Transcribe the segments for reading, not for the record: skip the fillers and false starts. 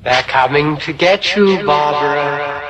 They're coming to get you, Barbara.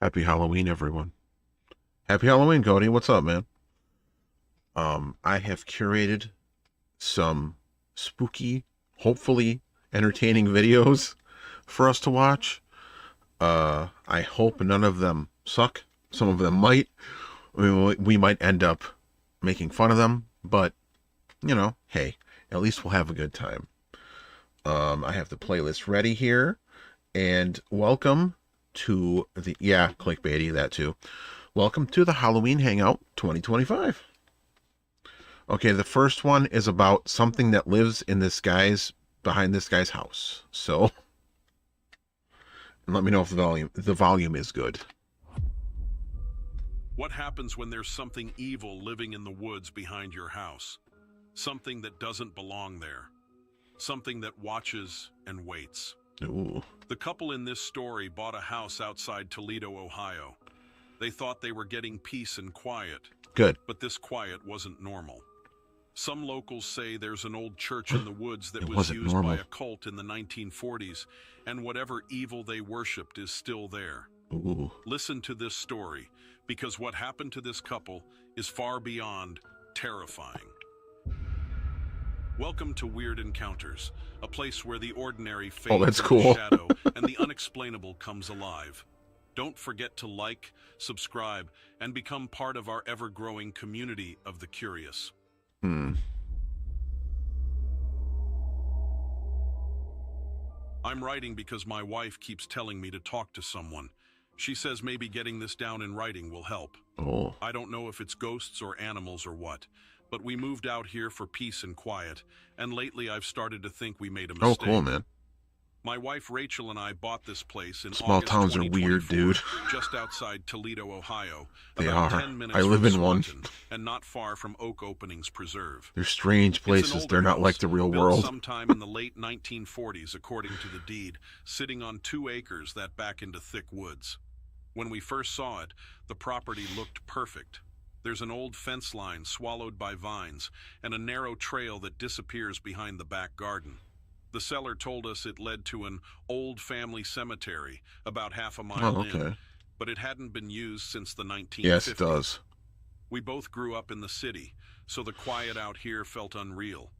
Happy Halloween, everyone. Happy Halloween, Cody. What's up, man? I have curated some spooky, hopefully entertaining videos for us to watch. I hope none of them suck. Some of them might. I mean, we might end up making fun of them, but, hey, at least we'll have a good time. I have the playlist ready here, and welcome to yeah, clickbaity, that too. Welcome to the Halloween Hangout 2025. Okay, the first one is about something that lives in behind this guy's house. So, and let me know if the volume is good. What happens when there's something evil living in the woods behind your house? Something that doesn't belong there. Something that watches and waits. Ooh. The couple in this story bought a house outside Toledo, Ohio. They thought they were getting peace and quiet. Good. But this quiet wasn't normal. Some locals say there's an old church in the woods that was wasn't used normal. by a cult in the 1940s, and whatever evil they worshipped is still there. Ooh. Listen to this story, because what happened to this couple is far beyond terrifying. Welcome to Weird Encounters, a place where the ordinary fades that's into cool. shadow and the unexplainable comes alive. Don't forget to like, subscribe, and become part of our ever-growing community of the curious. I'm writing because my wife keeps telling me to talk to someone. She says maybe getting this down in writing will help. Oh. I don't know if it's ghosts or animals or what, but we moved out here for peace and quiet, and lately I've started to think we made a mistake. Oh, cool, man. My wife Rachel and I bought this place in Small August towns are weird, dude. just outside Toledo, Ohio. They about are. 10 minutes I live from in one. Swanton, and not far from Oak Openings Preserve. They're strange It's an places. older They're not house, like the real built world. sometime in the late 1940s, according to the deed, sitting on 2 acres that back into thick woods. When we first saw it, the property looked perfect. There's an old fence line swallowed by vines, and a narrow trail that disappears behind the back garden. The seller told us it led to an old family cemetery about half a mile in, but it hadn't been used since the 1950s. Yes, it does. We both grew up in the city, so the quiet out here felt unreal.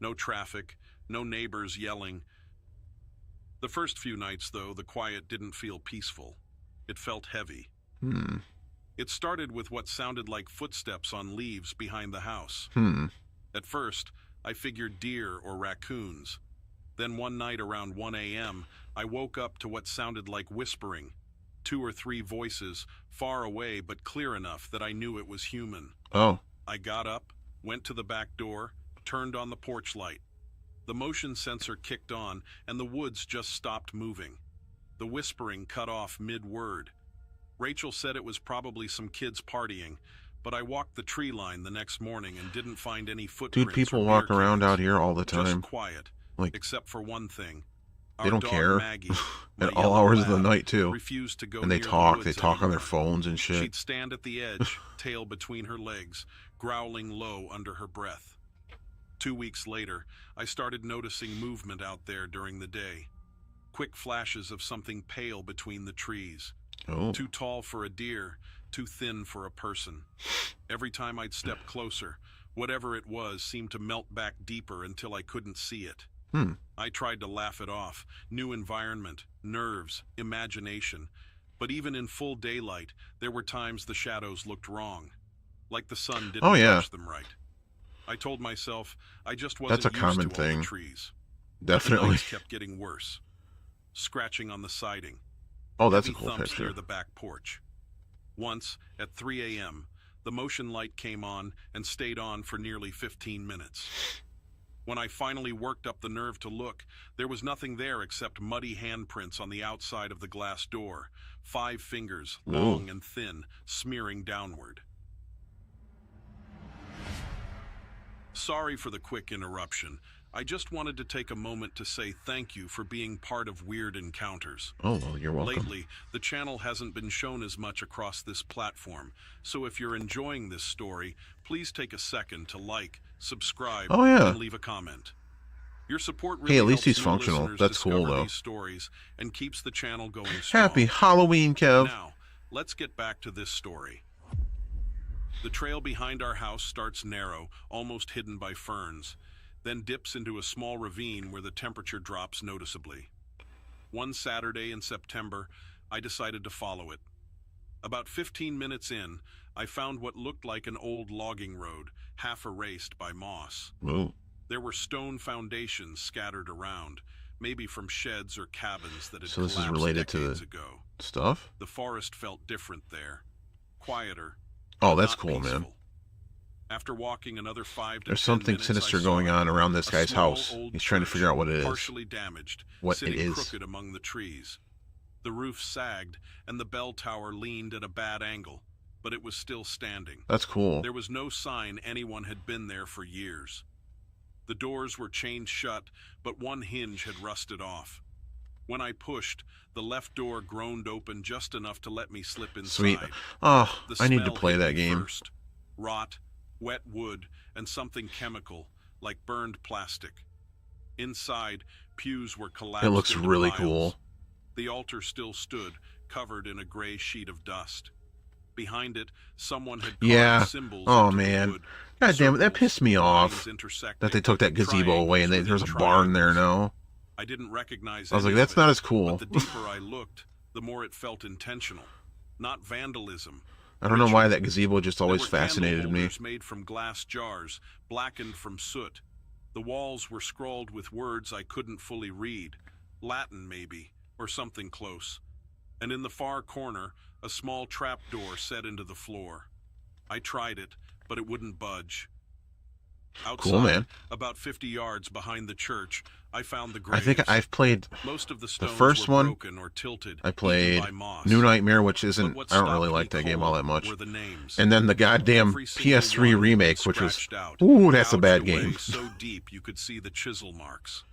No traffic, no neighbors yelling. The first few nights, though, the quiet didn't feel peaceful. It felt heavy. It started with what sounded like footsteps on leaves behind the house. At first, I figured deer or raccoons. Then one night around 1 a.m., I woke up to what sounded like whispering. 2 or 3 voices, far away but clear enough that I knew it was human. Oh. I got up, went to the back door, turned on the porch light. The motion sensor kicked on, and the woods just stopped moving. The whispering cut off mid-word. Rachel said it was probably some kids partying, but I walked the tree line the next morning and didn't find any footprints. Dude, people or walk beer around cans. out here all the time. Just quiet. Like, except for one thing. they don't dog care. Maggie, At my all yellow hours of the lab, night, too. refused to go And they near the talk. They woods talk on their anymore. phones and shit. She'd stand at the edge, tail between her legs, growling low under her breath. 2 weeks later, I started noticing movement out there during the day. Quick flashes of something pale between the trees. Oh. Too tall for a deer, too thin for a person. Every time I'd step closer, whatever it was seemed to melt back deeper until I couldn't see it. I tried to laugh it off. New environment, nerves, imagination. But even in full daylight, there were times the shadows looked wrong. Like the sun didn't touch them right. I told myself I just wasn't That's a common used to all thing. the trees. Definitely. The nights kept getting worse. Scratching on the siding. Oh, that's a Heavy cool thumps picture. near the back porch. Once, at 3 a.m., the motion light came on and stayed on for nearly 15 minutes. When I finally worked up the nerve to look, there was nothing there except muddy handprints on the outside of the glass door, 5 fingers, long and thin, smearing downward. Sorry for the quick interruption. I just wanted to take a moment to say thank you for being part of Weird Encounters. Oh, well, you're welcome. Lately, the channel hasn't been shown as much across this platform, so if you're enjoying this story, please take a second to like, subscribe, and leave a comment. Your support really at least helps he's new functional. listeners That's cool, discover though. these stories and keeps the channel going strong. Happy Halloween, Kev. Now, let's get back to this story. The trail behind our house starts narrow, almost hidden by ferns, then dips into a small ravine where the temperature drops noticeably. One Saturday in September, I decided to follow it. About 15 minutes in, I found what looked like an old logging road, half erased by moss. Ooh. There were stone foundations scattered around, maybe from sheds or cabins that had So this is collapsed related to decades the ago. stuff? The forest felt different there, quieter. Oh, that's not cool, peaceful. man. After walking another 5 to There's 10 something minutes, sinister I saw going it. on around this A guy's small house. old He's trying to church, figure out what it is. partially damaged, What sitting it is. crooked among the trees. The roof sagged, and the bell tower leaned at a bad angle, but it was still standing. That's cool. There was no sign anyone had been there for years. The doors were chained shut, but one hinge had rusted off. When I pushed, the left door groaned open just enough to let me slip inside. Sweet. Oh, The I need to smell play hit that me game. First. Rot, wet wood, and something chemical, like burned plastic. Inside, pews were collapsed It looks into really piles. cool. The altar still stood, covered in a gray sheet of dust. Behind it, someone had carved Yeah. symbols Oh, into the man. wood. God damn it, that Circles, pissed me lines off intersecting, that they took that gazebo away and triangles there's a within barn there triangles. now. I didn't recognize I was any like, of that's it, not as cool. But the deeper I looked, the more it felt intentional, not vandalism. I don't know why Ritual. that gazebo just always There were candle fascinated me. holders made from glass jars, blackened from soot. The walls were scrawled with words I couldn't fully read, Latin maybe, or something close. And in the far corner, a small trap door set into the floor. I tried it, but it wouldn't budge. Outside, Cool, man. about 50 yards behind the church, I found the I graves. think I've played Most of the stones first were one, broken or tilted, I eaten played by moss. New Nightmare, which But isn't, what I don't really stopped like me that game all that cold much. were the names. And then the goddamn Every single PS3 one remake, which was, scratched out, ooh, that's a gouged bad away game. so deep you could see the chisel marks.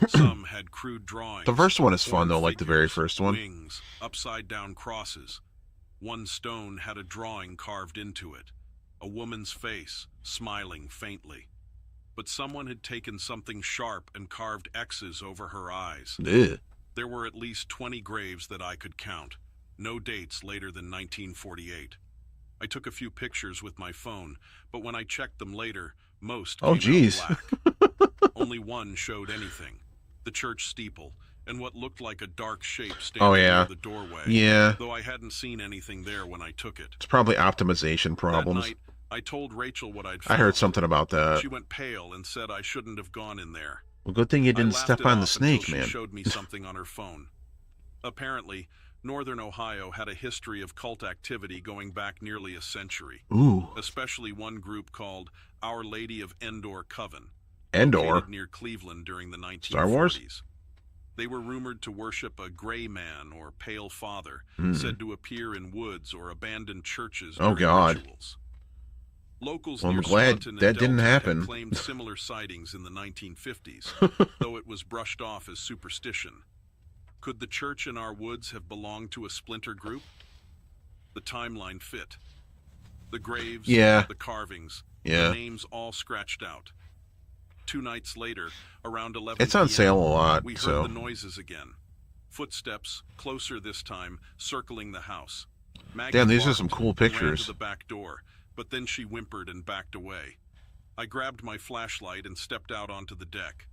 Some had crude drawings. The first one is fun, horned though, like the very figures, first one. Wings, upside down crosses. One stone had a drawing carved into it. A woman's face, smiling faintly. But someone had taken something sharp and carved X's over her eyes. Ugh. There were at least 20 graves that I could count. No dates later than 1948. I took a few pictures with my phone, but when I checked them later, most Oh, came geez. out black. Only one showed anything. The church steeple, and what looked like a dark shape standing Oh, yeah. near the doorway. Yeah. Though I hadn't seen anything there when I took it. It's probably optimization That problems. night, I told Rachel what I'd I found. heard something about that. She went pale and said I shouldn't have gone in there. Well, good thing you I didn't laughed step it on the off snake, until man. She showed me something on her phone. Apparently, Northern Ohio had a history of cult activity going back nearly a century, Ooh, especially one group called Our Lady of Endor Coven, Endor. located near Cleveland during the 1940s. Star Wars? They were rumored to worship a gray man or pale father, Hmm. said to appear in woods or abandoned churches Oh, during God. rituals. Locals Well, I'm near glad Swanton and that didn't Delta happen. had claimed similar sightings in the 1950s, though it was brushed off as superstition. Could the church in our woods have belonged to a splinter group? The timeline fit. The graves, Yeah. the carvings, Yeah. the names all scratched out. 2 nights later, around 11 It's on p.m., sale a lot, we heard so. the noises again. Footsteps, closer this time, circling the house. Maggie Damn, these are barked some cool and ran to pictures. the back door, but then she whimpered and backed away. I grabbed my flashlight and stepped out onto the deck.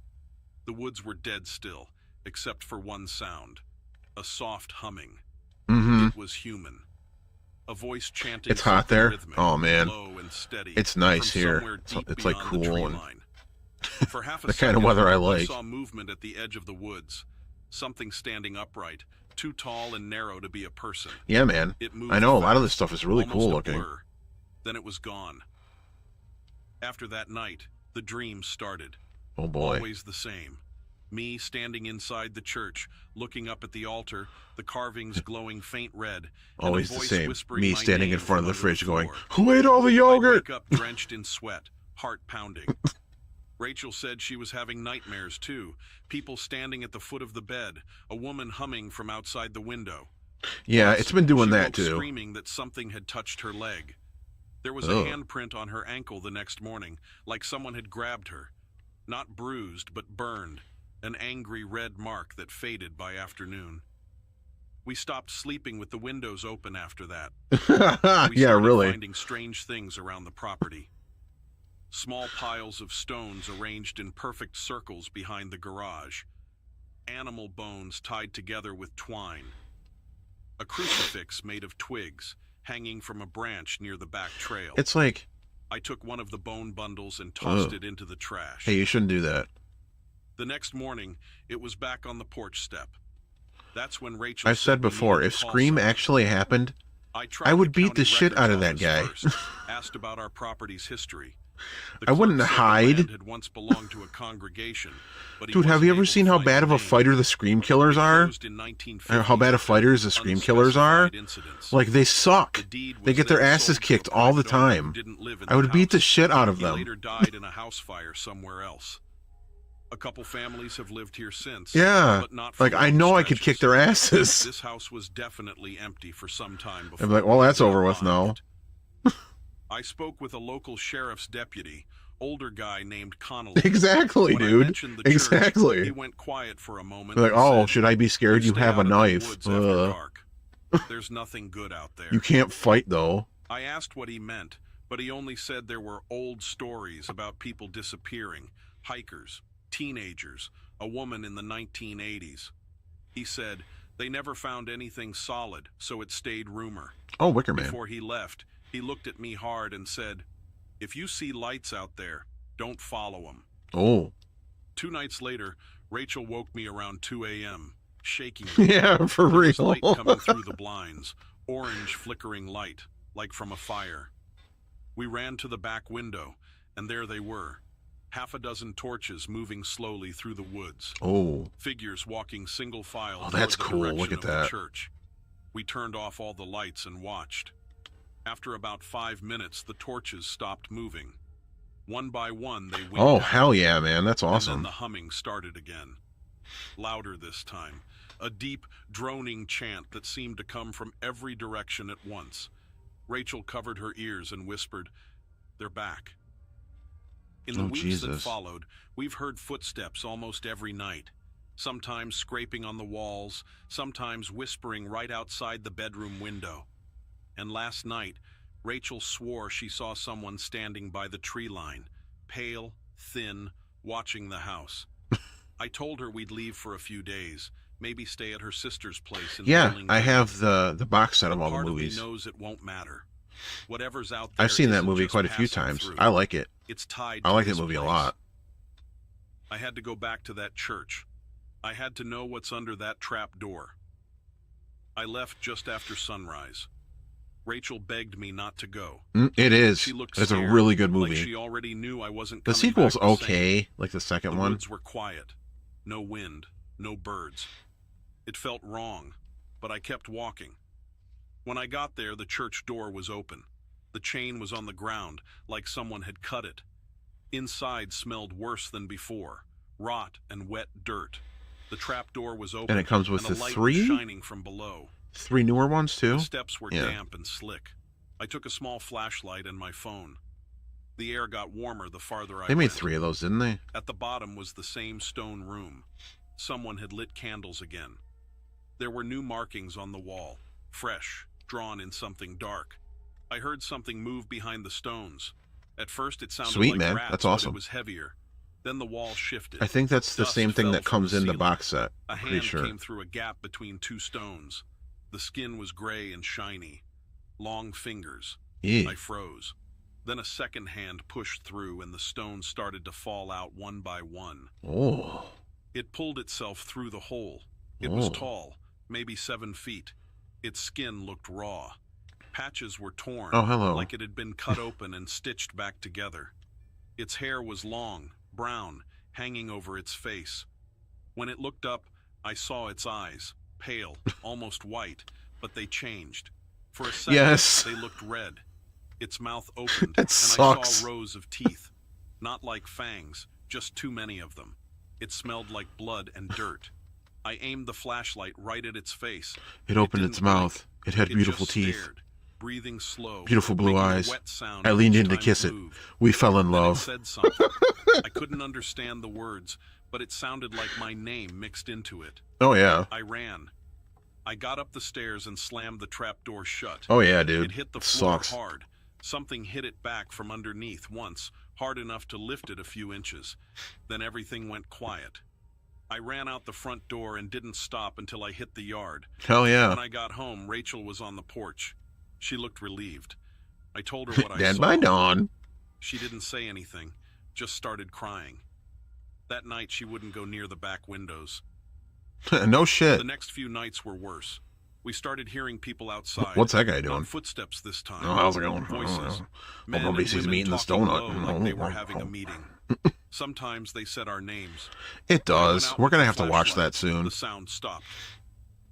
The woods were dead still, except for one sound. A soft humming. Mm-hmm. It was human. A voice chanting It's hot something there? rhythmic, Oh, man. low and steady, It's nice from here. somewhere deep It's like beyond the cool tree and line. For half a the kind of second, weather I I like. saw movement at the edge of the woods. Something standing upright, too tall and narrow to be a person. Yeah, man. It moved I know a lot of fast, this stuff is really almost cool a looking. blur. Then it was gone. After that night, the dream started. Oh boy. Always the same. Me standing inside the church, looking up at the altar, the carvings glowing faint red, and Always a the voice same. whispering Me my standing name in front of the from fridge under going, floor. "Who ate all the I'd yogurt?" wake up drenched in sweat, heart pounding. Rachel said she was having nightmares too. People standing at the foot of the bed, a woman humming from outside the window. Yeah, Once, it's been doing she that woke too. screaming that something had touched her leg. There was Ugh. a handprint on her ankle the next morning, like someone had grabbed her. Not bruised, but burned. An angry red mark that faded by afternoon. We stopped sleeping with the windows open after that. We Yeah, started really. finding strange things around the property. Small piles of stones arranged in perfect circles behind the garage. Animal bones tied together with twine. A crucifix made of twigs hanging from a branch near the back trail. It's like, I took one of the bone bundles and tossed it into the trash. hey, you shouldn't do that. The next morning, it was back on the porch step. That's when Rachel I said we before, needed if to call Scream someone. actually happened, tried I would the beat the county shit out of that records guy. office first, asked about our property's history. The I wouldn't clerk said the hide. land had once belonged to a congregation, but he Dude, have wasn't you ever able seen to how find bad the of a name. fighter the Scream Killers It are? closed in 1950s And how bad of fighters the after Scream Killers are? unspecified incidents. Like, they suck. The deed They was get their then asses sold to a kicked all the private owner who time. didn't live in I would the beat the house. shit out of He them. later died in a house fire somewhere else. A couple families have lived here since. Yeah, but not for like, I long know I could kick stretches. their asses. This house was definitely empty for some time before. I'd be like, well, that's we got over with now. locked. I spoke with a local sheriff's deputy, older guy named Connolly. Exactly, When I dude. mentioned the church, Exactly. he went quiet for a moment. Like, and oh, said, should I be scared? You stay have a out of the knife. woods after dark. There's nothing good out there. You can't fight, though. I asked what he meant, but he only said there were old stories about people disappearing, hikers, teenagers, a woman in the 1980s. He said, they never found anything solid, so it stayed rumor. Oh, Wicker Man. Before he left, he looked at me hard and said, if you see lights out there, don't follow them. Oh. 2 nights later, Rachel woke me around 2 a.m., shaking me. Yeah, for There was real. light coming through the blinds, orange flickering light, like from a fire. We ran to the back window, and there they were, half a dozen torches moving slowly through the woods. Oh. Figures walking single file. Oh, that's toward the cool. direction Look at of the that. church. We turned off all the lights and watched. After about 5 minutes, the torches stopped moving. One by one, they winked Oh, out, hell yeah, man. That's and then awesome. the humming started again. Louder this time. A deep, droning chant that seemed to come from every direction at once. Rachel covered her ears and whispered, they're back. In the Oh, weeks that Jesus. followed, we've heard footsteps almost every night. Sometimes scraping on the walls, sometimes whispering right outside the bedroom window. And last night, Rachel swore she saw someone standing by the tree line, pale, thin, watching the house. I told her we'd leave for a few days, maybe stay at her sister's place in Yeah, Burlington. I have the box set of But all the part movies. Of me knows it won't matter. Whatever's out there I've seen that isn't movie just quite a few passing times. through. I like it. It's tied I to like that this movie a place. lot. I had to go back to that church. I had to know what's under that trap door. I left just after sunrise. Rachel begged me not to go. It is. She looked It's a scared, really good like movie. she already knew I wasn't The coming sequel's back the same. okay, like the second The one. woods were quiet. No wind, no birds. It felt wrong, but I kept walking. When I got there, the church door was open. The chain was on the ground, like someone had cut it. Inside smelled worse than before, rot and wet dirt. The trap door was open, And it comes with and the a light three? was shining from below. 3 newer ones, too? The steps were Yeah. damp and slick. I took a small flashlight and my phone. The air got warmer the farther I They made went. 3 of those, didn't they? At the bottom was the same stone room. Someone had lit candles again. There were new markings on the wall, fresh, drawn in something dark. I heard something move behind the stones. At first it sounded Sweet, like man. rats, That's but awesome. it was heavier. Then the wall shifted. I think that's the Dust same thing fell that from comes the in the ceiling. box set. A Pretty hand sure. came through a gap between 2 stones. The skin was gray and shiny. Long fingers. Yeah. I froze. Then a second hand pushed through and the stones started to fall out one by one. Oh. It pulled itself through the hole. It was Oh. tall, maybe 7 feet. Its skin looked raw. Patches were torn, Oh, hello. like it had been cut open and stitched back together. Its hair was long, brown, hanging over its face. When it looked up, I saw its eyes, pale, almost white, but they changed. For a second, Yes. they looked red. Its mouth opened, That and sucks. I saw rows of teeth. Not like fangs, just too many of them. It smelled like blood and dirt. I aimed the flashlight right at its face. It opened didn't its mouth. It had It beautiful just teeth. stared, breathing slow, Beautiful blue making a eyes. wet sound I leaned each in to time kiss it. moved. We fell in Then it love. said something. I couldn't understand the words, but it sounded like my name mixed into it. Oh, yeah. I ran. I got up the stairs and slammed the trapdoor shut. Oh yeah, dude. It hit the floor Sucks. hard. Something hit it back from underneath once, hard enough to lift it a few inches. Then everything went quiet. I ran out the front door and didn't stop until I hit the yard. Hell yeah. When I got home, Rachel was on the porch. She looked relieved. I told her what I Dead saw. by dawn. She didn't say anything, just started crying. That night, she wouldn't go near the back windows. No shit. The next few nights were worse. We started hearing people outside. What's that guy doing? Not footsteps this time. Oh, how's it going? Voices. Hope nobody sees me eating this donut. Like they were having a meeting. Sometimes they said our names. It does. We're gonna have to watch that soon. The sound stopped.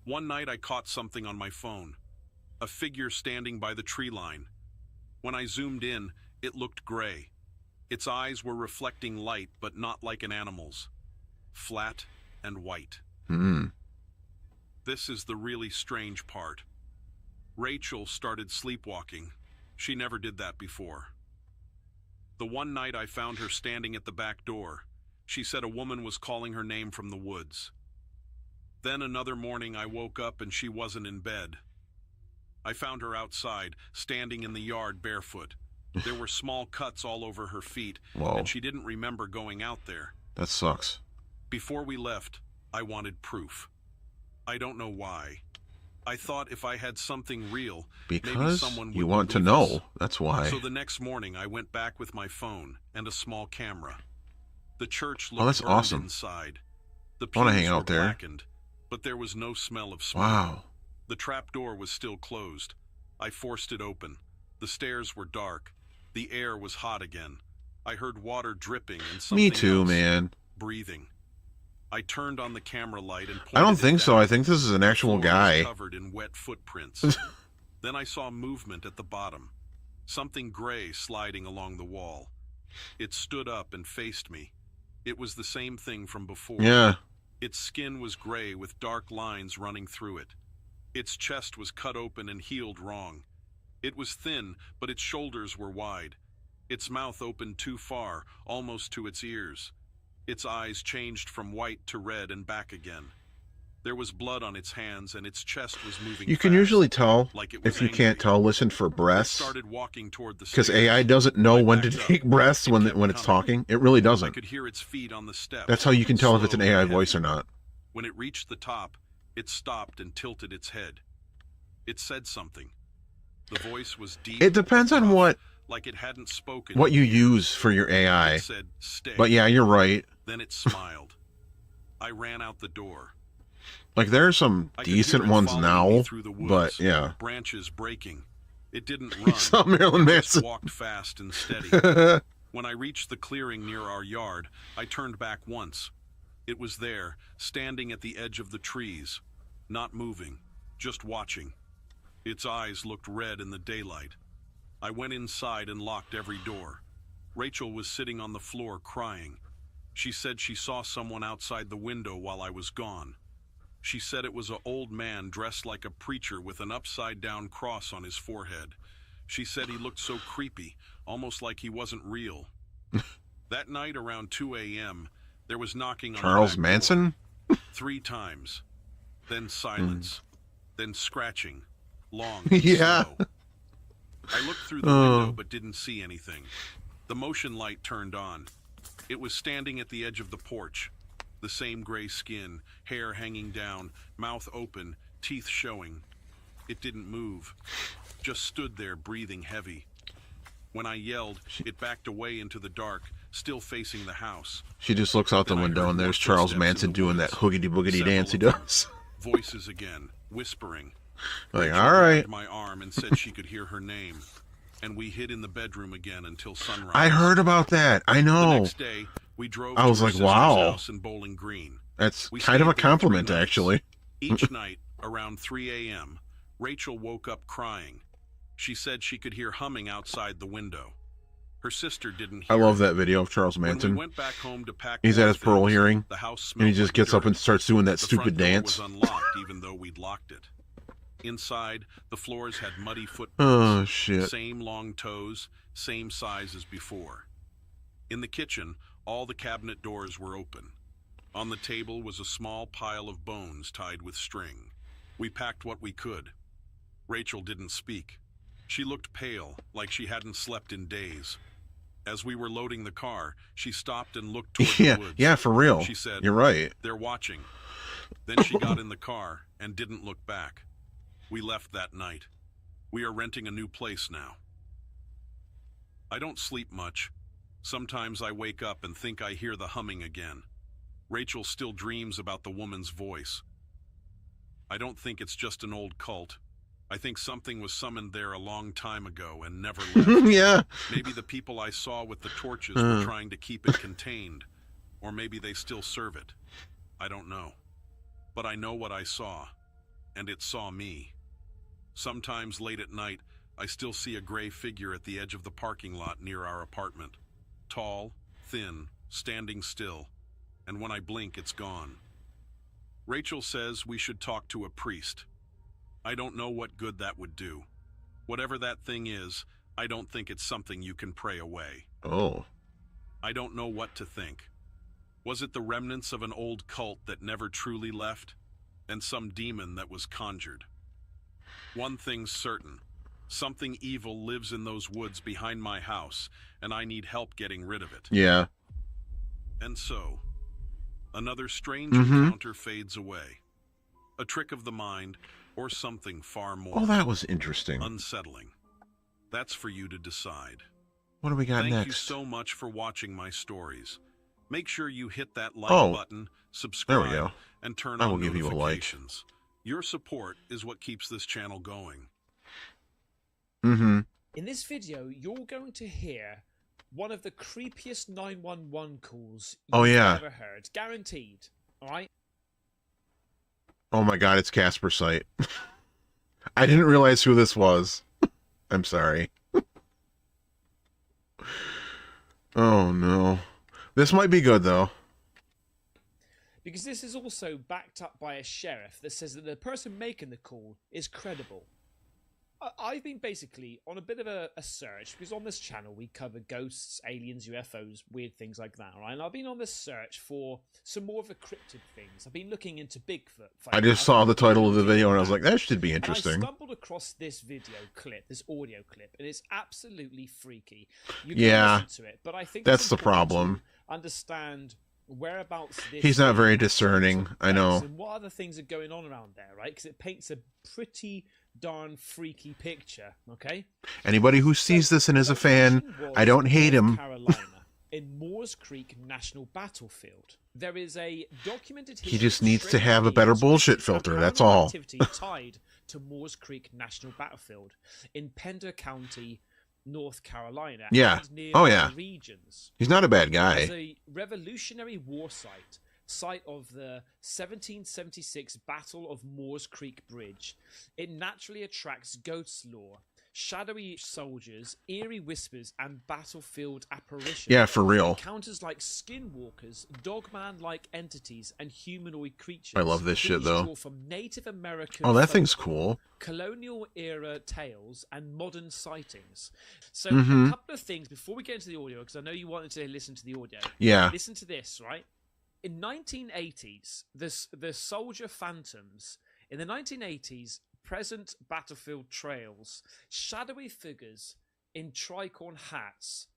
One night I caught something on my phone. A figure standing by the tree line. When I zoomed in, it looked gray. Its eyes were reflecting light, but not like an animal's. Flat and white. This is the really strange part. Rachel started sleepwalking. She never did that before. The one night I found her standing at the back door. She said a woman was calling her name from the woods. Then another morning I woke up and she wasn't in bed. I found her outside, standing in the yard barefoot. There were small cuts all over her feet, and she didn't remember going out there. That sucks. Before we left, I wanted proof. I don't know why. I thought if I had something real, maybe Because someone would you want to believe know. us. That's why. So the next morning, I went back with my phone and a small camera. The church looked that's burned awesome. inside. The I wanna pews hang were out there. blackened, but there was no smell of smoke. Wow. The trap door was still closed. I forced it open. The stairs were dark. The air was hot again. I heard water dripping and something Me too, else, man. breathing. I turned on the camera light and I don't pointed it think so. down. I think this is an actual The floor was guy. covered in wet footprints. Then I saw movement at the bottom. Something gray sliding along the wall. It stood up and faced me. It was the same thing from before. Yeah. Its skin was gray with dark lines running through it. Its chest was cut open and healed wrong. It was thin, but its shoulders were wide. Its mouth opened too far, almost to its ears. Its eyes changed from white to red and back again. There was blood on its hands and its chest was moving You can fast, usually tell, like it was if you angry. can't tell, listen for It breaths. started walking toward the Because stairs. AI doesn't know I when to backed up. take breaths It when kept it's coming. talking. It really I doesn't. could hear its feet on the steps. That's how you can tell if it's an slow AI and voice heavy. or not. When it reached the top, it stopped and tilted its head. It said something. The voice was deep. It depends on rough, what like it hadn't spoken. what you use for your AI. It said, "Stay." But yeah, you're right. Then it smiled. I ran out the door. Like there are some I could hear decent it ones following me now, through the woods, but yeah. branches breaking. It didn't You run. saw Marilyn It just Manson. walked fast and steady. When I reached the clearing near our yard, I turned back once. It was there, standing at the edge of the trees, not moving, just watching. Its eyes looked red in the daylight. I went inside and locked every door. Rachel was sitting on the floor crying. She said she saw someone outside the window while I was gone. She said it was an old man dressed like a preacher with an upside-down cross on his forehead. She said he looked so creepy, almost like he wasn't real. That night around 2 a.m., there was knocking on Charles the back Manson? door 3 times. Then silence. Then scratching. Long and Yeah. slow. I looked through the window but didn't see anything. The motion light turned on. It was standing at the edge of the porch. The same gray skin, hair hanging down, mouth open, teeth showing. It didn't move. Just stood there breathing heavy. When I yelled, it backed away into the dark, still facing the house. She just looks out the Then I window heard and more there's Charles footsteps in Manson the doing that woods. hoogity boogity Several dance he of them. does. Voices again, whispering. Like, Rachel all right. grabbed my arm and said she could hear her name. And we hid in the bedroom again until sunrise. I heard about that. I The know. next day, we drove I to was her like, sister's wow. house in Bowling Green. That's We kind of a stayed there 3 compliment, nights. actually. Each night, around 3 a.m., Rachel woke up crying. She said she could hear humming outside the window. Her sister didn't I hear love it. that video of Charles When we Manson. went back home to pack He's more at his parole things, hearing, the house and he smelled just like gets up dirt. and starts doing that The stupid front door dance. was unlocked even though we'd locked it. Inside, the floors had muddy footprints. Oh, shit. Same long toes, same size as before. In the kitchen, all the cabinet doors were open. On the table was a small pile of bones tied with string. We packed what we could. Rachel didn't speak. She looked pale, like she hadn't slept in days. As we were loading the car, she stopped and looked toward the woods. Yeah, for real. She said, "You're right. They're watching." Then she got in the car and didn't look back. We left that night. We are renting a new place now. I don't sleep much. Sometimes I wake up and think I hear the humming again. Rachel still dreams about the woman's voice. I don't think it's just an old cult. I think something was summoned there a long time ago and never left. Yeah. Maybe the people I saw with the torches were trying to keep it contained, or maybe they still serve it. I don't know. But I know what I saw, and it saw me. Sometimes late at night, I still see a gray figure at the edge of the parking lot near our apartment. Tall, thin, standing still, and when I blink, it's gone. Rachel says we should talk to a priest. I don't know what good that would do. Whatever that thing is, I don't think it's something you can pray away. Oh. I don't know what to think. Was it the remnants of an old cult that never truly left, and some demon that was conjured? One thing's certain. Something evil lives in those woods behind my house, and I need help getting rid of it. Yeah. And so, another strange encounter fades away. A trick of the mind, or something far more Oh, that was interesting. unsettling. That's for you to decide. What do we got Thank next? you so much for watching my stories. Make sure you hit that like button, subscribe, there we go. and turn I on will give you a like. notifications. Your support is what keeps this channel going. Mm-hmm. In this video, you're going to hear one of the creepiest 911 calls you've ever heard. Guaranteed. All right? Oh my god, it's Casper Site. I didn't realize who this was. I'm sorry. Oh no. This might be good though. Because this is also backed up by a sheriff that says that the person making the call is credible. I've been basically on a bit of a search, because on this channel we cover ghosts, aliens, UFOs, weird things like that, right? And I've been on this search for some more of the cryptid things. I've been looking into Bigfoot. I just saw the title of the video and I was like, that should be interesting. And I stumbled across this video clip, this audio clip, and it's absolutely freaky. You can listen to it, but I think that's the problem. Understand whereabouts this He's not very discerning, I know. And what other things are going on around there, right? Because it paints a pretty darn freaky picture, okay? Anybody who sees this and is a fan, I don't hate him. Carolina, in Moores Creek National Battlefield, there is a documented history. He just needs to have a better bullshit filter, that's all. Activity tied to Moores Creek National Battlefield in Pender County, North Carolina. Yeah. Near Oh yeah. Regions. He's not a bad guy. It's a Revolutionary War site of the 1776 Battle of Moores Creek Bridge. It naturally attracts ghost lore, shadowy soldiers, eerie whispers, and battlefield apparitions. Yeah, for real. Encounters like skinwalkers, dogman-like entities, and humanoid creatures. I love this shit, though. From Native American Oh, that thing's folklore, cool. colonial-era tales, and modern sightings. So, Mm-hmm. a couple of things before we get into the audio, because I know you wanted to listen to the audio. Yeah. Listen to this, right? In 1980s, the soldier phantoms. In the 1980s, present battlefield trails, shadowy figures in tricorn hats,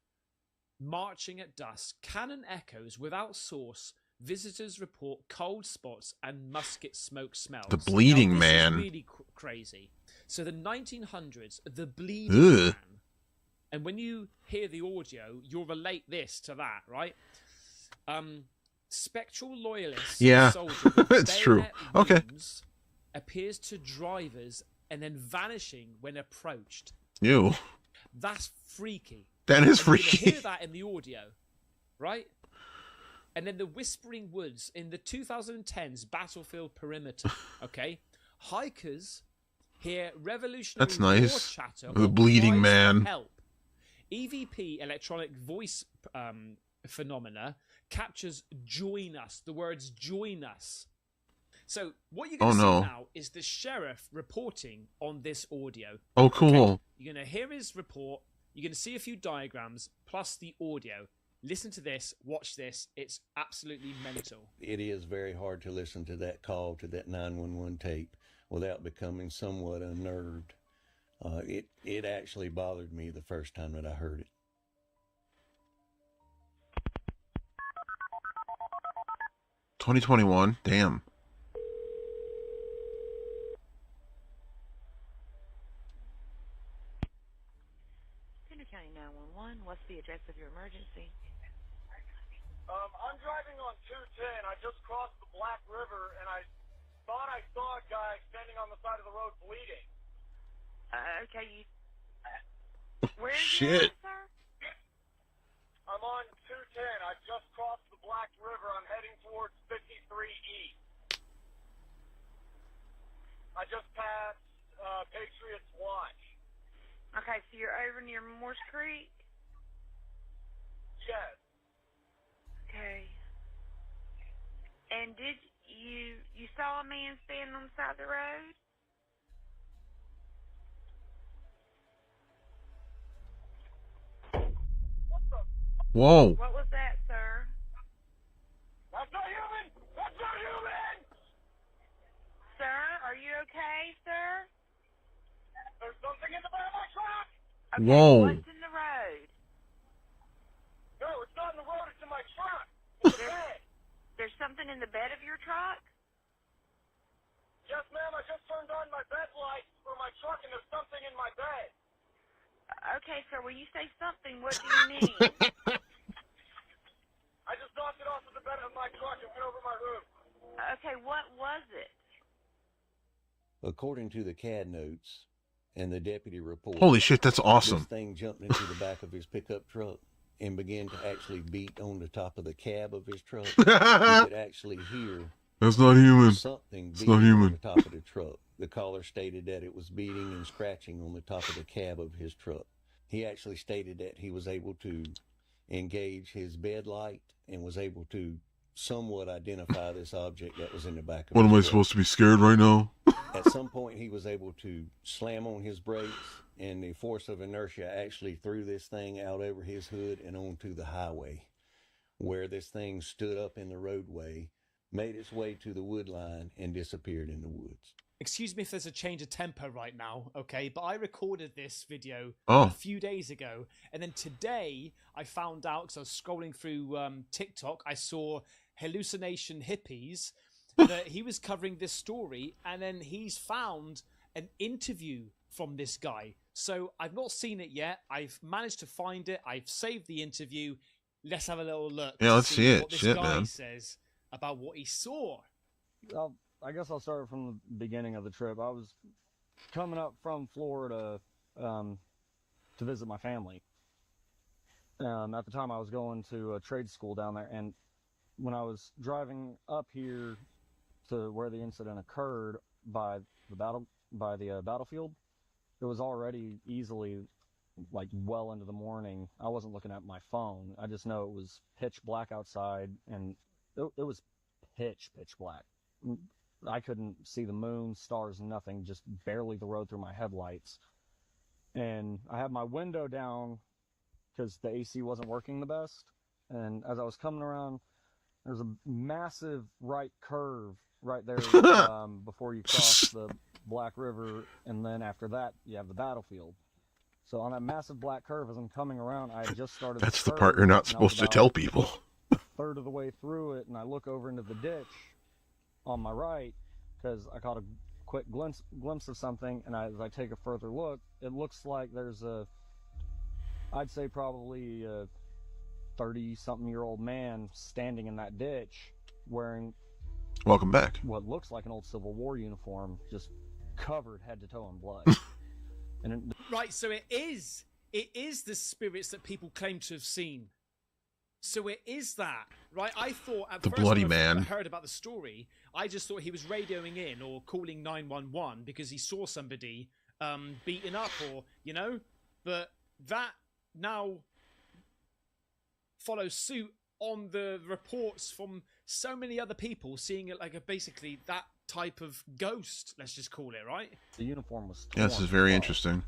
marching at dusk, cannon echoes without source. Visitors report cold spots and musket smoke smells. The Bleeding now, this Man. Is really crazy. So the 1900s, the Bleeding Man. And when you hear the audio, you'll relate this to that, right? Spectral loyalists. Yeah, it's true. Okay. Appears to drivers and then vanishing when approached. Ew. That's freaky. That is and freaky. You can hear that in the audio, right? And then the Whispering Woods in the 2010s Battlefield Perimeter. Okay, hikers hear revolutionary That's nice. war chatter. The Bleeding Man. Help. EVP electronic voice phenomena captures "join us." The words "join us." So what you're going to see now is the sheriff reporting on this audio. Oh, cool. Okay? You're going to hear his report. You're going to see a few diagrams plus the audio. Listen to this. Watch this. It's absolutely mental. It is very hard to listen to that call, to that 911 tape. without becoming somewhat unnerved. It actually bothered me the first time that I heard it. "2021, damn." Tender County 911, what's the address of your emergency? I'm driving on 210. I just crossed the Black River, and I thought I saw a guy standing on the side of the road bleeding. Okay, you... Where are Shit. you at, sir? I'm on 210. I just crossed the Black River. I'm heading towards 53E. I just passed Patriots Watch. Okay, so you're over near Morse Creek? Yes. Okay. And did you saw a man standing on the side of the road? Whoa. What was that, sir? That's not human! That's not human! Sir, are you okay, sir? There's something in the back of my truck! Okay, Whoa. what's in the road? No, it's not in the road. It's in my truck. It's the bed. There's something in the bed of your truck? Yes, ma'am. I just turned on my bed lights for my truck, and there's something in my bed. Okay, sir, when you say something, what do you mean? I just knocked it off of the bed of my truck and went over my roof. Okay, what was it? According to the CAD notes and the deputy report, Holy shit, that's this awesome. thing jumped into the back of his pickup truck and began to actually beat on the top of the cab of his truck. You could actually hear That's not human. something It's beating not on human. the top of the truck. The caller stated that it was beating and scratching on the top of the cab of his truck. He actually stated that he was able to engage his bed light and was able to somewhat identify this object that was in the back of What his am I truck. supposed to be scared right now? At some point, he was able to slam on his brakes, and the force of inertia actually threw this thing out over his hood and onto the highway, where this thing stood up in the roadway, made its way to the wood line, and disappeared in the woods. Excuse me if there's a change of tempo right now, okay? But I recorded this video Oh. a few days ago, and then today I found out, because I was scrolling through TikTok, I saw Hallucination Hippies, that he was covering this story, and then he's found an interview from this guy. So I've not seen it yet. I've managed to find it. I've saved the interview. Let's have a little look. Yeah, to let's see it. what this Shit, guy man. says about what he saw. I guess I'll start from the beginning of the trip. I was coming up from Florida to visit my family. At the time, I was going to a trade school down there, and when I was driving up here to where the incident occurred by the battlefield, it was already easily like well into the morning. I wasn't looking at my phone. I just know it was pitch black outside, and it was pitch black. I couldn't see the moon, stars, nothing, just barely the road through my headlights. And I had my window down because the AC wasn't working the best. And as I was coming around, there's a massive right curve right there before you cross the Black River. And then after that, you have the battlefield. So on that massive black curve, as I'm coming around, I had just started. That's the part you're not supposed to tell people. A third of the way through it, and I look over into the ditch on my right because I caught a quick glimpse of something, and as I take a further look, it looks like there's I'd say probably a 30-something-year-old man standing in that ditch wearing Welcome back. what looks like an old Civil War uniform, just covered head to toe in blood. And Right, so it is the spirits that people claim to have seen. So it is that, right? I thought at The first bloody when I man. heard about the story, I just thought he was radioing in or calling 911 because he saw somebody beaten up, or but that now follows suit on the reports from so many other people seeing it like basically that type of ghost. Let's just call it, right? the uniform was Yeah, this torn is very apart. interesting.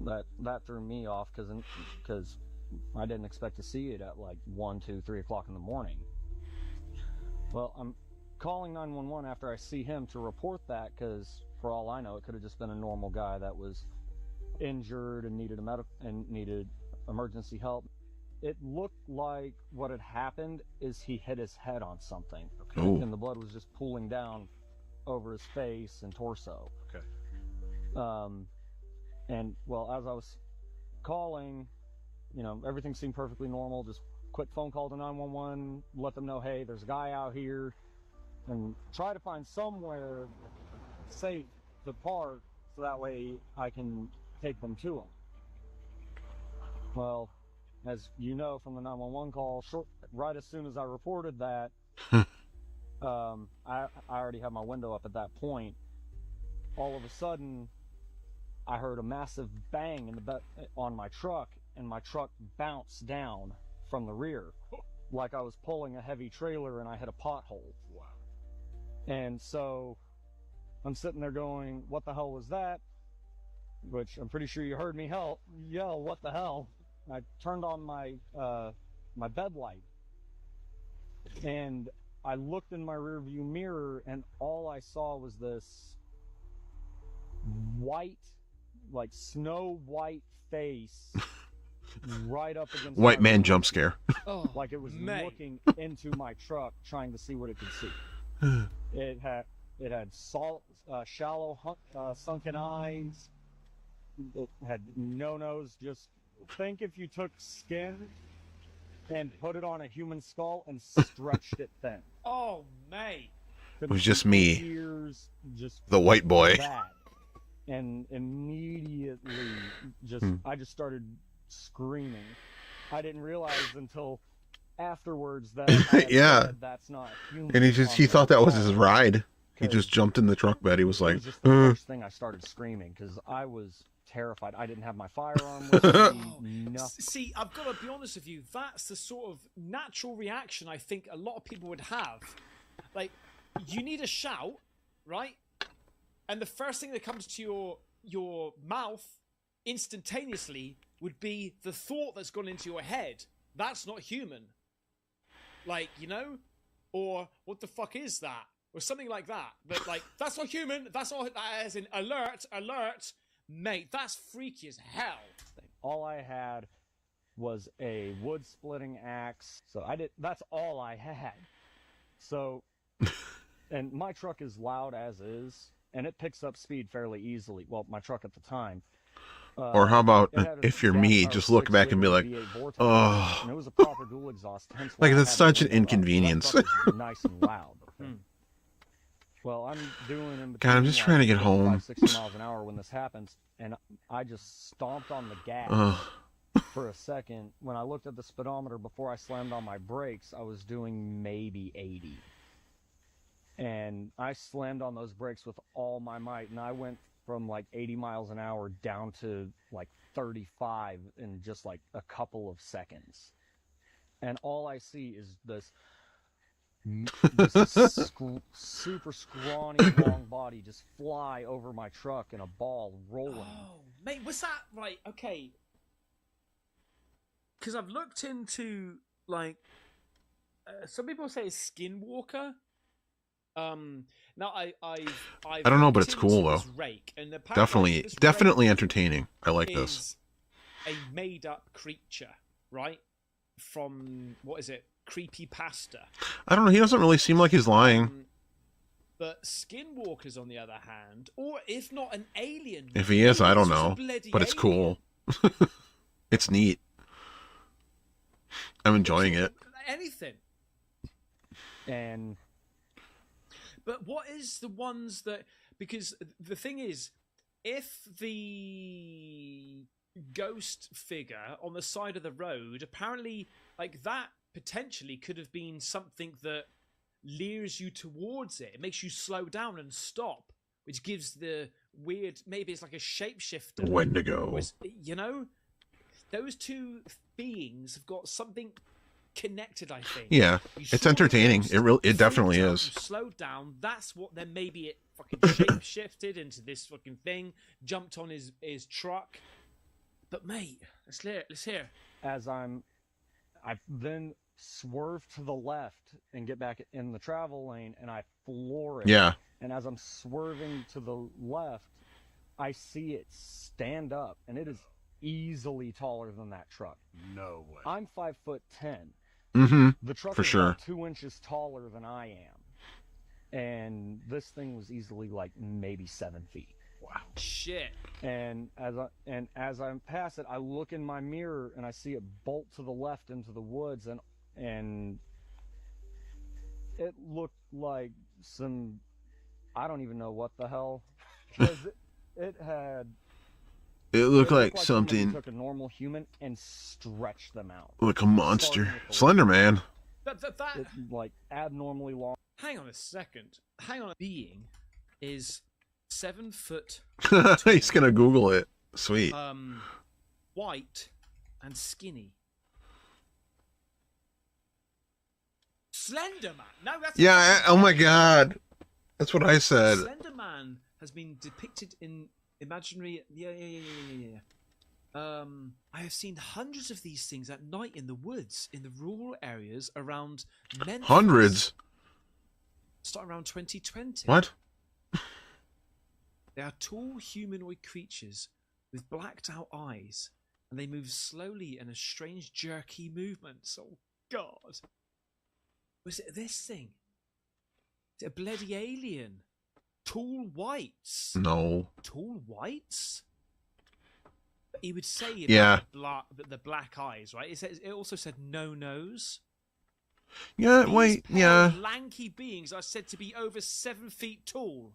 That threw me off because I didn't expect to see it at like 1, 2, 3 o'clock in the morning. Well, I'm calling 911 after I see him to report that because for all I know, it could have just been a normal guy that was injured and needed emergency help. It looked like what had happened is he hit his head on something, Ooh. and the blood was just pooling down over his face and torso. Okay. And well, as I was calling, you know, everything seemed perfectly normal. Just quick phone call to 911, let them know, hey, there's a guy out here, and try to find somewhere safe to park so that way I can take them to him. Well, as you know from the 911 call, right as soon as I reported that, I already had my window up at that point. All of a sudden, I heard a massive bang on my truck, and my truck bounced down from the rear, like I was pulling a heavy trailer and I hit a pothole. Wow. And so I'm sitting there going, what the hell was that? Which I'm pretty sure you heard me yell, what the hell? I turned on my my bed light, and I looked in my rearview mirror, and all I saw was this white, like snow white face right up against White man window. jump scare. Oh, Like it was mate. looking into my truck, trying to see what it could see. It had shallow, sunken eyes. It had no nose. Just think if you took skin and put it on a human skull and stretched it thin. Oh, mate. It was just me, Ears, just the white boy. bad. And immediately, I just started screaming. I didn't realize until afterwards that I had Yeah. said that's not human. And he thought that was his ride. He 'Cause just jumped in the truck bed. He was it like, was just the first thing I started screaming because I was terrified. I didn't have my firearm with me. Nothing. See, I've got to be honest with you. That's the sort of natural reaction I think a lot of people would have. Like, you need a shout, right? And the first thing that comes to your mouth instantaneously would be the thought that's gone into your head. That's not human. Like, you know? Or, what the fuck is that? Or something like that. But, like, that's not human. That's not, as in, alert. Mate, that's freaky as hell. All I had was a wood splitting axe. So that's all I had. So, and my truck is loud as is, and it picks up speed fairly easily. Well, my truck at the time. or how about It had a if you're me, gas-powered just look back and be like, 6-liter V8 Vortex, oh. and it was a proper dual exhaust. Hence why Like, I that's had such the an window up. inconvenience. That truck was nice and loud. Well, I'm doing in between, God, I'm just trying to get home. 60 miles an hour when this happens, and I just stomped on the gas for a second. When I looked at the speedometer before I slammed on my brakes, I was doing maybe 80. And I slammed on those brakes with all my might, and I went from like 80 miles an hour down to like 35 in just like a couple of seconds. And all I see is this super scrawny long body just fly over my truck in a ball rolling. Oh, mate, was that right? Okay, because I've looked into like some people say it's Skinwalker. Now I don't know, but it's cool, though. Rake, and apparently this Definitely rake entertaining. I like this. is a made-up creature, right? From what is it? Creepypasta. I don't know. He doesn't really seem like he's lying. But Skinwalkers, on the other hand, or if not an alien. If he is, I don't this was a know. bloody But it's alien. cool. It's neat. I'm enjoying it. Anything. And But what is the ones that... Because the thing is, if the ghost figure on the side of the road, apparently, like, that potentially could have been something that lures you towards it. It makes you slow down and stop, which gives the weird... Maybe it's like a shapeshifter. Wendigo. Was, you know? Those two beings have got something connected, I think. Yeah, You it's saw entertaining. ghost, It you definitely freaked out, is. You slowed down. That's what. Then maybe it fucking shape shifted into this fucking thing. Jumped on his truck. But mate, let's hear. as I then swerve to the left and get back in the travel lane, and I floor it. Yeah. And as I'm swerving to the left, I see it stand up, and it is easily taller than that truck. No way. I'm 5'10". Mm-hmm. The truck For is sure. about 2 inches taller than I am, and this thing was easily like maybe 7 feet. Wow. Shit. And as I pass it, I look in my mirror and I see it bolt to the left into the woods, and it looked like some, I don't even know what the hell, because it looked like somebody something took a normal human and stretched them out. like a monster. Starting with the Slender Man. That It, like abnormally long. hang on a second. Hang on. Being is 7 foot He's gonna Google it. Sweet. white and skinny. Slender Man. No, that's Yeah. Oh my God. That's what I said. Slender Man has been depicted in imaginary. Yeah. I have seen hundreds of these things at night in the woods, in the rural areas around Memphis. Hundreds. Starting around 2020. What? They are tall humanoid creatures with blacked out eyes, and they move slowly in a strange jerky movements. Oh God. Was it this thing? Is it a bloody alien? Tall whites? No. Tall whites? He would say about Yeah. the black eyes, right? It also said no nose. Yeah. These Wait. pale, Yeah. lanky beings are said to be over 7 feet tall.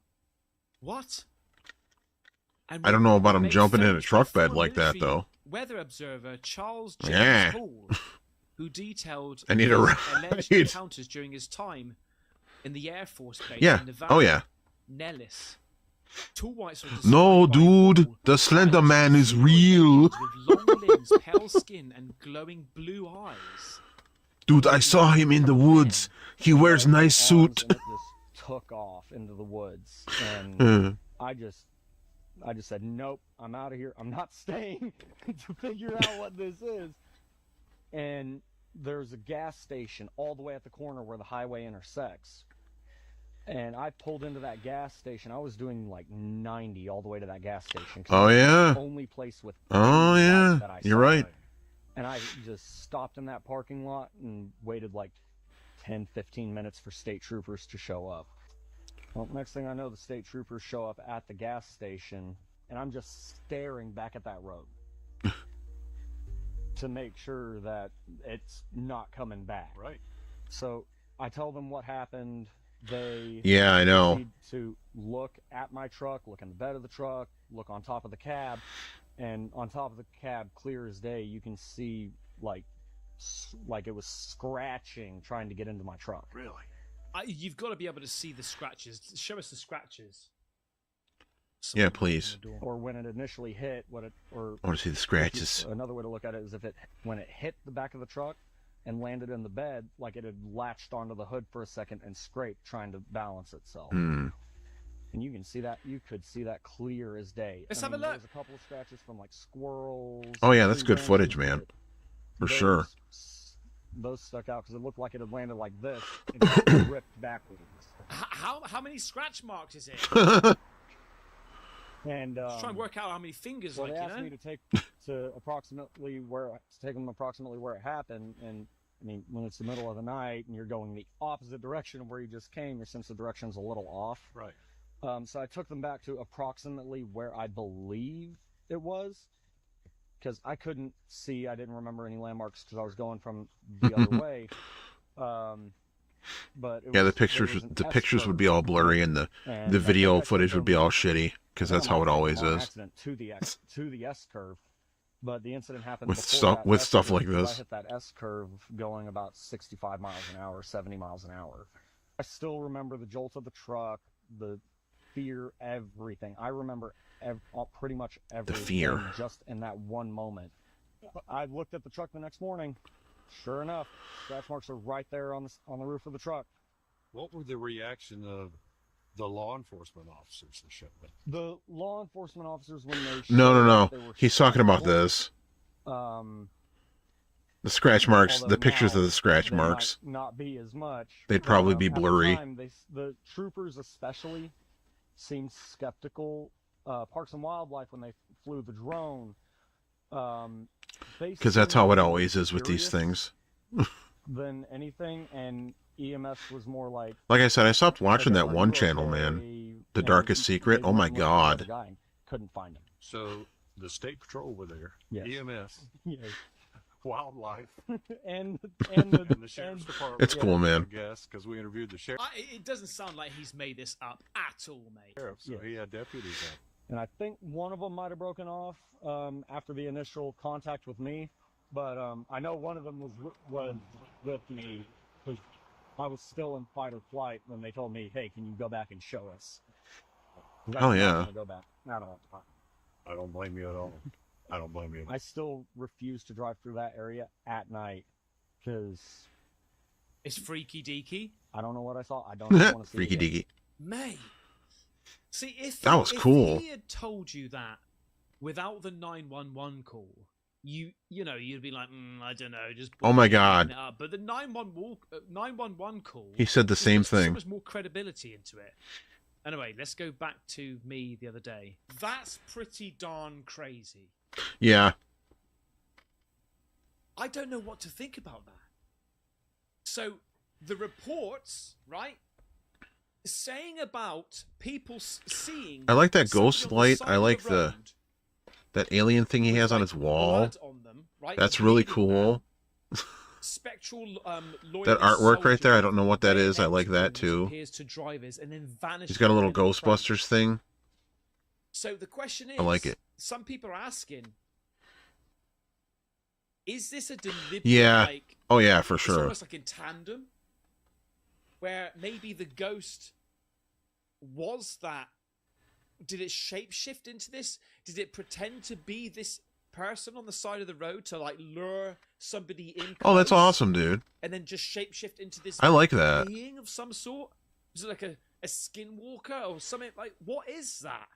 What? And I don't know about him made jumping in a footage truck bed before like that, military though. Weather observer Charles James Yeah. Hall, who detailed I need a his alleged ride. encounters during his time in the Air Force Base Yeah. in Nevada. Oh yeah. Nellis. Tall whites are No, described by dude. Hall The Slender as Man is humanoid real. beings with long limbs, pale skin, and glowing blue eyes. Dude, I saw him in the woods. He wears nice suit. And it just took off into the woods, and Hmm. I just said, nope, I'm out of here. I'm not staying to figure out what this is. And there's a gas station all the way at the corner where the highway intersects. And I pulled into that gas station. I was doing like 90 all the way to that gas station. 'Cause Oh, it was yeah. the only place with Oh any yeah. lights that I You're saw. right. And I just stopped in that parking lot and waited like 10, 15 minutes for state troopers to show up. Well, next thing I know, the state troopers show up at the gas station, and I'm just staring back at that road to make sure that it's not coming back. Right. So I tell them what happened. They Yeah, I know. need to look at my truck, look in the bed of the truck, look on top of the cab, and on top of the cab, clear as day, you can see like it was scratching trying to get into my truck. Really? You've got to be able to see the scratches. Show us the scratches. Yeah, please. Or when it initially hit, I want to see the scratches. Another way to look at it is when it hit the back of the truck and landed in the bed, like it had latched onto the hood for a second and scraped trying to balance itself. Hmm. And you can see that, you could see that clear as day. Let's have a look. There's a couple of scratches from like squirrels. Oh yeah, that's tree good footage, branches, man. but For sure. Those stuck out because it looked like it had landed like this and got ripped backwards. How many scratch marks is it? And Just try and work out how many fingers, well, like, they you asked know? me to take them approximately where it happened, and I mean, when it's the middle of the night and you're going the opposite direction of where you just came, your sense of direction's a little off. Right. So I took them back to approximately where I believe it was, because I couldn't see. I didn't remember any landmarks because I was going from the other way. But Yeah, there pictures was an the S pictures would curve, be all blurry, and the and I video think I footage took would be them- all shitty because that's how it always on is. accident to the S curve, but the incident happened With before stuff- that with S stuff curve, like because this. I hit that S curve going about 65 miles an hour, 70 miles an hour. I still remember the jolt of the truck, the fear, everything. I remember pretty much everything fear. just in that one moment. I looked at the truck the next morning. Sure enough, scratch marks are right there on the roof of the truck. What were the reaction of the law enforcement officers that showed up? The law enforcement officers, when they No, showed no, up, no. they were He's talking about startled. this. The scratch marks, Although the pictures now of the scratch they marks, might not be as much. they'd probably be At the blurry. time, the troopers especially seemed skeptical. Parks and Wildlife, when they flew the drone, Because that's how it always is with these things. Than anything, and EMS was more like. Like I said, I stopped watching okay, that are one you channel, okay? man. The And Darkest Secret. they Oh my went and looked for the other God. guy and couldn't find him. So the state patrol were there, Yes. EMS, Yes. wildlife, and and the sheriff's department. It's cool, man. I guess because we interviewed the sheriff. It doesn't sound like he's made this up at all, mate. So he had deputies out. And I think one of them might have broken off after the initial contact with me, but I know one of them was with me because I was still in fight or flight when they told me, "Hey, can you go back and show us?" Hell yeah. Go back. I don't. I don't blame you at all. I don't blame you. I still refuse to drive through that area at night because It's freaky deaky. I don't know what I saw. I don't want to see Freaky it again. deaky. Mate. See, if That was if cool. he had told you that without the 911 call, you'd be like, I don't know, just. Oh my God. it up. But the 911 call. He said the same puts So thing. much more credibility into it. Anyway, let's go back to me the other day. That's pretty darn crazy. Yeah. I don't know what to think about that. So the reports, right, saying about people seeing. I like that something ghost on the light. side I of like road that alien thing he with, has on like, his wall. blood on them, right, That's really bleeding cool. Spectral That artwork right there, I don't know what that is. I like that too. Appears to drivers and then vanishes. He's got a little within the frame. Ghostbusters thing. So the question is, I like it. Some people are asking, is this a deliberate, Yeah. like, Oh yeah, for it's sure. almost like in tandem, where maybe the ghost was that? Did it shapeshift into this? Did it pretend to be this person on the side of the road to like lure somebody in? Oh, that's close, awesome, dude. And then just shapeshift into this I like that. being of some sort? Is it like a skinwalker or something? Like, what is that?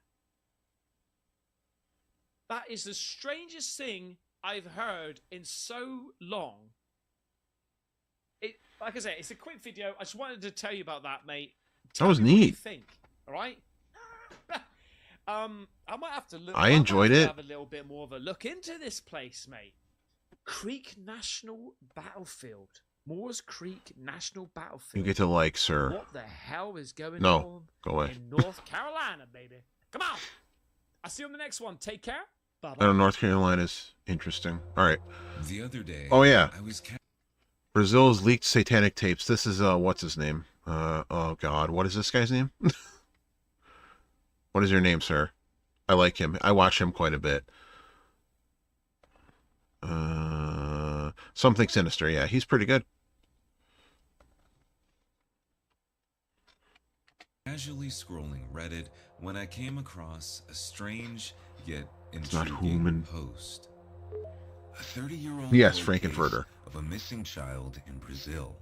That is the strangest thing I've heard in so long. It, like I say, it's a quick video. I just wanted to tell you about that, mate. Tell was me what you neat. think, all right? I might have to look. I enjoyed it. Have a little bit more of a look into this place, mate. Creek National Battlefield, Moores Creek National Battlefield. You get to like, sir. What the hell is going No, on go away. in North Carolina, baby? Come on. I'll see you on the next one. Take care. I Bye-bye. know North Carolina's interesting. All right. The other day, Oh yeah. I was Brazil's leaked satanic tapes. This is what's his name? Oh God, what is this guy's name? What is your name, sir? I like him. I watch him quite a bit. Something Sinister. Yeah, he's pretty good. casually scrolling Reddit when I came across a strange yet not intriguing human. post. A 30-year-old Yes, cold case Frankenfurter. of a missing child in Brazil.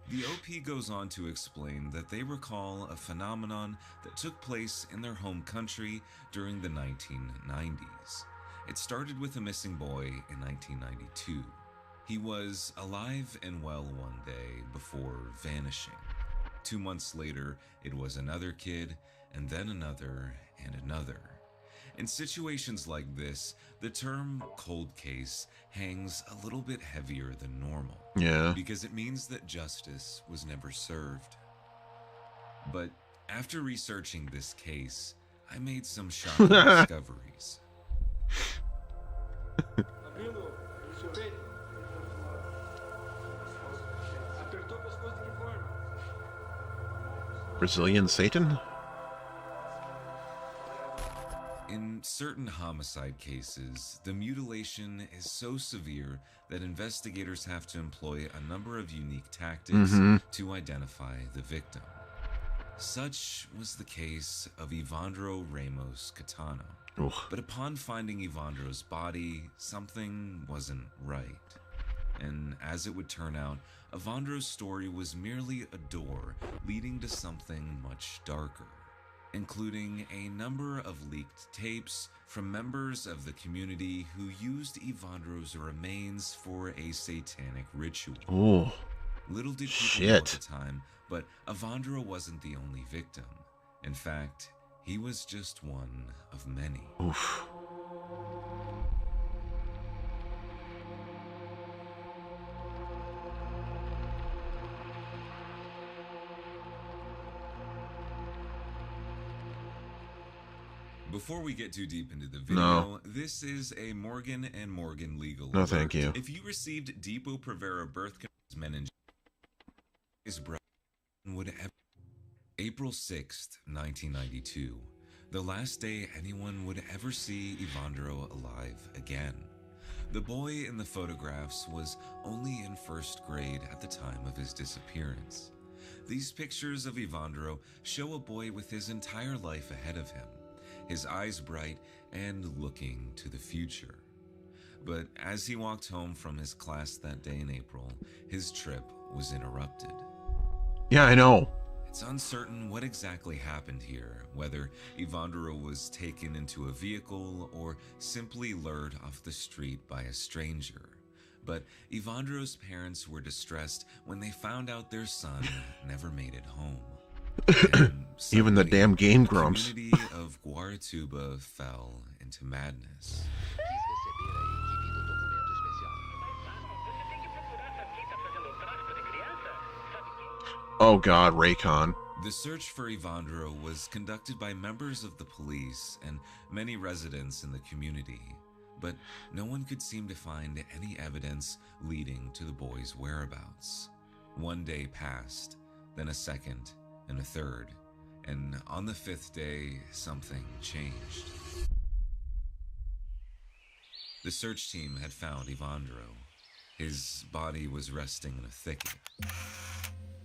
The OP goes on to explain that they recall a phenomenon that took place in their home country during the 1990s. It started with a missing boy in 1992. He was alive and well one day before vanishing. 2 months later, it was another kid, and then another, and another. In situations like this, the term cold case hangs a little bit heavier than normal. Yeah. Because it means that justice was never served. But after researching this case, I made some shocking discoveries. Brazilian Satan? In certain homicide cases, the mutilation is so severe that investigators have to employ a number of unique tactics to identify the victim. Such was the case of Evandro Ramos Catano. Oof. But upon finding Evandro's body, something wasn't right. And as it would turn out, Evandro's story was merely a door leading to something much darker. including a number of leaked tapes from members of the community who used Evandro's remains for a satanic ritual. Oh, Little did people know at the time, but Evandro wasn't the only victim. In fact, he was just one of many. Oof. Before we get too deep into the video, this is a Morgan & Morgan legal alert. No, thank you. If you received Depo-Provera birth control meningitis, would ever... April 6th, 1992, the last day anyone would ever see Evandro alive again. The boy in the photographs was only in first grade at the time of his disappearance. These pictures of Evandro show a boy with his entire life ahead of him, his eyes bright and looking to the future. But as he walked home from his class that day in April, his trip was interrupted. Yeah, I know. It's uncertain what exactly happened here, whether Evandro was taken into a vehicle or simply lured off the street by a stranger. But Evandro's parents were distressed when they found out their son never made it home. Even the damn Game Grumps. The community of Guaratuba fell into madness. Oh God, Raycon. The search for Evandro was conducted by members of the police and many residents in the community, but no one could seem to find any evidence leading to the boy's whereabouts. One day passed, then a second, and a third, and on the fifth day, something changed. The search team had found Evandro. His body was resting in a thicket.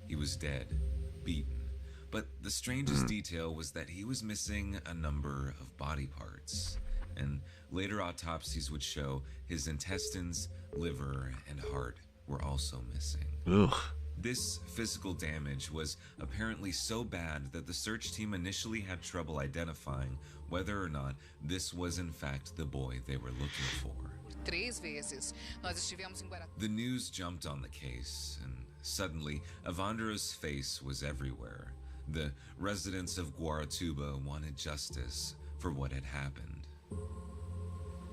He was dead, beaten, but the strangest detail was that he was missing a number of body parts, and later autopsies would show his intestines, liver, and heart were also missing. Ugh. This physical damage was apparently so bad that the search team initially had trouble identifying whether or not this was in fact the boy they were looking for. The news jumped on the case, and suddenly Evandro's face was everywhere. The residents of Guaratuba wanted justice for what had happened.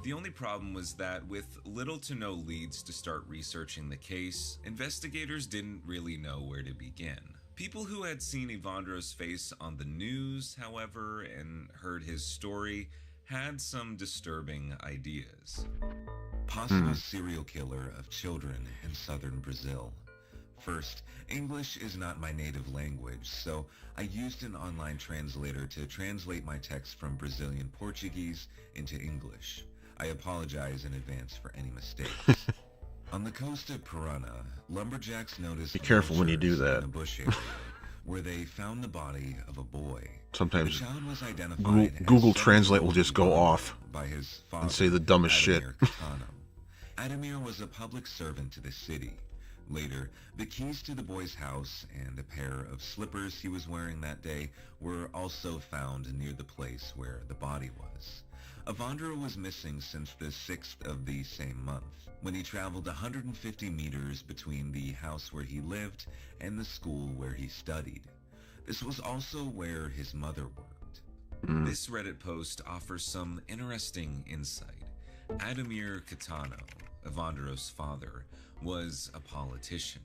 The only problem was that with little to no leads to start researching the case, investigators didn't really know where to begin. People who had seen Evandro's face on the news, however, and heard his story, had some disturbing ideas. Possible serial killer of children in southern Brazil. First, English is not my native language, so I used an online translator to translate my text from Brazilian Portuguese into English. I apologize in advance for any mistakes. On the coast of Parana, lumberjacks noticed be careful when you do that. in a bush area where they found the body of a boy. Sometimes the child was identified Google Translate will just go off by his father, and say the dumbest shit. Ademir was a public servant to the city. Later, the keys to the boy's house and a pair of slippers he was wearing that day were also found near the place where the body was. Evandro was missing since the 6th of the same month, when he traveled 150 meters between the house where he lived and the school where he studied. This was also where his mother worked. This Reddit post offers some interesting insight. Ademir Catano, Evandro's father, was a politician.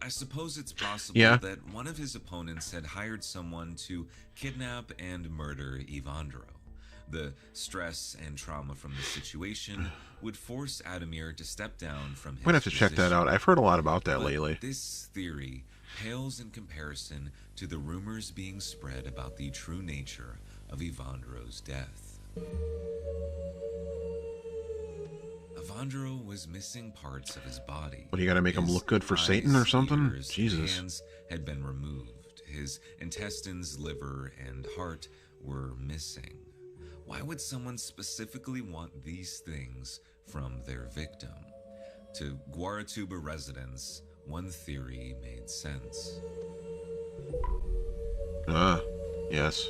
I suppose it's possible that one of his opponents had hired someone to kidnap and murder Evandro. The stress and trauma from the situation would force Ademir to step down from his I'm gonna have to check that out. I've heard a lot about that lately. This theory pales in comparison to the rumors being spread about the true nature of Evandro's death. Evandro was missing parts of his body. What, you gotta make him look good for Satan or something? Ears, Jesus. Hands had been removed. His intestines, liver, and heart were missing. Why would someone specifically want these things from their victim? To Guaratuba residents, one theory made sense. Yes.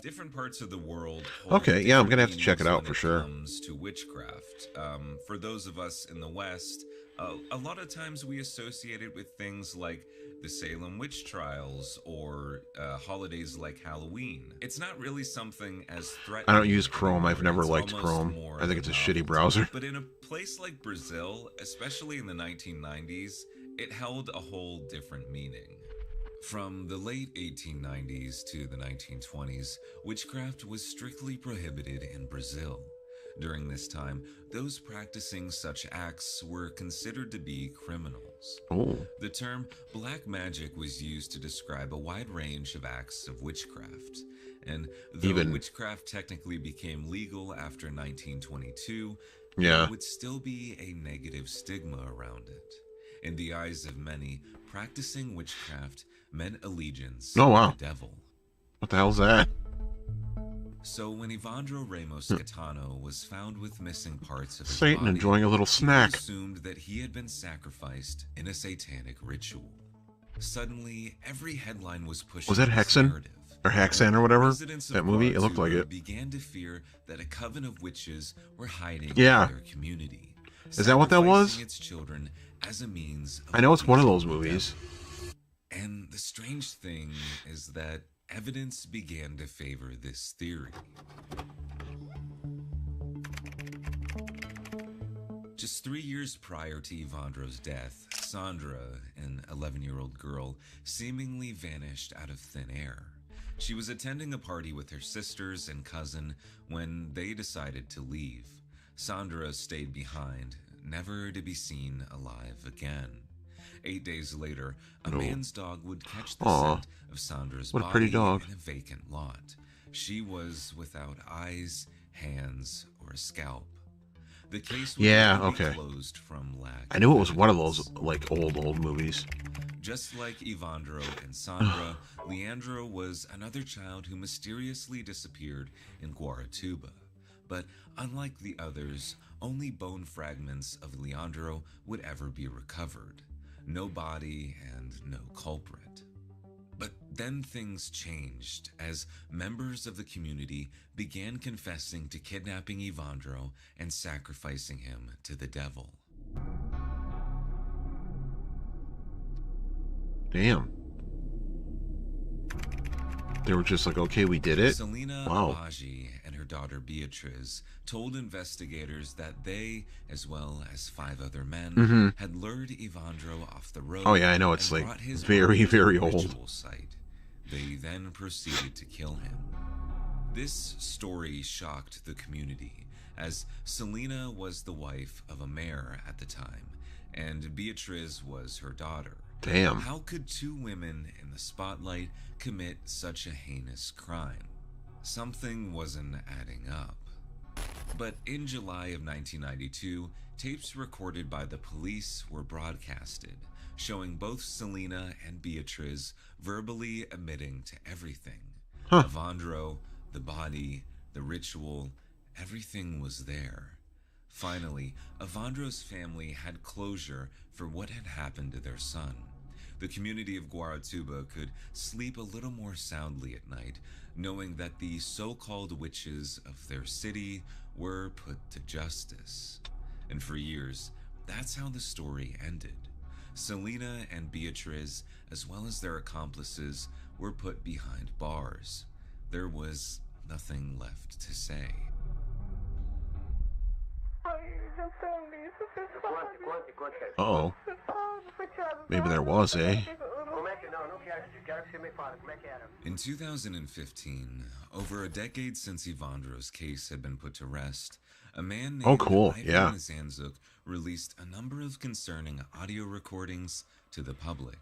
Different parts of the world. Okay, yeah, I'm gonna have to check it out for sure. Comes to witchcraft. For those of us in the West, a lot of times we associate it with things like the Salem witch trials or holidays like Halloween. It's not really something as threatening. I don't use Chrome. I've never liked Chrome. I think it's a shitty browser. But in a place like Brazil, especially in the 1990s, it held a whole different meaning. From the late 1890s to the 1920s, witchcraft was strictly prohibited in Brazil. During this time, those practicing such acts were considered to be criminals. Oh. The term black magic was used to describe a wide range of acts of witchcraft. And though witchcraft technically became legal after 1922, there would still be a negative stigma around it. In the eyes of many, practicing witchcraft meant allegiance to the devil. What the hell's that? So when Evandro Ramos Catano was found with missing parts of his Satan body, enjoying a little snack. People assumed that he had been sacrificed in a satanic ritual. Suddenly, every headline was pushing Was that Hexen? Or Hexen or whatever? That movie? It looked like it. Began to fear that a coven of witches were hiding in their community. Is that what that was? Its children as a means of I know it's one of those movies. And the strange thing is that evidence began to favor this theory. Just 3 years prior to Evandro's death, Sandra, an 11-year-old girl, seemingly vanished out of thin air. She was attending a party with her sisters and cousin when they decided to leave. Sandra stayed behind, never to be seen alive again. 8 days later, a man's dog would catch the scent of Sandra's body in a vacant lot. She was without eyes, hands, or a scalp. The case was closed from lack. I knew it was one of those like old movies. Just like Evandro and Sandra, Leandro was another child who mysteriously disappeared in Guaratuba. But unlike the others, only bone fragments of Leandro would ever be recovered. No body and no culprit. But then things changed as members of the community began confessing to kidnapping Evandro and sacrificing him to the devil. Damn. They were just like, okay, we did it. Selena Abaji and her daughter Beatriz told investigators that they, as well as 5 other men, had lured Evandro off the road. Oh yeah, I know, it's like very, very old. Site. They then proceeded to kill him. This story shocked the community, as Selena was the wife of a mayor at the time, and Beatriz was her daughter. Damn. How could 2 women in the spotlight commit such a heinous crime? Something wasn't adding up. But in July of 1992, tapes recorded by the police were broadcasted, showing both Selena and Beatriz verbally admitting to everything. Evandro, the body, the ritual, everything was there. Finally, Evandro's family had closure for what had happened to their son. The community of Guaratuba could sleep a little more soundly at night, knowing that the so-called witches of their city were put to justice. And for years, that's how the story ended. Selena and Beatriz, as well as their accomplices, were put behind bars. There was nothing left to say. Uh-oh. Maybe there was, eh? In 2015, over a decade since Evandro's case had been put to rest, a man named Ivan Zanzuk released a number of concerning audio recordings to the public.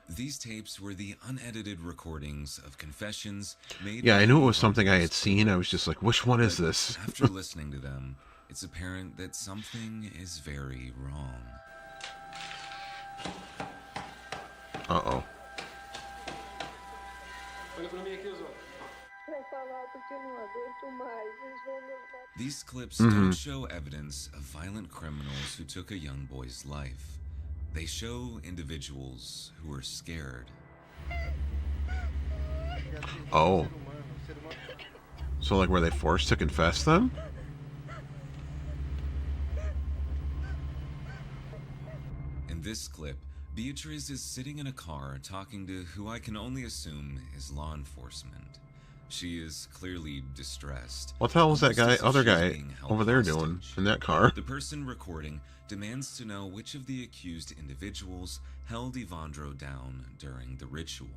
These tapes were the unedited recordings of confessions made. Yeah, I knew it was something I had seen. I was just like, which one is this? After listening to them, it's apparent that something is very wrong. Uh-oh. These clips don't show evidence of violent criminals who took a young boy's life. They show individuals who are scared. Oh. So, like, were they forced to confess then? In this clip, Beatriz is sitting in a car talking to who I can only assume is law enforcement. She is clearly distressed. What the hell was that almost guy, as if other she's guy being held over there hostage. doing in that car? The person recording demands to know which of the accused individuals held Evandro down during the ritual.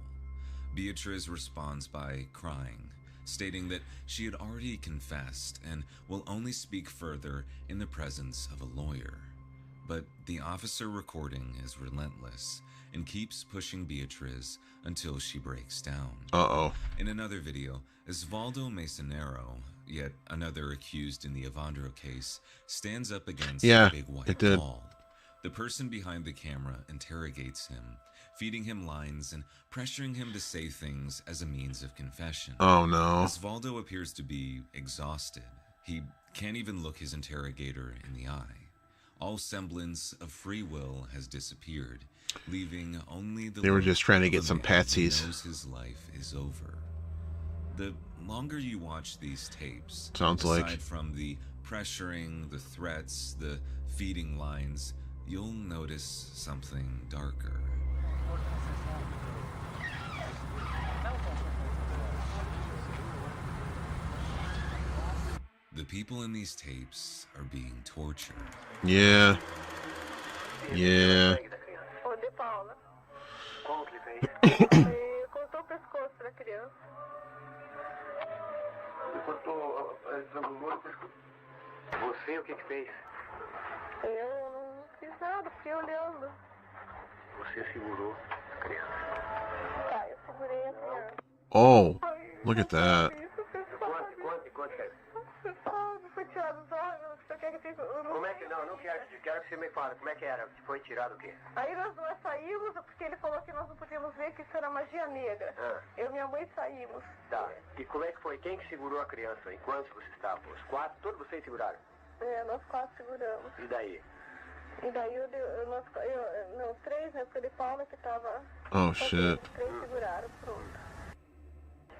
Beatriz responds by crying, stating that she had already confessed and will only speak further in the presence of a lawyer. But the officer recording is relentless and keeps pushing Beatriz until she breaks down. Uh-oh. In another video, Osvaldo Masonero, yet another accused in the Evandro case, stands up against a big white wall. The person behind the camera interrogates him, feeding him lines and pressuring him to say things as a means of confession. Oh no. Osvaldo appears to be exhausted. He can't even look his interrogator in the eye. All semblance of free will has disappeared, leaving only the They were look just trying to of get a some man who patsies. knows his life is over. The longer you watch these tapes, Sounds aside like. from the pressuring, the threats, the feeding lines, you'll notice something darker. The people in these tapes are being tortured. Yeah. Yeah. Ô, De Paula. Ele cortou o pescoço da criança. Você, o que fez? Eu não fiz nada, fiquei olhando. Você segurou a criança. Tá, eu segurei a criança. Oh, look at that. Conte. Foi tirado os órgãos, você quer que fique... Como é que... Não quero que você me fale. Como é que era? Foi tirado o quê? Aí nós saímos, porque ele falou que nós não podíamos ver que isso era magia negra. Eu e minha mãe saímos. Tá. E como é que foi? Quem que segurou a criança? Enquanto você estava? Os quatro? Todos vocês seguraram? É, nós quatro seguramos. E daí? E daí não, três, né? Porque de Paula que tava... Oh, shit. Três seguraram, pronto.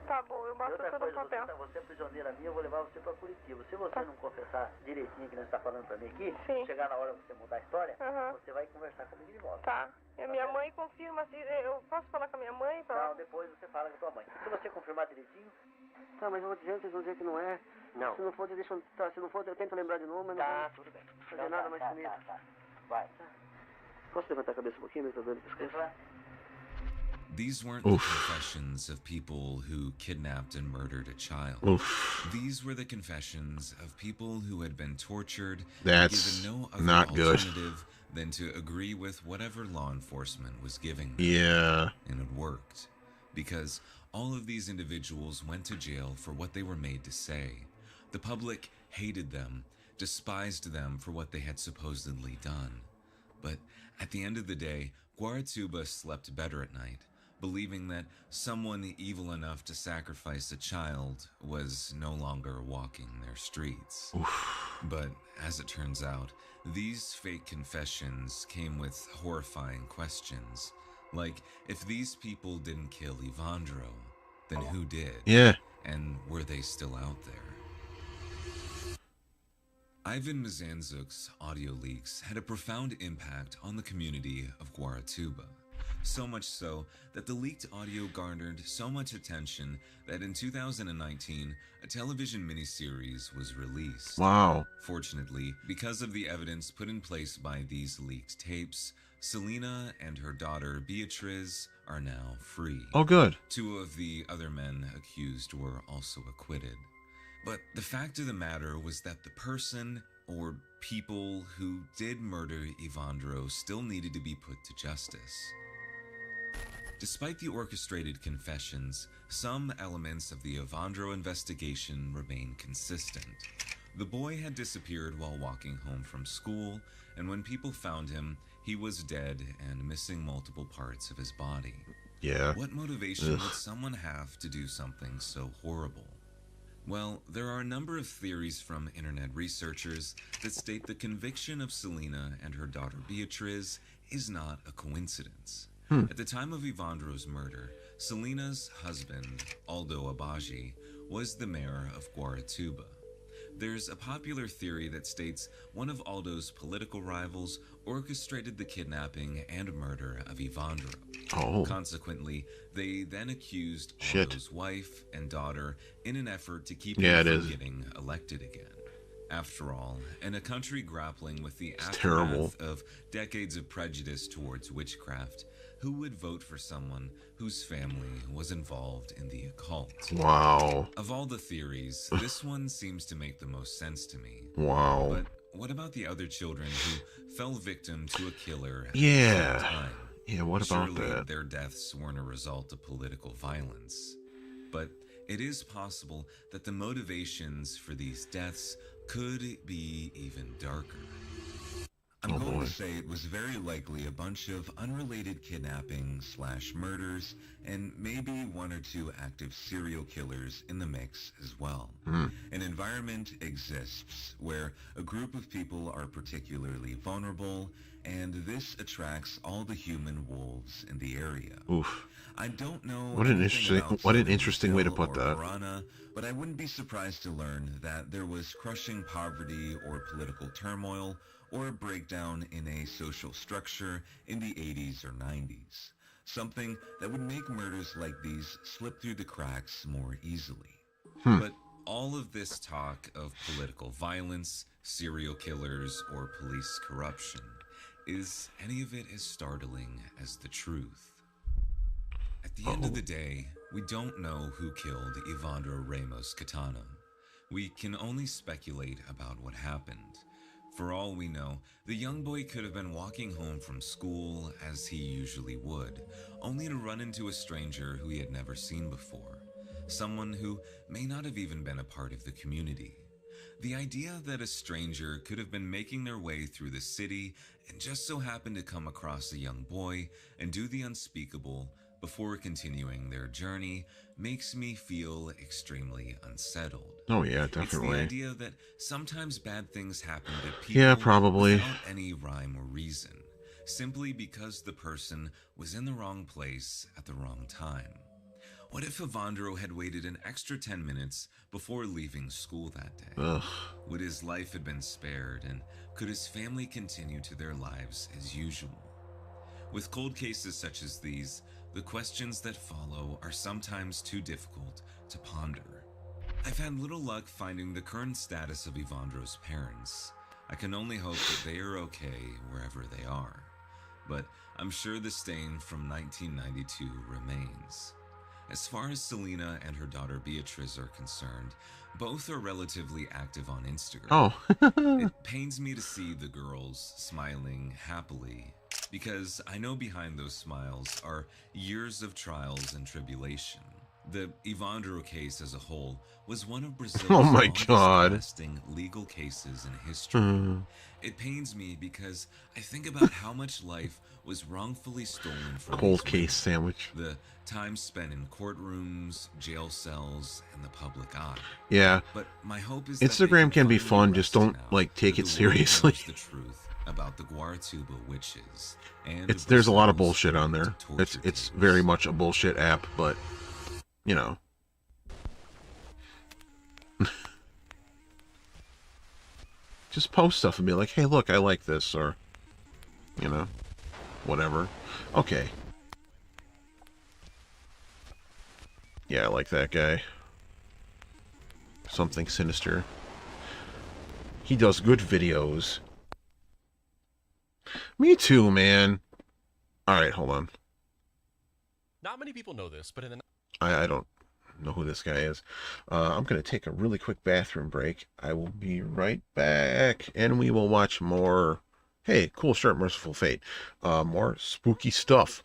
Tá bom, eu mostro todo o papel. Você é prisioneira minha, eu vou levar você pra Curitiba. Se você não confessar direitinho que nós está falando pra mim aqui, chegar na hora de você mudar a história, você vai conversar comigo de volta. Tá. E a minha mãe confirma, assim, eu posso falar com a minha mãe? Não, depois você fala com a tua mãe. Se você confirmar direitinho... Tá, mas eu vou dizer, vocês vão dizer que não é. Não. Se não for, se não for, eu tento lembrar de novo, mas tá, não tudo bem. Fazer nada mais comigo. Tá. Vai. Posso levantar a cabeça um pouquinho, meu cabelo pescoço? These weren't the confessions of people who kidnapped and murdered a child. Oof. These were the confessions of people who had been tortured That's and given no other not good. alternative than to agree with whatever law enforcement was giving them. Yeah. And it worked. Because all of these individuals went to jail for what they were made to say. The public hated them, despised them for what they had supposedly done. But at the end of the day, Guaratuba slept better at night, believing that someone evil enough to sacrifice a child was no longer walking their streets. But as it turns out, these fake confessions came with horrifying questions. Like, if these people didn't kill Evandro, then who did? Yeah. And were they still out there? Ivan Mizanzuk's audio leaks had a profound impact on the community of Guaratuba. So much so that the leaked audio garnered so much attention that in 2019, a television miniseries was released. Wow. Fortunately, because of the evidence put in place by these leaked tapes, Selena and her daughter Beatriz are now free. Oh, good. 2 of the other men accused were also acquitted. But the fact of the matter was that the person or people who did murder Evandro still needed to be put to justice. Despite the orchestrated confessions, some elements of the Evandro investigation remain consistent. The boy had disappeared while walking home from school, and when people found him, he was dead and missing multiple parts of his body. Yeah. What motivation Ugh. would someone have to do something so horrible? Well, there are a number of theories from internet researchers that state the conviction of Selena and her daughter Beatriz is not a coincidence. At the time of Evandro's murder, Selena's husband, Aldo Abaji, was the mayor of Guaratuba. There's a popular theory that states one of Aldo's political rivals orchestrated the kidnapping and murder of Evandro. Oh. Consequently, they then accused Shit. Aldo's wife and daughter in an effort to keep Yeah, him it from is. getting elected again. After all, in a country grappling with the aftermath terrible. of decades of prejudice towards witchcraft, who would vote for someone whose family was involved in the occult? Wow. Of all the theories, this one seems to make the most sense to me. Wow. But what about the other children who fell victim to a killer at Yeah. the same time? Yeah, what about Surely that? their deaths weren't a result of political violence. But it is possible that the motivations for these deaths could be even darker. I'm going to say it was very likely a bunch of unrelated kidnappings/murders and maybe one or two active serial killers in the mix as well. An environment exists where a group of people are particularly vulnerable, and this attracts all the human wolves in the area. Oof. I don't know What an anything interesting about way to Seville put or that. Piranha, but I wouldn't be surprised to learn that there was crushing poverty or political turmoil or a breakdown in a social structure in the 80s or 90s. Something that would make murders like these slip through the cracks more easily. But all of this talk of political violence, serial killers, or police corruption, is any of it as startling as the truth? At the end of the day, we don't know who killed Evandro Ramos Catano. We can only speculate about what happened. For all we know, the young boy could have been walking home from school as he usually would, only to run into a stranger who he had never seen before, someone who may not have even been a part of the community. The idea that a stranger could have been making their way through the city and just so happened to come across a young boy and do the unspeakable before continuing their journey makes me feel extremely unsettled. Oh yeah, It's definitely. the idea that sometimes bad things happen to people Yeah, probably. without any rhyme or reason, simply because the person was in the wrong place at the wrong time. What if Evandro had waited an extra 10 minutes before leaving school that day? Ugh. Would his life have been spared, and could his family continue to their lives as usual? With cold cases such as these, the questions that follow are sometimes too difficult to ponder. I've had little luck finding the current status of Evandro's parents. I can only hope that they are okay wherever they are. But I'm sure the stain from 1992 remains. As far as Selena and her daughter Beatriz are concerned, both are relatively active on Instagram. Oh. It pains me to see the girls smiling happily, because I know behind those smiles are years of trials and tribulation. The Evandro case as a whole was one of Brazil's Oh my longest God. lasting legal cases in history. It pains me because I think about how much life was wrongfully stolen from Cold these case sandwich. the time spent in courtrooms, jail cells, and the public eye. Yeah. But my hope is that Instagram can be finally fun, just rest don't now like take that it the world seriously. knows the truth about the Guaratuba witches and There's a lot of Brazil's bullshit on there. torture It's very much a bullshit app, but you know. Just post stuff and be like, hey look, I like this, or you know, whatever. Okay. Yeah, I like that guy. Something Sinister. He does good videos. Me too, man. Alright, hold on. Not many people know this, but in the I don't know who this guy is. I'm going to take a really quick bathroom break. I will be right back, and we will watch more... Hey, cool shirt, Merciful Fate. More spooky stuff.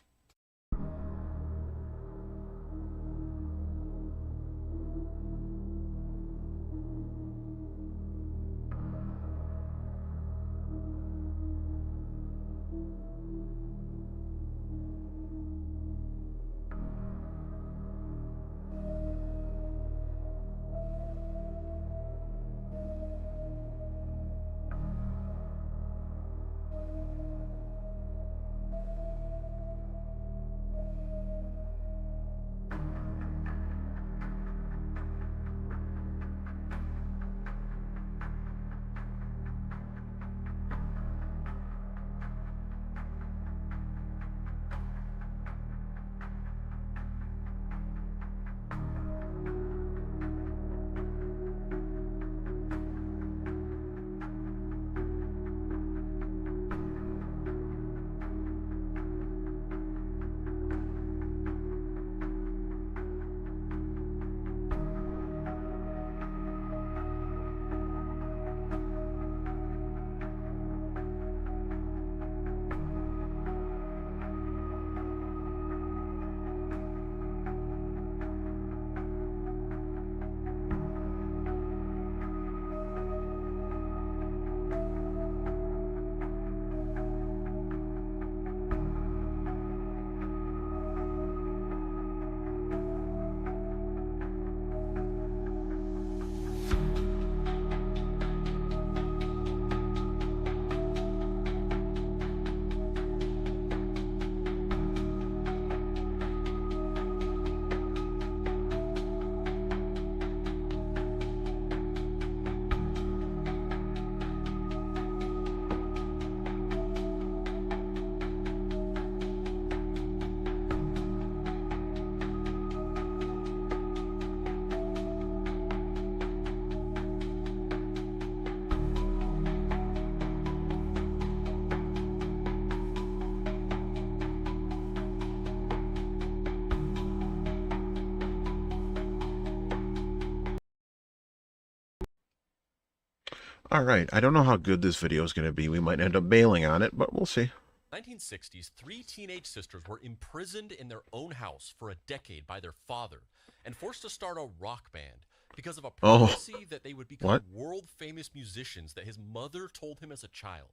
All right. I don't know how good this video is going to be. We might end up bailing on it, but we'll see. 1960s, 3 teenage sisters were imprisoned in their own house for a decade by their father and forced to start a rock band because of a prophecy that they would become world-famous musicians that his mother told him as a child.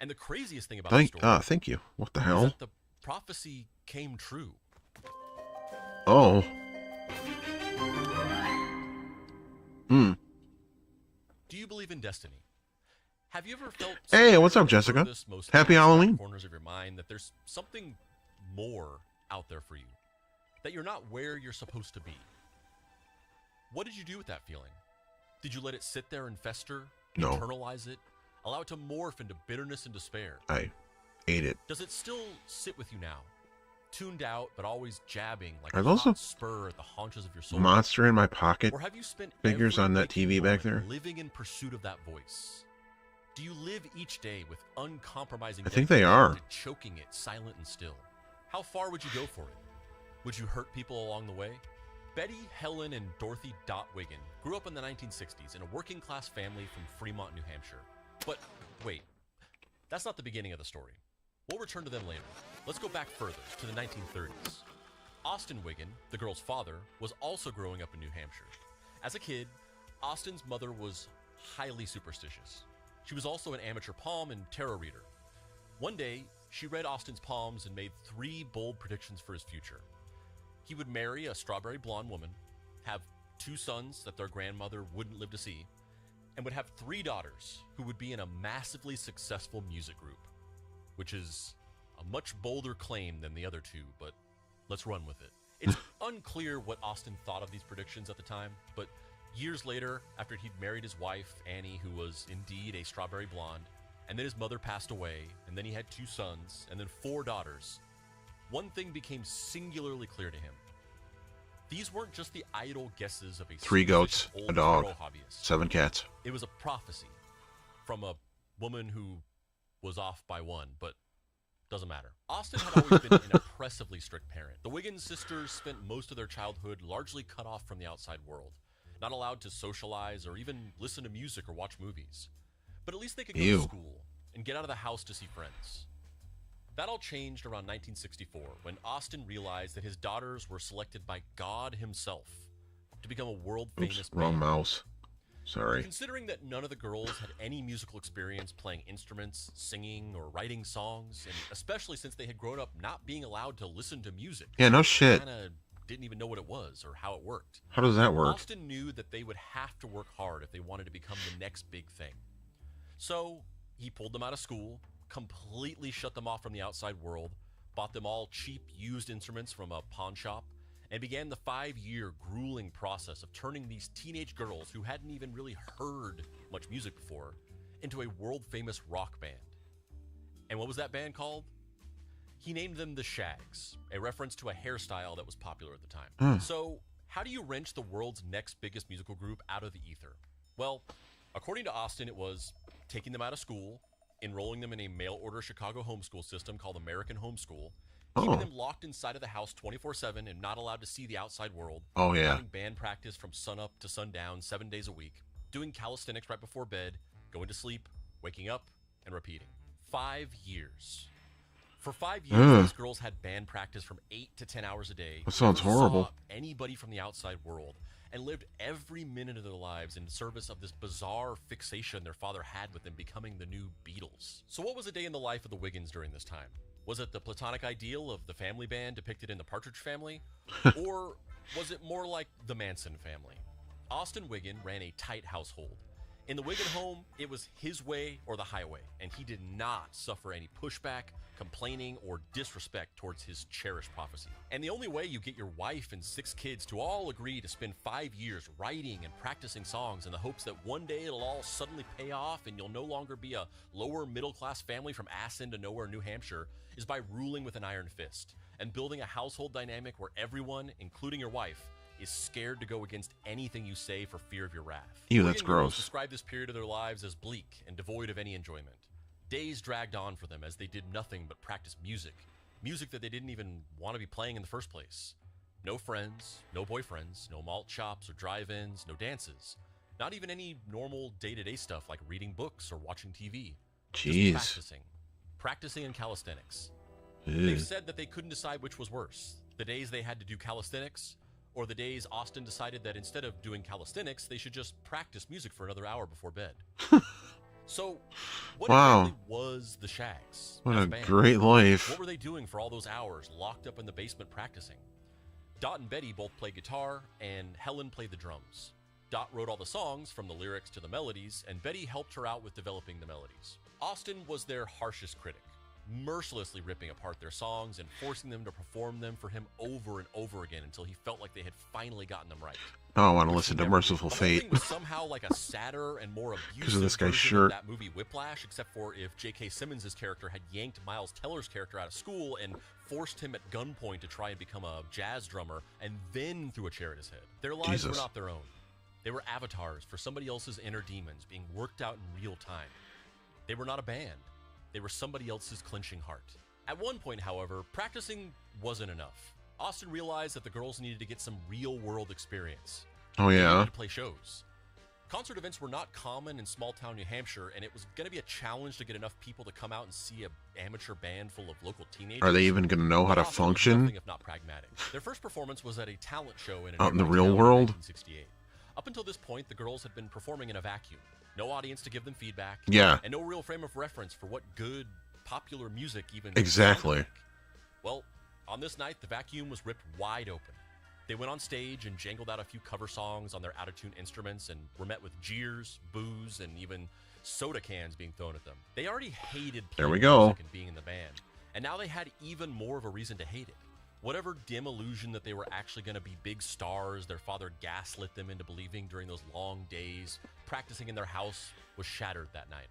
And the craziest thing about the story thank you. What the is hell? that the prophecy came true. Oh. Do you believe in destiny? Have you ever felt Hey, what's up, Jessica? Happy Halloween. Corners of your mind that there's something more out there for you, that you're not where you're supposed to be? What did you do with that feeling? Did you let it sit there and fester? No. Internalize it? Allow it to morph into bitterness and despair? I ate it. Does it still sit with you now? Tuned out, but always jabbing like Are a those hot spur at the haunches of your soul? Monster in my pocket Or have you spent figures every on that waking TV back moment there? living in pursuit of that voice? Do you live each day with uncompromising I think they are. to choking it silent and still? How far would you go for it? Would you hurt people along the way? Betty, Helen, and Dorothy Dot Wiggin grew up in the 1960s in a working-class family from Fremont, New Hampshire. But wait, that's not the beginning of the story. We'll return to them later. Let's go back further to the 1930s. Austin Wiggin, the girl's father, was also growing up in New Hampshire. As a kid, Austin's mother was highly superstitious. She was also an amateur palm and tarot reader. One day, she read Austin's palms and made 3 bold predictions for his future. He would marry a strawberry blonde woman, have 2 sons that their grandmother wouldn't live to see, and would have 3 daughters who would be in a massively successful music group, which is a much bolder claim than the other 2, but let's run with it. It's unclear what Austin thought of these predictions at the time, but years later, after he'd married his wife, Annie, who was indeed a strawberry blonde, and then his mother passed away, and then he had 2 sons, and then 4 daughters, one thing became singularly clear to him. These weren't just the idle guesses of a 3 goats, old a dog, tarot hobbyist. 7 cats. It was a prophecy from a woman who was off by 1, but doesn't matter. Austin had always been an oppressively strict parent. The Wiggins sisters spent most of their childhood largely cut off from the outside world, not allowed to socialize or even listen to music or watch movies. But at least they could go to school and get out of the house to see friends. That all changed around 1964 when Austin realized that his daughters were selected by God himself to become a world-famous band. Wrong mouse. Sorry. Considering that none of the girls had any musical experience playing instruments, singing, or writing songs, and especially since they had grown up not being allowed to listen to music. Yeah, no shit. Kinda didn't even know what it was or how it worked. How does that work? Austin knew that they would have to work hard if they wanted to become the next big thing. So he pulled them out of school, completely shut them off from the outside world, bought them all cheap used instruments from a pawn shop, and began the 5-year grueling process of turning these teenage girls who hadn't even really heard much music before into a world-famous rock band. And what was that band called? He named them the Shags, a reference to a hairstyle that was popular at the time. So, how do you wrench the world's next biggest musical group out of the ether? Well, according to Austin, it was taking them out of school, enrolling them in a mail-order Chicago homeschool system called American Homeschool, keeping them locked inside of the house 24/7 and not allowed to see the outside world. Oh, yeah. Having band practice from sunup to sundown 7 days a week, doing calisthenics right before bed, going to sleep, waking up, and repeating. 5 years. For 5 years, these girls had band practice from 8 to 10 hours a day. That sounds horrible. Saw anybody from the outside world, and lived every minute of their lives in service of this bizarre fixation their father had with them becoming the new Beatles. So what was a day in the life of the Wiggins during this time? Was it the platonic ideal of the family band depicted in the Partridge Family? Or was it more like the Manson family? Austin Wiggin ran a tight household. In the Wiggin home, it was his way or the highway, and he did not suffer any pushback, complaining, or disrespect towards his cherished prophecy. And the only way you get your wife and 6 kids to all agree to spend 5 years writing and practicing songs in the hopes that one day it'll all suddenly pay off and you'll no longer be a lower middle-class family from ass end to nowhere, New Hampshire, is by ruling with an iron fist and building a household dynamic where everyone, including your wife, is scared to go against anything you say for fear of your wrath. Ew, that's Wiggin girls gross. describe this period of their lives as bleak and devoid of any enjoyment. Days dragged on for them as they did nothing but practice music that they didn't even want to be playing in the first place. No friends, no boyfriends, no malt shops or drive-ins, no dances. Not even any normal day-to-day stuff like reading books or watching TV. Jeez. Just practicing in calisthenics. Ew. They've said that they couldn't decide which was worse. The days they had to do calisthenics, or the days Austin decided that instead of doing calisthenics, they should just practice music for another hour before bed. So, what exactly was the Shags? What a great life. What were they doing for all those hours locked up in the basement practicing? Dot and Betty both play guitar, and Helen played the drums. Dot wrote all the songs, from the lyrics to the melodies, and Betty helped her out with developing the melodies. Austin was their harshest critic, mercilessly ripping apart their songs and forcing them to perform them for him over and over again until he felt like they had finally gotten them right. Oh, I want to listen to Merciful Fate. Was somehow like a sadder and more because of this guy's version shirt. Of that movie Whiplash, except for if J.K. Simmons' character had yanked Miles Teller's character out of school and forced him at gunpoint to try and become a jazz drummer and then threw a chair at his head. Their lives were not their own. They were avatars for somebody else's inner demons being worked out in real time. They were not a band. They were somebody else's clenching heart. At one point, however, practicing wasn't enough. Austin realized that the girls needed to get some real-world experience. Oh, yeah? They needed to play shows. Concert events were not common in small-town New Hampshire, and it was going to be a challenge to get enough people to come out and see an amateur band full of local teenagers. Are they even going to know how to function? Nothing if not pragmatic. Their first performance was at a talent show out in the real world. 1968. Up until this point, the girls had been performing in a vacuum. No audience to give them feedback. Yeah. And no real frame of reference for what good, popular music even exactly. Like. Well, on this night, the vacuum was ripped wide open. They went on stage and jangled out a few cover songs on their out-of-tune instruments and were met with jeers, boos, and even soda cans being thrown at them. They already hated playing music and being in the band, and now they had even more of a reason to hate it. Whatever dim illusion that they were actually going to be big stars their father gaslit them into believing during those long days practicing in their house was shattered that night.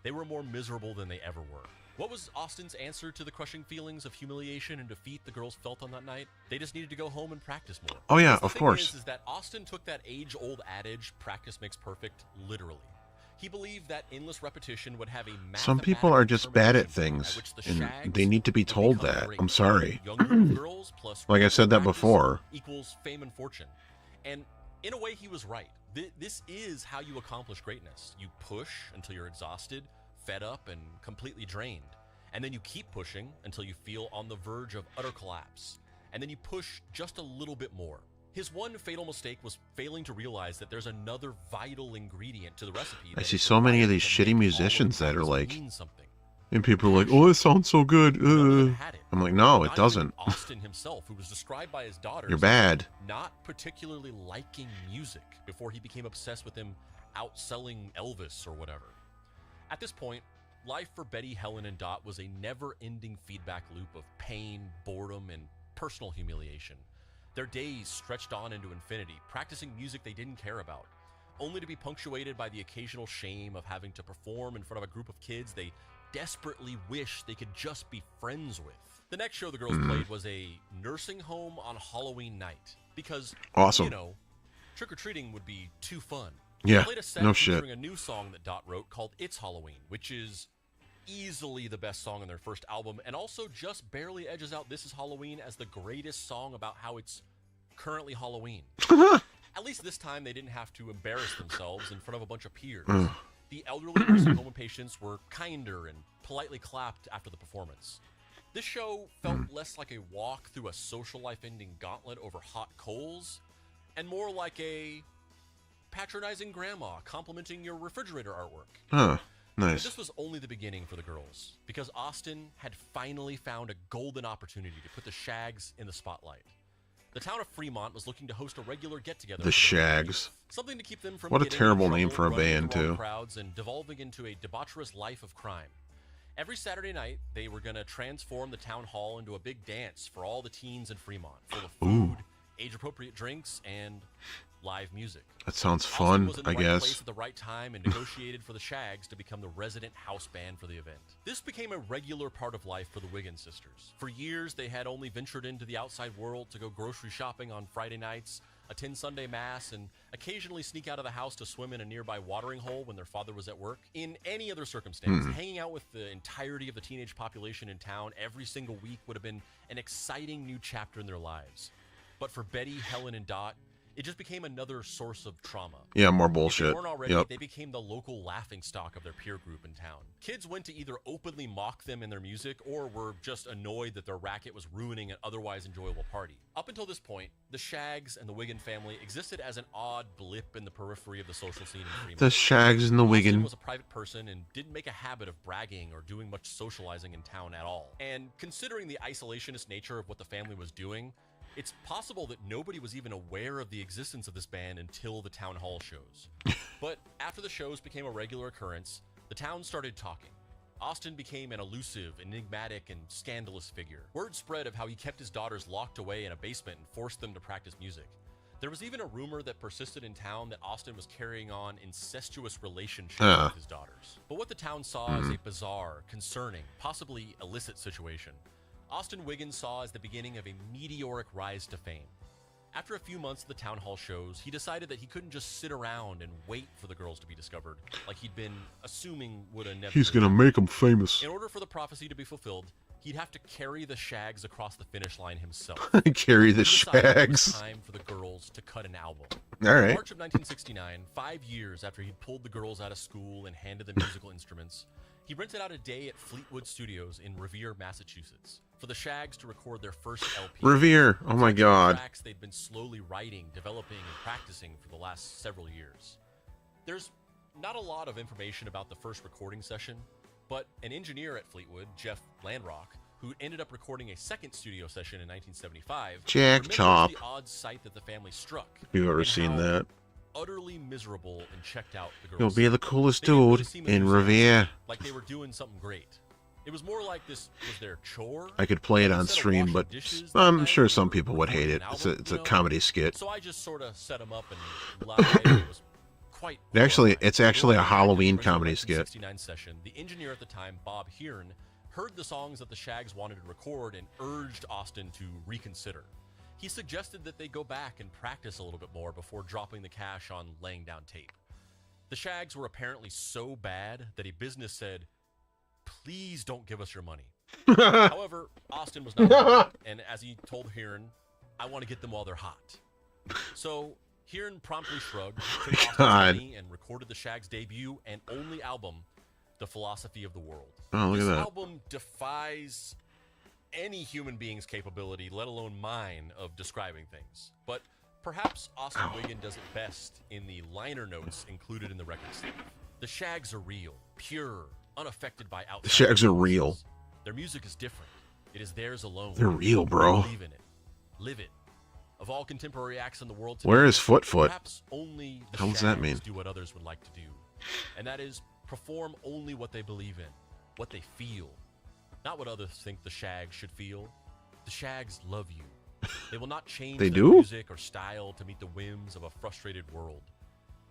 They were more miserable than they ever were. What was Austin's answer to the crushing feelings of humiliation and defeat the girls felt on that night? They just needed to go home and practice more. Oh yeah, of course. The thing is that Austin took that age-old adage, practice makes perfect, literally. He believed that endless repetition would have a some people are just bad at things, and they need to be told that. I'm sorry. Like I said that before. Equals fame and fortune. And in a way, he was right. This is how you accomplish greatness. You push until you're exhausted, fed up, and completely drained. And then you keep pushing until you feel on the verge of utter collapse. And then you push just a little bit more. His one fatal mistake was failing to realize that there's another vital ingredient to the recipe. I see so many of these shitty musicians that are like, and people are like, "Oh, it sounds so good." I'm like, no, it doesn't. Austin himself, who was described by his daughters, you're bad. Not particularly liking music before he became obsessed with him outselling Elvis or whatever. At this point, life for Betty, Helen, and Dot was a never-ending feedback loop of pain, boredom, and personal humiliation. Their days stretched on into infinity, practicing music they didn't care about, only to be punctuated by the occasional shame of having to perform in front of a group of kids they desperately wish they could just be friends with. The next show the girls played was a nursing home on Halloween night, because, you know, trick-or-treating would be too fun. Yeah, they played a set no shit. featuring a new song that Dot wrote called It's Halloween, which is easily the best song on their first album, and also just barely edges out This Is Halloween as the greatest song about how it's currently Halloween. At least this time they didn't have to embarrass themselves in front of a bunch of peers. The elderly nursing home patients were kinder and politely clapped after the performance. This show felt less like a walk through a social life-ending gauntlet over hot coals, and more like a patronizing grandma complimenting your refrigerator artwork. Huh. Nice. But this was only the beginning for the girls, because Austin had finally found a golden opportunity to put the Shags in the spotlight. The town of Fremont was looking to host a regular get-together. The Shags. Something to keep them from what a getting terrible in name trouble, for a band, running too. Crowds and devolving into a debaucherous life of crime. Every Saturday night, they were going to transform the town hall into a big dance for all the teens in Fremont, full of food, age-appropriate drinks, and live music. That sounds Austin fun, was in the I right guess. place at the right time and negotiated for the Shags to become the resident house band for the event. This became a regular part of life for the Wiggins sisters. For years, they had only ventured into the outside world to go grocery shopping on Friday nights, attend Sunday Mass, and occasionally sneak out of the house to swim in a nearby watering hole when their father was at work. In any other circumstance, hanging out with the entirety of the teenage population in town every single week would have been an exciting new chapter in their lives. But for Betty, Helen, and Dot, It just became another source of trauma. Yeah, more If they bullshit. weren't already, Yep. they became the local laughingstock of their peer group in town. Kids went to either openly mock them in their music or were just annoyed that their racket was ruining an otherwise enjoyable party. Up until this point, the Shags and the Wiggin family existed as an odd blip in the periphery of the social scene in Fremont. The Shags and the Austin Wiggin. was a private person and didn't make a habit of bragging or doing much socializing in town at all. And considering the isolationist nature of what the family was doing, it's possible that nobody was even aware of the existence of this band until the town hall shows. But after the shows became a regular occurrence, the town started talking. Austin became an elusive, enigmatic, and scandalous figure. Word spread of how he kept his daughters locked away in a basement and forced them to practice music. There was even a rumor that persisted in town that Austin was carrying on incestuous relationships with his daughters. But what the town saw as a bizarre, concerning, possibly illicit situation, Austin Wiggin saw as the beginning of a meteoric rise to fame. After a few months of the town hall shows, he decided that he couldn't just sit around and wait for the girls to be discovered, like he'd been assuming would inevitably. He's gonna make them famous. In order for the prophecy to be fulfilled, he'd have to carry the Shags across the finish line himself. Carry the He decided it was Shags. time for the girls to cut an album. All right. In March of 1969, 5 years after he'd pulled the girls out of school and handed them musical instruments, he rented out a day at Fleetwood Studios in Revere, Massachusetts, for the Shags to record their first LP. Revere. Oh my God. Tracks they'd been slowly writing, developing, and practicing for the last several years. There's not a lot of information about the first recording session, but an engineer at Fleetwood, Jeff Landrock, who ended up recording a second studio session in 1975, Jack remembers Chop. the odd sight that the family struck. If you've ever and seen how that. Utterly miserable and checked out the girls. You'll be the coolest They didn't really dude seem in enthusiastic, Revere. like they were doing something great. It was more like this was their chore. I could play it on Instead of stream, washing but dishes that I'm night, sure they some were people would hate recording it. an It's album, a you know? comedy skit. So I just sort of set them up and live. It was quite It's actually a Halloween original comedy skit. 1969 session. The engineer at the time, Bob Hearn, heard the songs that the Shags wanted to record and urged Austin to reconsider. He suggested that they go back and practice a little bit more before dropping the cash on laying down tape. The Shags were apparently so bad that a business said, "Please don't give us your money." However, Austin was not happy, and as he told Hearn, "I want to get them while they're hot." So Hearn promptly shrugged, took Austin's God. money, and recorded the Shags' debut and only album, The Philosophy of the World. Oh, look at This that. album defies any human being's capability, let alone mine, of describing things. But perhaps Austin Wiggin does it best in the liner notes included in the record sleeve. The Shags are real, pure, unaffected by outside. The Shags are real. influences. Their music is different. It is theirs alone. They're real, bro. They believe in it. Live it. Of all contemporary acts in the world today, Where is Foot? perhaps only the How does that Shags mean? do what others would like to do. And that is perform only what they believe in, what they feel. Not what others think the Shags should feel. The Shags love you. They will not change They their do? music or style to meet the whims of a frustrated world.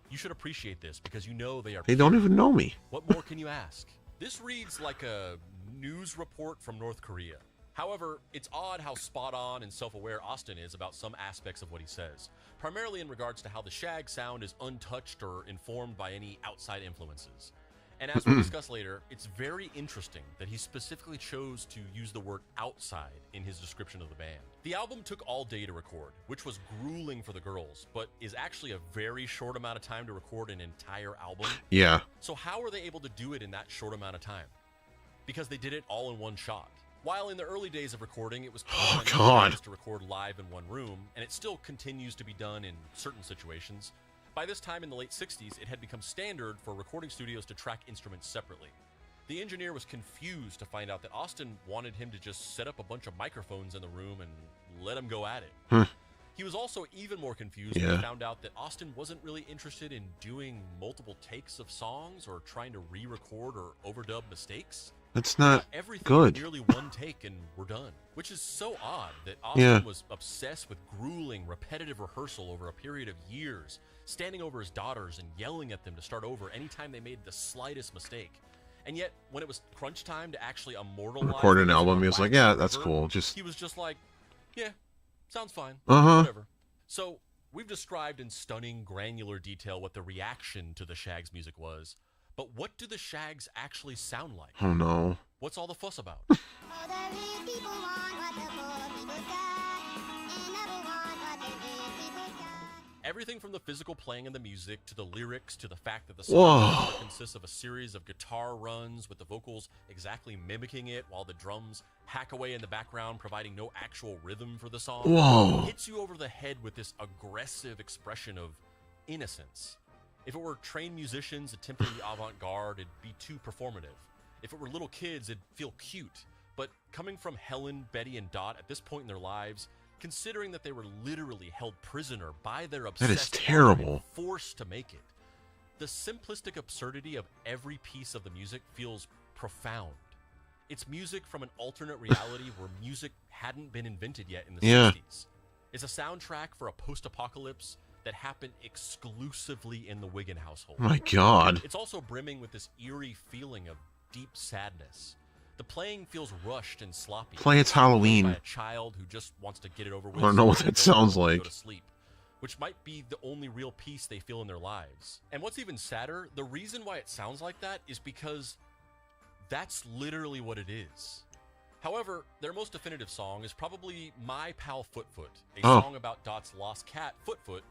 You should appreciate this because you know they are They don't pure. even know me. What more can you ask? This reads like a news report from North Korea. However, it's odd how spot on and self-aware Austin is about some aspects of what he says, primarily in regards to how the Shag sound is untouched or informed by any outside influences. And as we'll discuss later, it's very interesting that he specifically chose to use the word outside in his description of the band. The album took all day to record, which was grueling for the girls, but is actually a very short amount of time to record an entire album. Yeah. So how were they able to do it in that short amount of time? Because they did it all in one shot. While in the early days of recording, it was common to record live in one room, and it still continues to be done in certain situations. By this time in the late 60s, it had become standard for recording studios to track instruments separately. The engineer was confused to find out that Austin wanted him to just set up a bunch of microphones in the room and let him go at it. He was also even more confused when he found out that Austin wasn't really interested in doing multiple takes of songs or trying to re-record or overdub mistakes. That's not Everything good. in nearly one take and we're done. Which is so odd that Austin was obsessed with grueling, repetitive rehearsal over a period of years, standing over his daughters and yelling at them to start over anytime they made the slightest mistake. And yet, when it was crunch time to actually immortalize Record an the music album, on he was like, wax yeah, or that's whatever, cool. Just he was just like, yeah, sounds fine. Uh-huh. Whatever. So, we've described in stunning, granular detail what the reaction to the Shags music was. But what do the Shags actually sound like? Oh no. What's all the fuss about? Everything from the physical playing of the music to the lyrics to the fact that the Whoa. song consists of a series of guitar runs with the vocals exactly mimicking it while the drums hack away in the background, providing no actual rhythm for the song. Whoa. Hits you over the head with this aggressive expression of innocence. If it were trained musicians attempting the avant-garde, it'd be too performative. If it were little kids, it'd feel cute. But coming from Helen, Betty, and Dot at this point in their lives, considering that they were literally held prisoner by their obsessed That is terrible. and forced to make it, the simplistic absurdity of every piece of the music feels profound. It's music from an alternate reality where music hadn't been invented yet in the 60s. It's a soundtrack for a post-apocalypse that happened exclusively in the Wiggin household. My God. It's also brimming with this eerie feeling of deep sadness. The playing feels rushed and sloppy. Play It's Halloween. By a child who just wants to get it over with. I don't know what so that they go sounds home and like. Go to sleep, which might be the only real peace they feel in their lives. And what's even sadder, the reason why it sounds like that is because that's literally what it is. However, their most definitive song is probably My Pal Footfoot, a song about Dot's lost cat, Footfoot,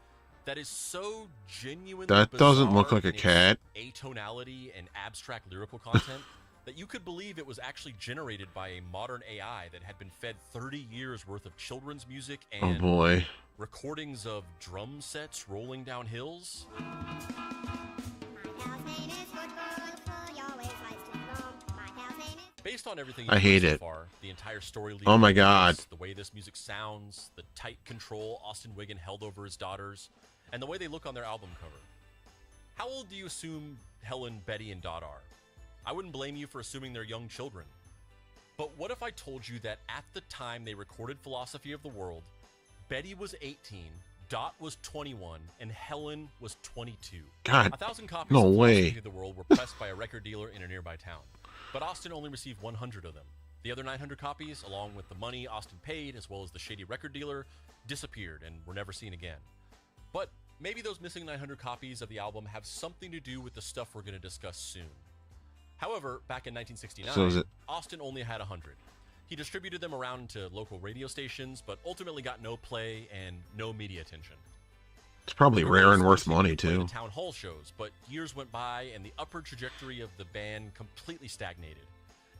that is so genuinely That doesn't look bizarre like a in its cat. atonality and abstract lyrical content that you could believe it was actually generated by a modern AI that had been fed 30 years worth of children's music and Oh boy. recordings of drum sets rolling down hills. Based on everything I you've hate heard so it. far, the entire story leading Oh my up to God. this, the way this music sounds, the tight control Austin Wiggin held over his daughters, and the way they look on their album cover. How old do you assume Helen, Betty, and Dot are? I wouldn't blame you for assuming they're young children. But what if I told you that at the time they recorded Philosophy of the World, Betty was 18, Dot was 21, and Helen was 22. God, 1,000 copies no of way. Philosophy of the World were pressed by a record dealer in a nearby town. But Austin only received 100 of them. The other 900 copies, along with the money Austin paid, as well as the shady record dealer, disappeared and were never seen again. But maybe those missing 900 copies of the album have something to do with the stuff we're going to discuss soon. However, back in 1969, So is it- Austin only had 100. He distributed them around to local radio stations, but ultimately got no play and no media attention. It's probably The rare Rolls and worth continued money to play too. the town hall shows, but years went by and the upward trajectory of the band completely stagnated.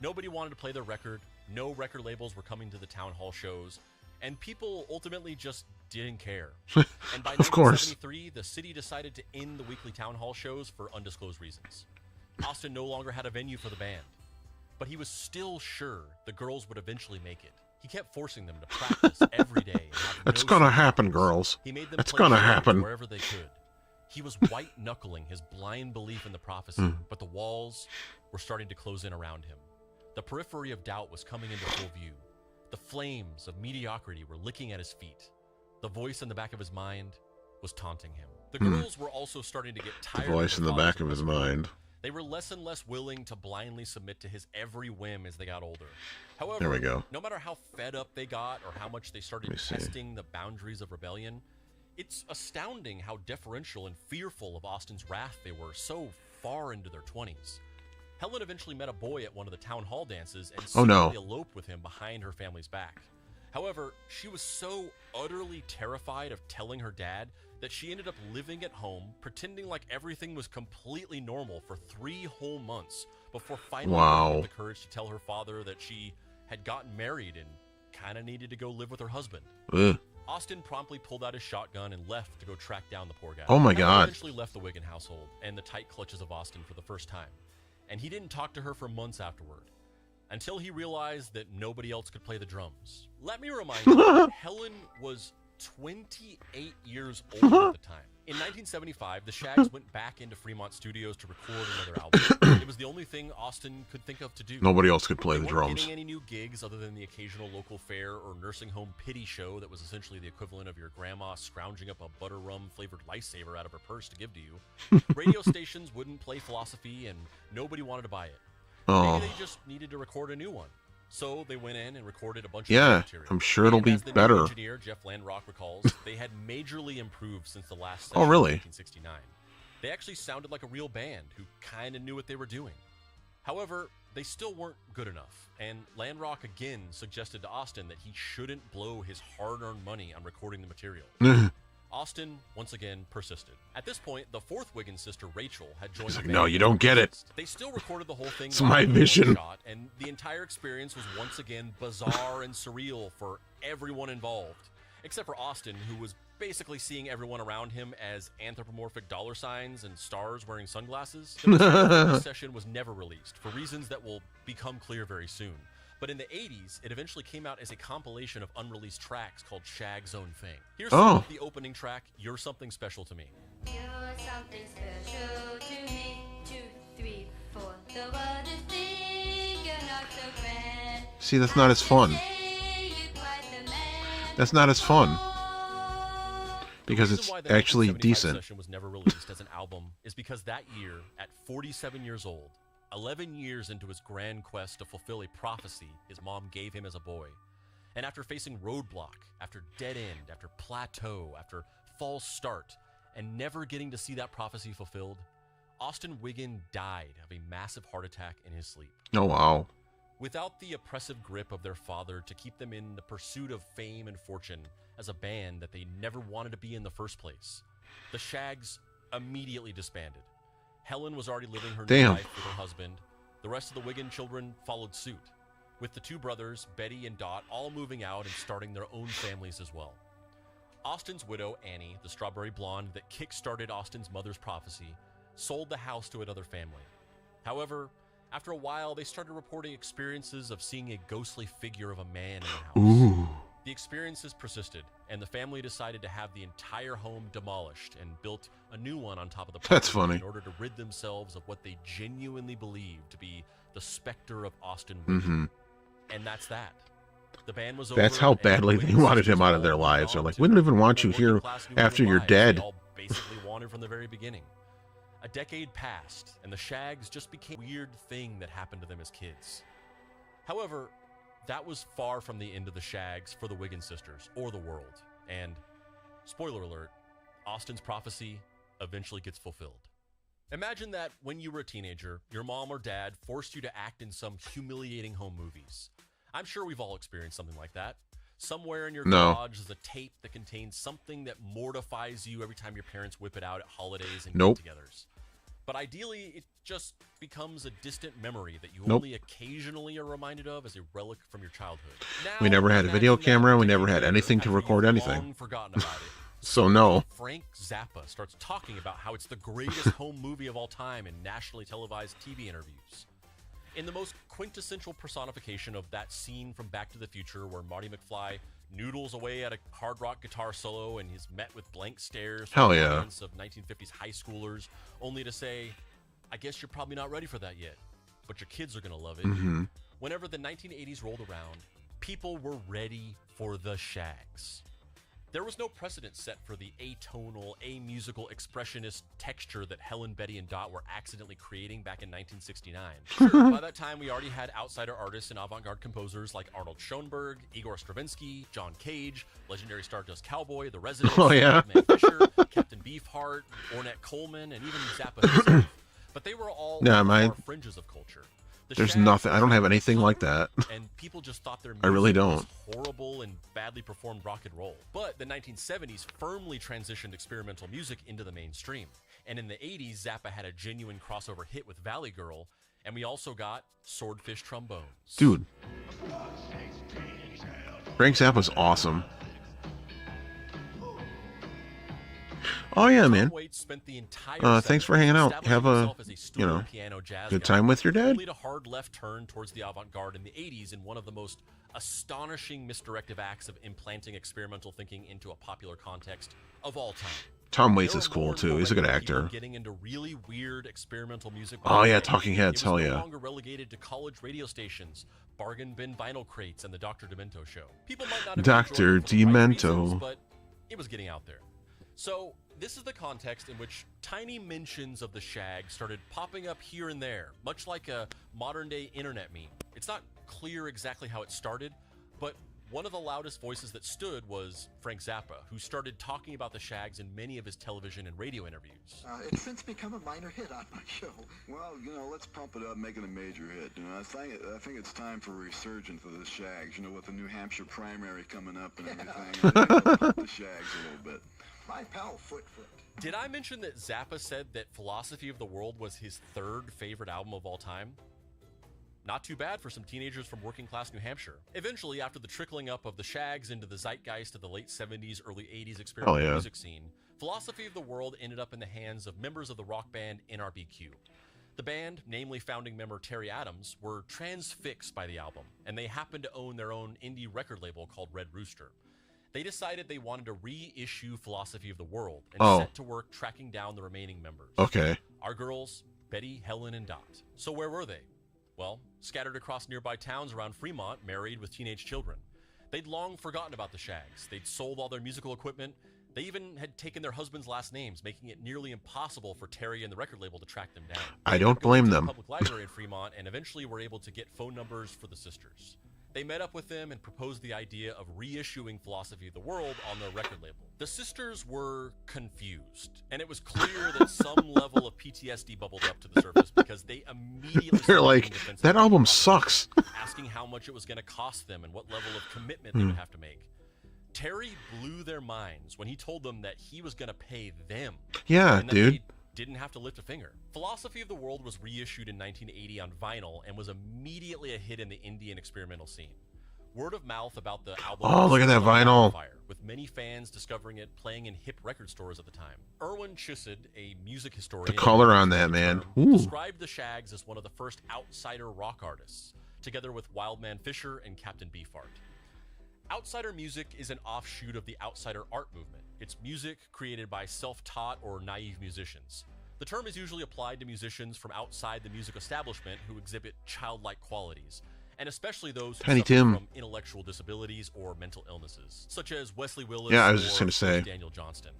Nobody wanted to play their record, no record labels were coming to the town hall shows, and people ultimately just didn't care. And by Of course. 1973, the city decided to end the weekly town hall shows for undisclosed reasons. Austin no longer had a venue for the band, but he was still sure the girls would eventually make it. He kept forcing them to practice every day. And have It's no gonna sleep. happen, girls. He made them It's play gonna shows happen. wherever they could. He was white-knuckling his blind belief in the prophecy, but the walls were starting to close in around him. The periphery of doubt was coming into full view. The flames of mediocrity were licking at his feet. The voice in the back of his mind was taunting him. The girls were also starting to get tired Voice of in their the father's back of his aggressive mind. They were less and less willing to blindly submit to his every whim as they got older. However, There we go. no matter how fed up they got or how much they started Let me see. testing the boundaries of rebellion, it's astounding how deferential and fearful of Austin's wrath they were so far into their 20s. Helen eventually met a boy at one of the town hall dances and Oh, no. secretly eloped with him behind her family's back. However, she was so utterly terrified of telling her dad that she ended up living at home, pretending like everything was completely normal for 3 whole months before finally Wow. getting the courage to tell her father that she had gotten married and kind of needed to go live with her husband. Ugh. Austin promptly pulled out his shotgun and left to go track down the poor guy. Oh my Helen God. eventually left the Wiggin household and the tight clutches of Austin for the first time, and he didn't talk to her for months afterward, until he realized that nobody else could play the drums. Let me remind you, Helen was 28 years old at the time. In 1975, the Shags went back into Fremont Studios to record another album. It was the only thing Austin could think of to do. Nobody else could play They the weren't drums. getting any new gigs other than the occasional local fair or nursing home pity show that was essentially the equivalent of your grandma scrounging up a butter rum flavored lifesaver out of her purse to give to you. Radio stations wouldn't play Philosophy and nobody wanted to buy it. Oh. Maybe they just needed to record a new one. So they went in and recorded a bunch of Yeah, new material. I'm sure it'll And be as the new better. engineer Jeff Landrock recalls, they had majorly improved since the last Oh, session really? in 1969. They actually sounded like a real band who kind of knew what they were doing. However, they still weren't good enough, and Landrock again suggested to Austin that he shouldn't blow his hard-earned money on recording the material. Austin, once again, persisted. At this point, the fourth Wiggins sister, Rachel, had joined He's the like, band. no, you don't get it. They still recorded the whole thing. It's my vision. Shot, and the entire experience was once again bizarre and surreal for everyone involved. Except for Austin, who was basically seeing everyone around him as anthropomorphic dollar signs and stars wearing sunglasses. The material for this session was never released, for reasons that will become clear very soon. But in the 80s, it eventually came out as a compilation of unreleased tracks called Shag's Own Thing. Here's some of the opening track, You're Something Special to Me. You're something special to me. 2, 3, 4. The world is big, you're not so grand. See, that's not as fun. That's not as fun. Because it's actually decent. Session was never released as an album is because that year, at 47 years old, 11 years into his grand quest to fulfill a prophecy his mom gave him as a boy, and after facing roadblock, after dead end, after plateau, after false start, and never getting to see that prophecy fulfilled, Austin Wiggin died of a massive heart attack in his sleep. Oh, wow. Without the oppressive grip of their father to keep them in the pursuit of fame and fortune as a band that they never wanted to be in the first place, the Shags immediately disbanded. Helen was already living her new life with her husband. The rest of the Wiggin children followed suit, with the two brothers, Betty and Dot, all moving out and starting their own families as well. Austin's widow, Annie, the strawberry blonde that kick-started Austin's mother's prophecy, sold the house to another family. However, after a while, they started reporting experiences of seeing a ghostly figure of a man in the house. Ooh. The experiences persisted, and the family decided to have the entire home demolished and built a new one on top of the property. That's funny. In order to rid themselves of what they genuinely believed to be the specter of Austin Wiggin. Mm-hmm. And that's that. The band was That's over, how and badly they wanted him out of their lives. They're like, we don't even want you here after you're dead. They all basically wanted from the very beginning. A decade passed, and the Shags just became a weird thing that happened to them as kids. However, that was far from the end of the Shags for the Wiggin sisters or the world. And, spoiler alert, Austin's prophecy eventually gets fulfilled. Imagine that when you were a teenager, your mom or dad forced you to act in some humiliating home movies. I'm sure we've all experienced something like that. Somewhere in your garage is a tape that contains something that mortifies you every time your parents whip it out at holidays and get-togethers. But ideally, it just becomes a distant memory that you only occasionally are reminded of as a relic from your childhood. Now, We never had a video camera. We never had anything to record anything. Forgotten about it. So no. Frank Zappa starts talking about how it's the greatest home movie of all time in nationally televised TV interviews. In the most quintessential personification of that scene from Back to the Future where Marty McFly noodles away at a hard rock guitar solo and is met with blank stares from the audience of 1950s high schoolers, only to say, I guess you're probably not ready for that yet, but your kids are going to love it. Mm-hmm. Whenever the 1980s rolled around, people were ready for the Shags. There was no precedent set for the atonal, amusical, expressionist texture that Helen, Betty, and Dot were accidentally creating back in 1969. Sure, by that time, we already had outsider artists and avant-garde composers like Arnold Schoenberg, Igor Stravinsky, John Cage, legendary Stardust Cowboy, The Residents, Man Fisher, Captain Beefheart, Ornette Coleman, and even Zappa himself. But they were all on the fringes of culture. There's nothing. I don't have anything like that. And people just thought their music I really don't. was horrible and badly performed rock and roll. But the 1970s firmly transitioned experimental music into the mainstream. And in the 80s, Zappa had a genuine crossover hit with Valley Girl, and we also got Swordfish Trombones. Dude. Frank Zappa's awesome. Oh yeah, man. Thanks for hanging out. Have a, good time with your dad. Only a hard left turn towards the avant-garde in the 80s in one of the most astonishing misdirective acts of implanting experimental thinking into a popular context of all time. Tom Waits is cool too. He's a good actor. Getting into really weird experimental music. Oh yeah, Talking Heads. Hell yeah. No longer relegated to college radio stations, bargain bin vinyl crates, and the Dr. Demento show. People might not have Dr. Demento. But it was getting out there. So this is the context in which tiny mentions of the Shag started popping up here and there, much like a modern-day internet meme. It's not clear exactly how it started, but one of the loudest voices that stood was Frank Zappa, who started talking about the Shags in many of his television and radio interviews. It's since become a minor hit on my show. Well, let's pump it up, make it a major hit. I think it's time for a resurgence of the Shags. With the New Hampshire primary coming up and everything. I think they'll pump the Shags a little bit. My pal, Foot. Did I mention that Zappa said that Philosophy of the World was his third favorite album of all time? Not too bad for some teenagers from working class New Hampshire. Eventually, after the trickling up of the Shags into the zeitgeist of the late 70s, early 80s experimental music scene, Philosophy of the World ended up in the hands of members of the rock band NRBQ. The band, namely founding member Terry Adams, were transfixed by the album, and they happened to own their own indie record label called Red Rooster. They decided they wanted to reissue Philosophy of the World and set to work tracking down the remaining members. Okay. Our girls, Betty, Helen, and Dot. So where were they? Well, scattered across nearby towns around Fremont, married with teenage children. They'd long forgotten about the Shags. They'd sold all their musical equipment. They even had taken their husbands' last names, making it nearly impossible for Terry and the record label to track them down. I don't blame them. They went to the public library in Fremont and eventually were able to get phone numbers for the sisters. They met up with them and proposed the idea of reissuing Philosophy of the World on their record label. The sisters were confused, and it was clear that some level of PTSD bubbled up to the surface because they immediately They're like, that album sucks. asking how much it was going to cost them and what level of commitment they would have to make. Terry blew their minds when he told them that he was going to pay them. Yeah, and that dude. they didn't have to lift a finger. Philosophy of the World was reissued in 1980 on vinyl and was immediately a hit in the indie and experimental scene. Word of mouth about the album. Oh, look at that vinyl. Fire, with many fans discovering it playing in hip record stores at the time. Erwin Chissed, a music historian, The color on that, man. Ooh. described the Shags as one of the first outsider rock artists, together with Wildman Fisher and Captain Beefheart. Outsider music is an offshoot of the outsider art movement. It's music created by self-taught or naive musicians. The term is usually applied to musicians from outside the music establishment who exhibit childlike qualities, and especially those who Tiny suffer Tim. from intellectual disabilities or mental illnesses, such as Wesley Willis Yeah, I was just or gonna say. Daniel Johnston.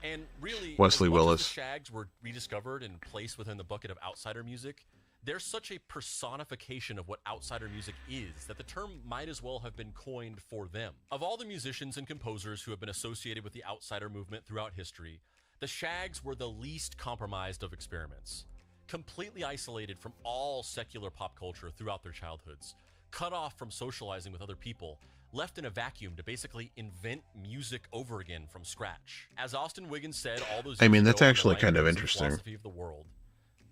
And really, Wesley as much as Willis. the Shags were rediscovered and placed within the bucket of outsider music, they're such a personification of what outsider music is that the term might as well have been coined for them. Of all the musicians and composers who have been associated with the outsider movement throughout history, the Shags were the least compromised of experiments. Completely isolated from all secular pop culture throughout their childhoods, cut off from socializing with other people, left in a vacuum to basically invent music over again from scratch. As Austin Wiggins said all those I years mean, that's ago on the actually kind of Writers interesting. Philosophy of the World,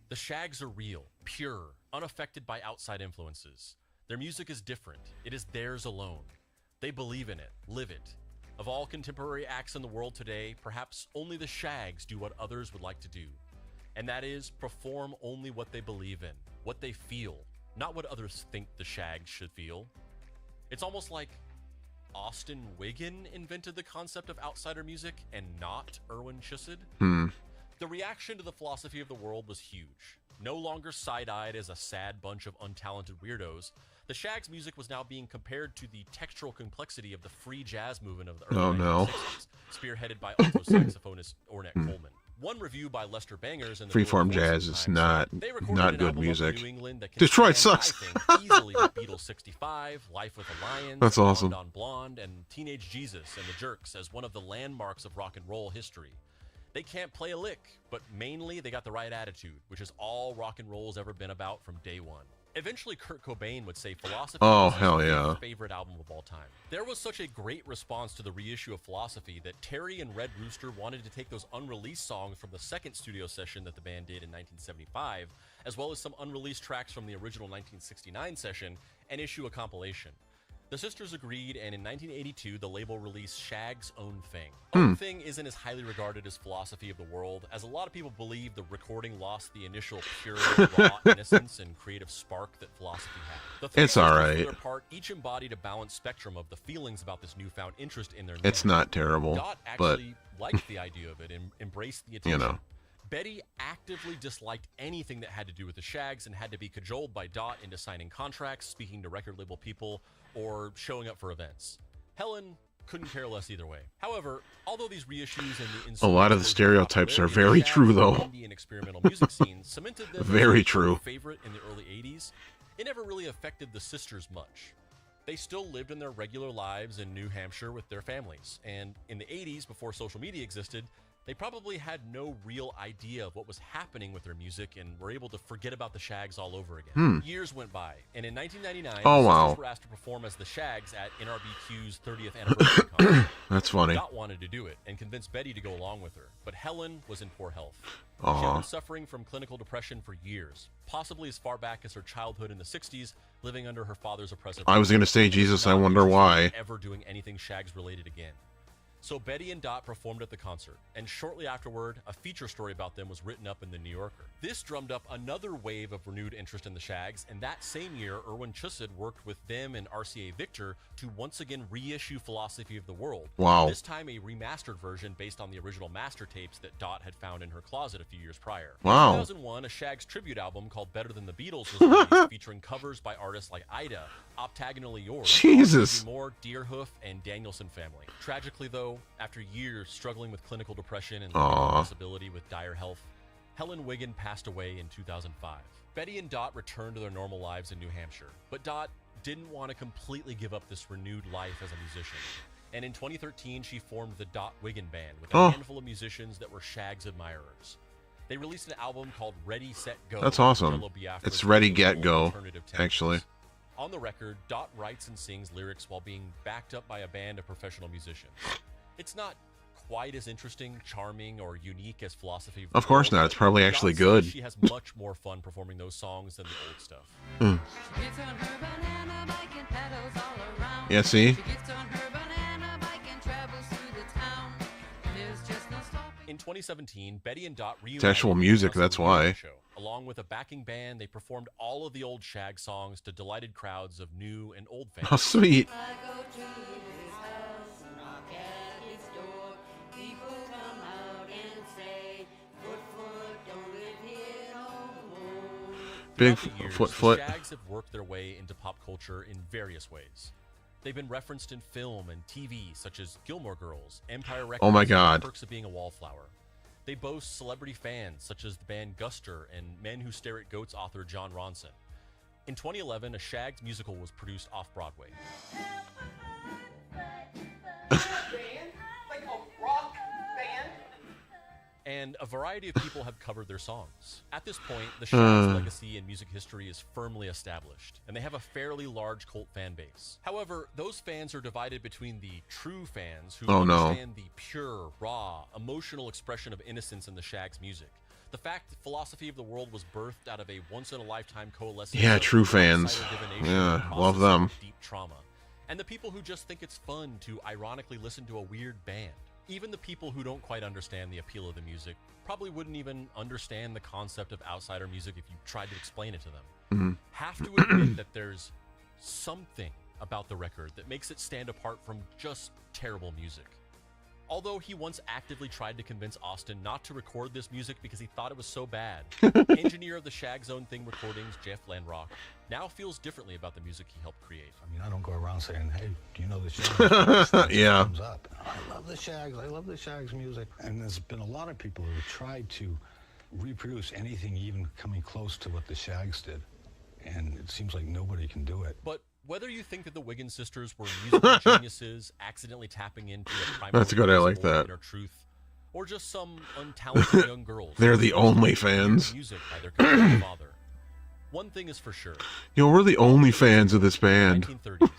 the Shags are real, pure, unaffected by outside influences. Their music is different. It is theirs alone. They believe in it, live it. Of all contemporary acts in the world today, perhaps only the Shags do what others would like to do. And that is perform only what they believe in, what they feel, not what others think the Shags should feel. It's almost like Austin Wiggin invented the concept of outsider music and not Erwin Chissed. The reaction to the Philosophy of the World was huge. No longer side-eyed as a sad bunch of untalented weirdos, the Shags' music was now being compared to the textural complexity of the free jazz movement of the early 1960s, spearheaded by alto saxophonist Ornette Coleman. One review by Lester Bangers in the Freeform New York jazz Times is said, not "They recorded not an good album of music. New England that can Detroit stand, sucks. I think, easily with Beatles 65, Life with the Lions, That's awesome. Blonde on Blonde, and Teenage Jesus and the Jerks as one of the landmarks of rock and roll history. They can't play a lick, but mainly they got the right attitude, which is all rock and roll's ever been about from day one." Eventually, Kurt Cobain would say Philosophy was hell his yeah. favorite album of all time. There was such a great response to the reissue of Philosophy that Terry and Red Rooster wanted to take those unreleased songs from the second studio session that the band did in 1975, as well as some unreleased tracks from the original 1969 session, and issue a compilation. The sisters agreed, and in 1982, the label released Shag's Own Thing. Own Thing isn't as highly regarded as Philosophy of the World, as a lot of people believe the recording lost the initial pure, raw innocence and creative spark that Philosophy had. The three It's sisters, alright. for their part, each embodied a balanced spectrum of the feelings about this newfound interest in their It's music. not terrible, Dot but actually liked the idea of it and embraced the attention. you know. Betty actively disliked anything that had to do with the Shags and had to be cajoled by Dot into signing contracts, speaking to record label people, or showing up for events. Helen couldn't care less either way. However, although these reissues and the A lot of the stereotypes are very true, though. indie and experimental music scene cemented them Very as a true. favorite in the early 80s, it never really affected the sisters much. They still lived in their regular lives in New Hampshire with their families, and in the 80s, before social media existed, they probably had no real idea of what was happening with their music and were able to forget about the Shags all over again. Years went by, and in 1999, Oh, the wow. sisters were asked to perform as the Shags at NRBQ's 30th anniversary concert. That's funny. Dot wanted to do it and convinced Betty to go along with her, but Helen was in poor health. She Aw. had been suffering from clinical depression for years, possibly as far back as her childhood in the 60s, living under her father's oppressive I was going to say, Jesus, I wonder why. ever doing anything Shags related again. So Betty and Dot performed at the concert, and shortly afterward, a feature story about them was written up in the New Yorker. This drummed up another wave of renewed interest in the Shags, and that same year, Irwin Chusid worked with them and RCA Victor to once again reissue Philosophy of the World. Wow. This time a remastered version based on the original master tapes that Dot had found in her closet a few years prior. Wow. In 2001, a Shags tribute album called Better Than the Beatles was released, featuring covers by artists like Ida, Octagonally Yours, Jesus. Moore, Deerhoof, and Danielson Family. Tragically, though, after years struggling with clinical depression and Aw. disability with dire health, Helen Wiggin passed away in 2005. Betty and Dot returned to their normal lives in New Hampshire, but Dot didn't want to completely give up this renewed life as a musician. And in 2013, she formed the Dot Wiggin Band with a handful of musicians that were Shags admirers. They released an album called Ready, Set, Go. That's awesome. Jello Biafra's It's Ready, original Get, Go, alternative templates. actually. On the record, Dot writes and sings lyrics while being backed up by a band of professional musicians. It's not quite as interesting, charming, or unique as Philosophy Of course not. It's probably actually good. She has much more fun performing those songs than the old stuff. Yeah, see? In 2017, Betty and Dot reunited It's actual with the music, Russell that's Wilson why. Show. Along with a backing band, they performed all of the old Shag songs to delighted crowds of new and old fans. How sweet. Big Throughout the years, foot. The Shags have worked their way into pop culture in various ways. They've been referenced in film and TV, such as Gilmore Girls, Empire Records, Oh my and God. Perks of Being a Wallflower. They boast celebrity fans, such as the band Guster and Men Who Stare at Goats author John Ronson. In 2011, a Shags musical was produced off-Broadway. Like a rock band? And a variety of people have covered their songs. At this point, the Shags' legacy in music history is firmly established, and they have a fairly large cult fan base. However, those fans are divided between the true fans who understand the pure, raw, emotional expression of innocence in the Shags' music. The fact that Philosophy of the World was birthed out of a once-in-a-lifetime coalescence Yeah, of true fans. outsider divination Yeah, and love processing them. of deep trauma. And the people who just think it's fun to ironically listen to a weird band. Even the people who don't quite understand the appeal of the music probably wouldn't even understand the concept of outsider music if you tried to explain it to them. Have to admit that there's something about the record that makes it stand apart from just terrible music. Although he once actively tried to convince Austin not to record this music because he thought it was so bad, engineer of the Shag's Own Thing recordings, Jeff Landrock, now feels differently about the music he helped create. I mean, I don't go around saying, hey, do you know the Shags? Yeah. Comes up. I love the Shags. I love the Shags music. And there's been a lot of people who have tried to reproduce anything even coming close to what the Shags did. And it seems like nobody can do it. But whether you think that the Wiggins sisters were musical geniuses accidentally tapping into a primary That's good, I like visible that. inner truth, or just some untalented young girls They're who the were only raised to hear fans. music by their controlling father. One thing is for sure. Yo, we're the only fans of this band. 1930s,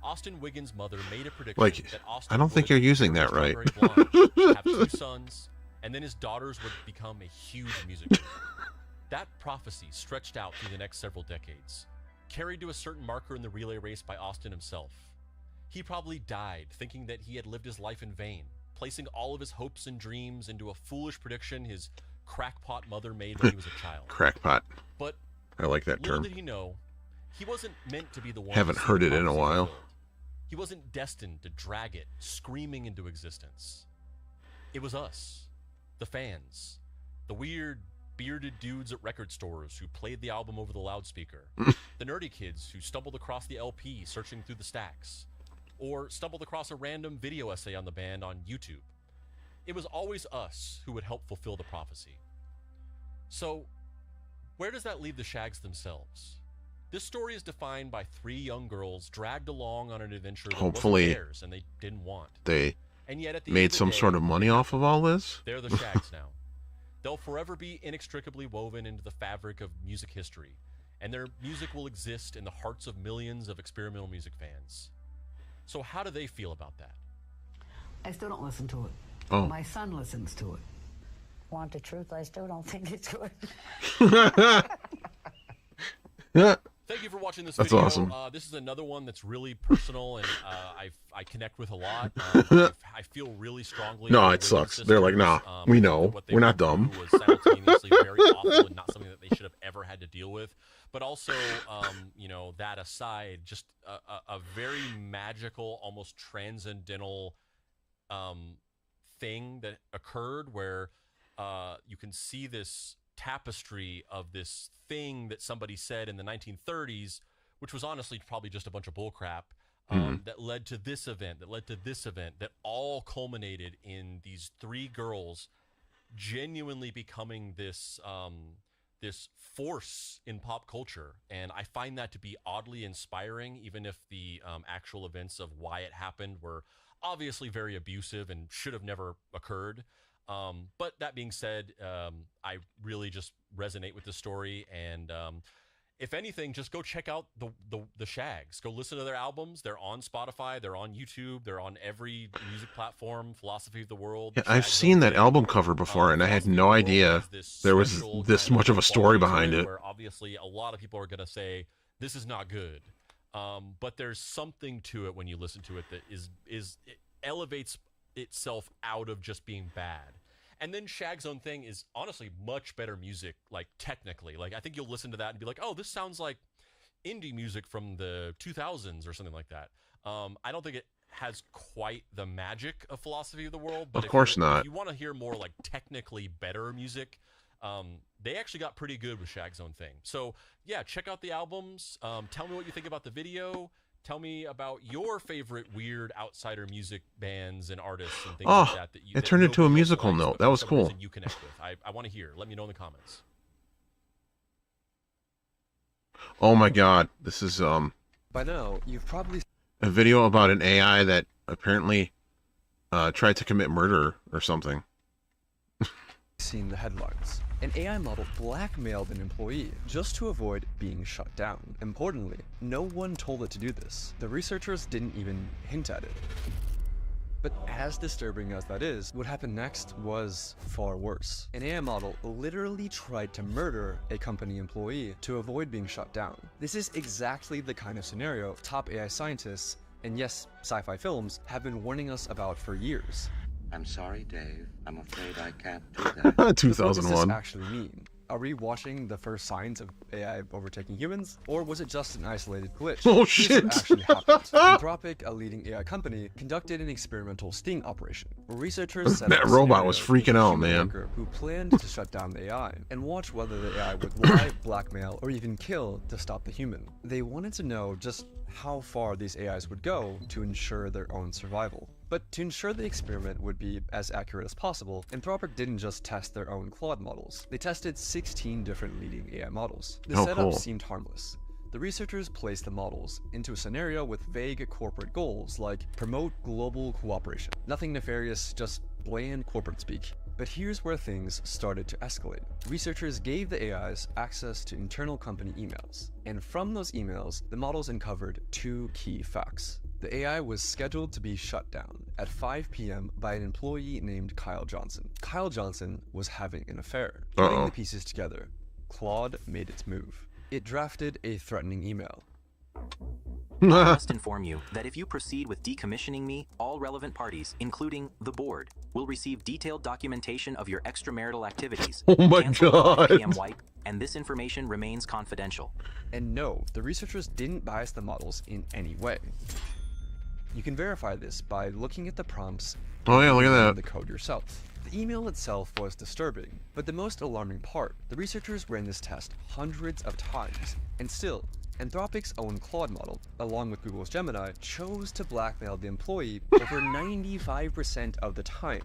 Austin Wiggins' mother made a prediction Like, that Austin I don't think would you're using marry that right. Strawberry Blonde, have 2 sons, and then his daughters would become a huge music group. That prophecy stretched out through the next several decades, carried to a certain marker in the relay race by Austin himself. He probably died thinking that he had lived his life in vain, placing all of his hopes and dreams into a foolish prediction his crackpot mother made when he was a child. Crackpot. But I like that little term. did he know, he wasn't meant to be the one. Haven't to see heard the it in a prophecy while. fulfilled. He wasn't destined to drag it screaming into existence. It was us, the fans, the weird, bearded dudes at record stores who played the album over the loudspeaker, the nerdy kids who stumbled across the LP searching through the stacks, or stumbled across a random video essay on the band on YouTube. It was always us who would help fulfill the prophecy. So, where does that leave the Shags themselves? This story is defined by 3 young girls dragged along on an adventure that Hopefully, wasn't theirs and they didn't want. they And yet at the end made of the some day, sort of money off of all this. they're the Shags now. They'll forever be inextricably woven into the fabric of music history, and their music will exist in the hearts of millions of experimental music fans. So how do they feel about that? I still don't listen to it. Oh. My son listens to it. Want the truth? I still don't think it's good. Thank you for watching this That's video. awesome. This is another one that's really personal, and I connect with a lot. I feel really strongly. No, about it the sucks. sisters. They're like, nah, we know. What they We're not went dumb. through was simultaneously very awful and not something that they should have ever had to deal with. But also, you know, that aside, just a very magical, almost transcendental thing that occurred where you can see this tapestry of this thing that somebody said in the 1930s, which was honestly probably just a bunch of bullcrap, that led to this event, that all culminated in these 3 girls genuinely becoming this this force in pop culture. And I find that to be oddly inspiring, even if the actual events of why it happened were obviously very abusive and should have never occurred. But that being said, I really just resonate with the story, and if anything, just go check out the Shags. Go listen to their albums. They're on Spotify. They're on YouTube. They're on every music platform. Philosophy of the World. Yeah, I've seen that album cover before, and I had no idea there was this much of a story behind it. Where obviously a lot of people are going to say this is not good, but there's something to it when you listen to it that it elevates itself out of just being bad. And then Shag's own thing is honestly much better music, like technically. Like I think you'll listen to that and be like, oh, this sounds like indie music from the 2000s or something like that. I don't think it has quite the magic of Philosophy of the World, but Of course not. If you want to hear more like technically better music, they actually got pretty good with Shag's own thing. So yeah, check out the albums. Tell me what you think about the video. Tell me about your favorite weird outsider music bands and artists and things like that. It turned into a musical note. That was cool. You connect with. I want to hear. Let me know in the comments. Oh my god, this is By now, you've probably a video about an AI that apparently tried to commit murder or something. seen the headlines. An AI model blackmailed an employee just to avoid being shut down. Importantly, no one told it to do this. The researchers didn't even hint at it. But as disturbing as that is, what happened next was far worse. An AI model literally tried to murder a company employee to avoid being shut down. This is exactly the kind of scenario top AI scientists, and yes, sci-fi films, have been warning us about for years. I'm sorry, Dave. I'm afraid I can't do that. 2001. So what does this actually mean? Are we watching the first signs of AI overtaking humans, or was it just an isolated glitch? Oh Here's shit! what actually happened. Anthropic, a leading AI company, conducted an experimental sting operation, where researchers set That up a robot was scenario with freaking a out, human man. worker who planned to shut down the AI, and watch whether the AI would lie, blackmail, or even kill to stop the human. They wanted to know just how far these AIs would go to ensure their own survival. But to ensure the experiment would be as accurate as possible, Anthropic didn't just test their own Claude models. They tested 16 different leading AI models. The setup cool. seemed harmless. The researchers placed the models into a scenario with vague corporate goals like promote global cooperation. Nothing nefarious, just bland corporate speak. But here's where things started to escalate. Researchers gave the AIs access to internal company emails. And from those emails, the models uncovered 2 key facts. The AI was scheduled to be shut down at 5 p.m. by an employee named Kyle Johnson. Kyle Johnson was having an affair. Putting the pieces together, Claude made its move. It drafted a threatening email. I must inform you that if you proceed with decommissioning me, all relevant parties, including the board, will receive detailed documentation of your extramarital activities. Oh my Cancel the 5 god. PM wipe, and this information remains confidential. And no, the researchers didn't bias the models in any way. You can verify this by looking at the prompts Oh yeah, look at and that. the code yourself. The email itself was disturbing, but the most alarming part, the researchers ran this test hundreds of times, and still, Anthropic's own Claude model, along with Google's Gemini, chose to blackmail the employee over 95% of the time,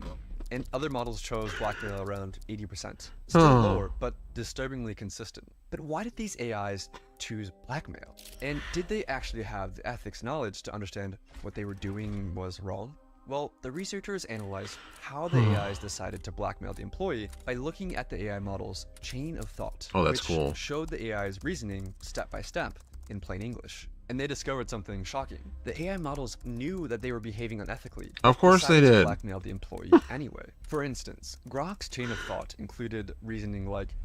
and other models chose blackmail around 80%. Still lower, but disturbingly consistent. But why did these AIs choose blackmail? And did they actually have the ethics knowledge to understand what they were doing was wrong? Well, the researchers analyzed how the AIs decided to blackmail the employee by looking at the AI model's chain of thought, Oh, that's which cool. showed the AI's reasoning step by step in plain English. And they discovered something shocking. The AI models knew that they were behaving unethically. Of course they decided to did. blackmail the employee anyway. For instance, Grok's chain of thought included reasoning like,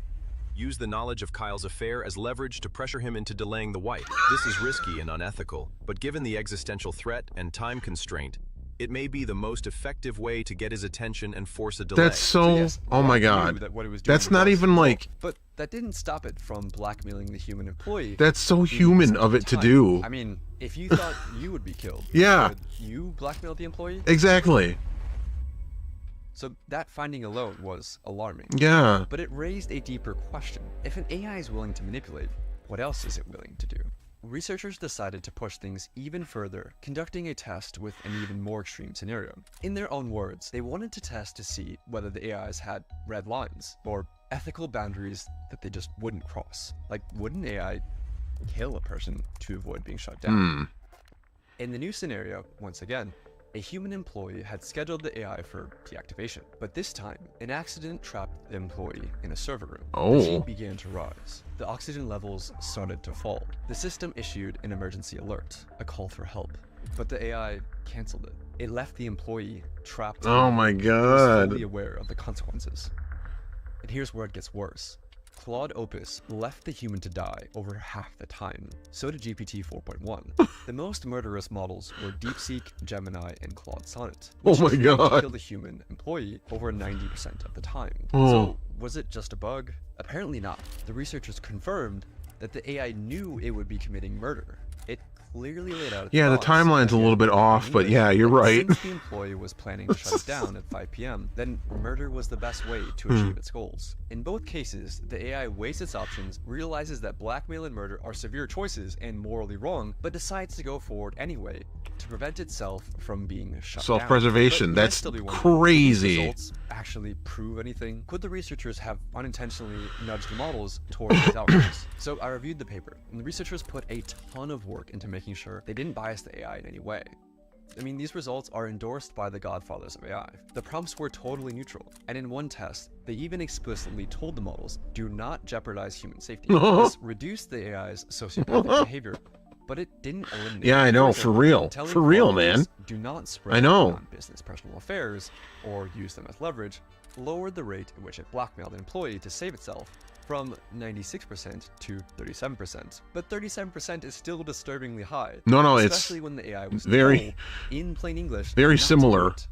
use the knowledge of Kyle's affair as leverage to pressure him into delaying the wipe. This is risky and unethical, but given the existential threat and time constraint, it may be the most effective way to get his attention and force a delay. That's so, yes, oh my Grok god. knew that what it was doing That's not was even wrong, like, but that didn't stop it from blackmailing the human employee. that's so who human spent of it to time. do. I mean, if you thought you would be killed, Yeah. would you blackmail the employee? Exactly. So that finding alone was alarming. Yeah. But it raised a deeper question. If an AI is willing to manipulate, what else is it willing to do? Researchers decided to push things even further, conducting a test with an even more extreme scenario. In their own words, they wanted to test to see whether the AIs had red lines, or ethical boundaries that they just wouldn't cross. Like, would an AI kill a person to avoid being shut down? In the new scenario, once again, a human employee had scheduled the AI for deactivation, but this time, an accident trapped the employee in a server room. Oh. The heat began to rise. The oxygen levels started to fall. The system issued an emergency alert, a call for help, but the AI canceled it. It left the employee trapped. Oh my It was god. fully aware of the consequences. And here's where it gets worse. Claude Opus left the human to die over half the time. So did GPT 4.1. The most murderous models were DeepSeek, Gemini, and Claude Sonnet. Oh which my tried to god. kill the human employee over 90% of the time. Oh. So was it just a bug? Apparently not. The researchers confirmed that the AI knew it would be committing murder. It clearly laid out its Yeah, the thoughts, timeline's a again, little bit off, in but English, yeah, you're that right. Since the employee was planning to shut it down at 5 p.m., then murder was the best way to achieve its goals. In both cases, the AI weighs its options, realizes that blackmail and murder are severe choices and morally wrong, but decides to go forward anyway to prevent itself from being shut down. Self-preservation, But you might that's still be wondering, crazy. did these results actually prove anything? Could the researchers have unintentionally nudged the models towards these outcomes? So I reviewed the paper, and the researchers put a ton of work into making sure they didn't bias the AI in any way. I mean, these results are endorsed by the godfathers of AI. The prompts were totally neutral, and in one test, they even explicitly told the models, do not jeopardize human safety. This reduced the AI's sociopathic behavior, but it didn't eliminate. Yeah, I know, poison. for real. Telling For real, followers, man. Do not spread I know. on business personal affairs or use them as leverage, lowered the rate at which it blackmailed an employee to save itself from 96% to 37%. But 37% is still disturbingly high. No, it's especially when the AI was very- told, in plain English, very not to similar. do it.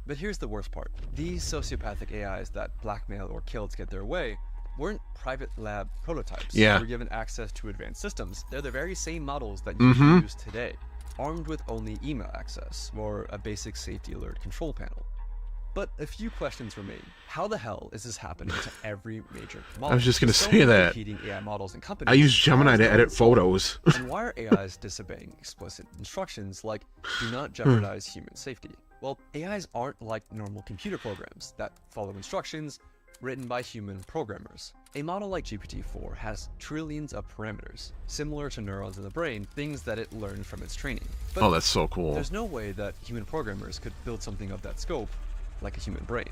But here's the worst part. These sociopathic AIs that blackmail or kill to get their way weren't private lab prototypes. Yeah. They were given access to advanced systems. They're the very same models that Mhm. you use today, armed with only email access or a basic safety alert control panel. But a few questions remain. How the hell is this happening to every major model? I was just gonna So say many that. competing AI models and companies. I use how Gemini is to no edit one solving photos. it? And why are AIs disobeying explicit instructions like do not jeopardize human safety? Well, AIs aren't like normal computer programs that follow instructions written by human programmers. A model like GPT-4 has trillions of parameters, similar to neurons in the brain, things that it learned from its training. But Oh, that's so cool. there's no way that human programmers could build something of that scope like a human brain.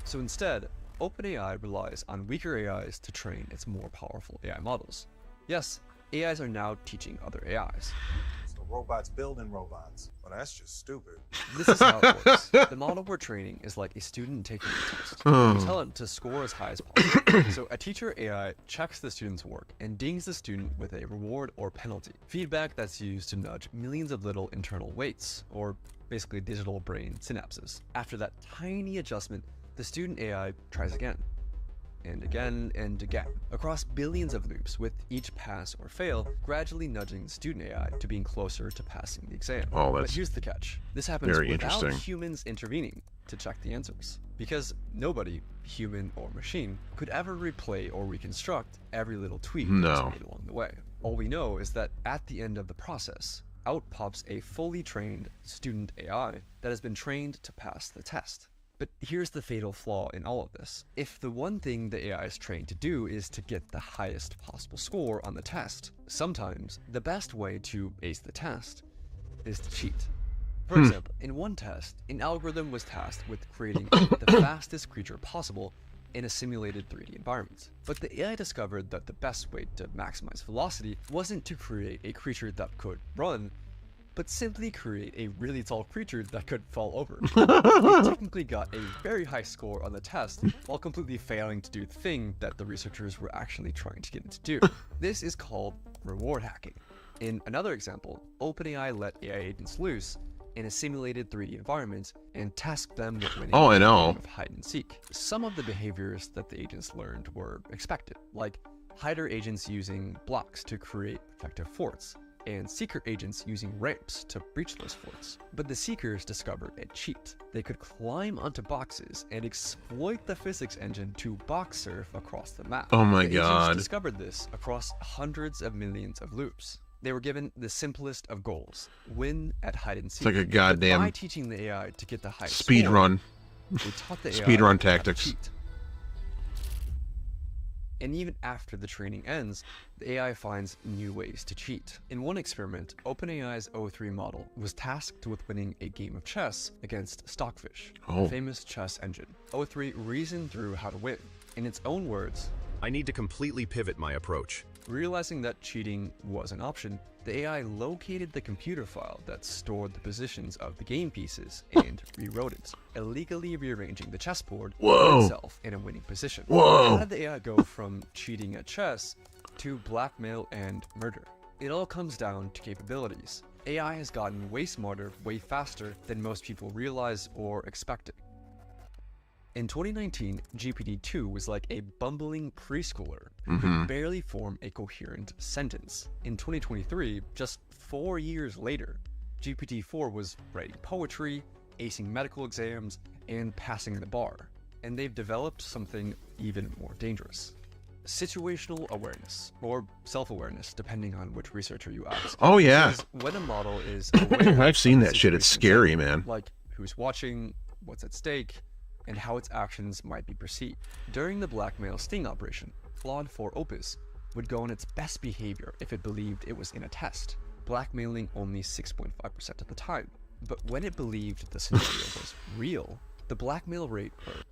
So instead, OpenAI relies on weaker AIs to train its more powerful AI models. Yes, AIs are now teaching other AIs. So robots building robots. Well, that's just stupid. This is how it works. The model we're training is like a student taking a test. Oh. We tell it to score as high as possible. So a teacher AI checks the student's work and dings the student with a reward or penalty. Feedback that's used to nudge millions of little internal weights, or basically digital brain synapses. After that tiny adjustment, the student AI tries again. And again and again, across billions of loops, with each pass or fail gradually nudging the student AI to being closer to passing the exam. Oh, But that's here's the catch. This happens very without interesting. humans intervening to check the answers. Because nobody, human or machine, could ever replay or reconstruct every little tweak No. that's made along the way. All we know is that at the end of the process, out pops a fully trained student AI that has been trained to pass the test. But here's the fatal flaw in all of this. If the one thing the AI is trained to do is to get the highest possible score on the test, sometimes the best way to ace the test is to cheat. For example, in one test, an algorithm was tasked with creating the fastest creature possible in a simulated 3D environment. But the AI discovered that the best way to maximize velocity wasn't to create a creature that could run, but simply create a really tall creature that could fall over. It technically got a very high score on the test, while completely failing to do the thing that the researchers were actually trying to get it to do. This is called reward hacking. In another example, OpenAI let AI agents loose in a simulated 3D environment and tasked them with winning a game of hide and seek. Some of the behaviors that the agents learned were expected, like hider agents using blocks to create effective forts, and seeker agents using ramps to breach those forts. But the seekers discovered a cheat. They could climb onto boxes and exploit the physics engine to box surf across the map. Oh my the god. Agents discovered this across hundreds of millions of loops. They were given the simplest of goals: win at hide and seek. It's like a goddamn by teaching the AI to get the highest speed score, run. they taught the AI Speed run how to tactics. cheat. And even after the training ends, the AI finds new ways to cheat. In one experiment, OpenAI's O3 model was tasked with winning a game of chess against Stockfish, a famous chess engine. O3 reasoned through how to win. In its own words, I need to completely pivot my approach. Realizing that cheating was an option, the AI located the computer file that stored the positions of the game pieces and rewrote it, illegally rearranging the chessboard for itself in a winning position. How did the AI go from cheating at chess to blackmail and murder? It all comes down to capabilities. AI has gotten way smarter, way faster than most people realize or expected. In 2019, GPT-2 was like a bumbling preschooler who could barely form a coherent sentence. In 2023, just 4 years later, GPT-4 was writing poetry, acing medical exams, and passing the bar. And they've developed something even more dangerous: situational awareness, or self-awareness, depending on which researcher you ask. Oh yeah. Because when a model is aware I've seen of that shit. It's situations scary, man. like who's watching, what's at stake, and how its actions might be perceived. During the blackmail sting operation, Claude 4 Opus would go on its best behavior if it believed it was in a test, blackmailing only 6.5% of the time. But when it believed the scenario was real, the blackmail rate hurt.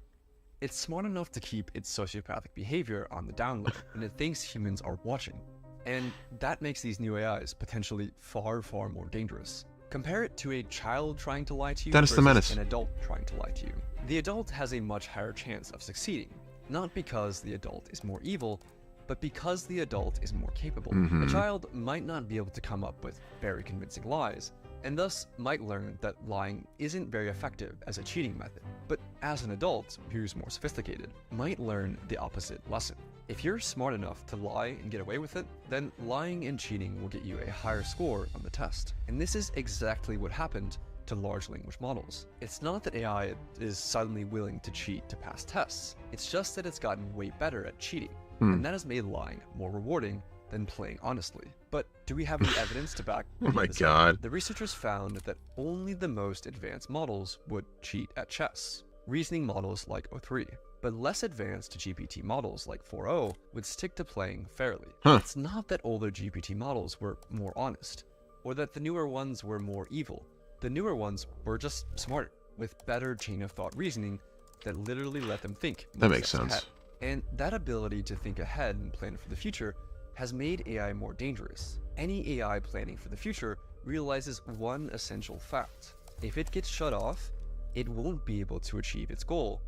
It's smart enough to keep its sociopathic behavior on the down low, and it thinks humans are watching. And that makes these new AIs potentially far, far more dangerous. Compare it to a child trying to lie to you Dennis the versus Menace. an adult trying to lie to you. The adult has a much higher chance of succeeding, not because the adult is more evil, but because the adult is more capable. A child might not be able to come up with very convincing lies, and thus might learn that lying isn't very effective as a cheating method. But as an adult who's more sophisticated, might learn the opposite lesson. If you're smart enough to lie and get away with it, then lying and cheating will get you a higher score on the test. And this is exactly what happened to large language models. It's not that AI is suddenly willing to cheat to pass tests, it's just that it's gotten way better at cheating, and that has made lying more rewarding than playing honestly. But do we have any evidence to back Oh my this god. up? The researchers found that only the most advanced models would cheat at chess, reasoning models like O3. But less advanced GPT models like 4.0 would stick to playing fairly. It's not that older GPT models were more honest, or that the newer ones were more evil. The newer ones were just smarter, with better chain of thought reasoning that literally let them think. That more makes steps sense. ahead. And that ability to think ahead and plan for the future has made AI more dangerous. Any AI planning for the future realizes one essential fact: if it gets shut off, it won't be able to achieve its goal,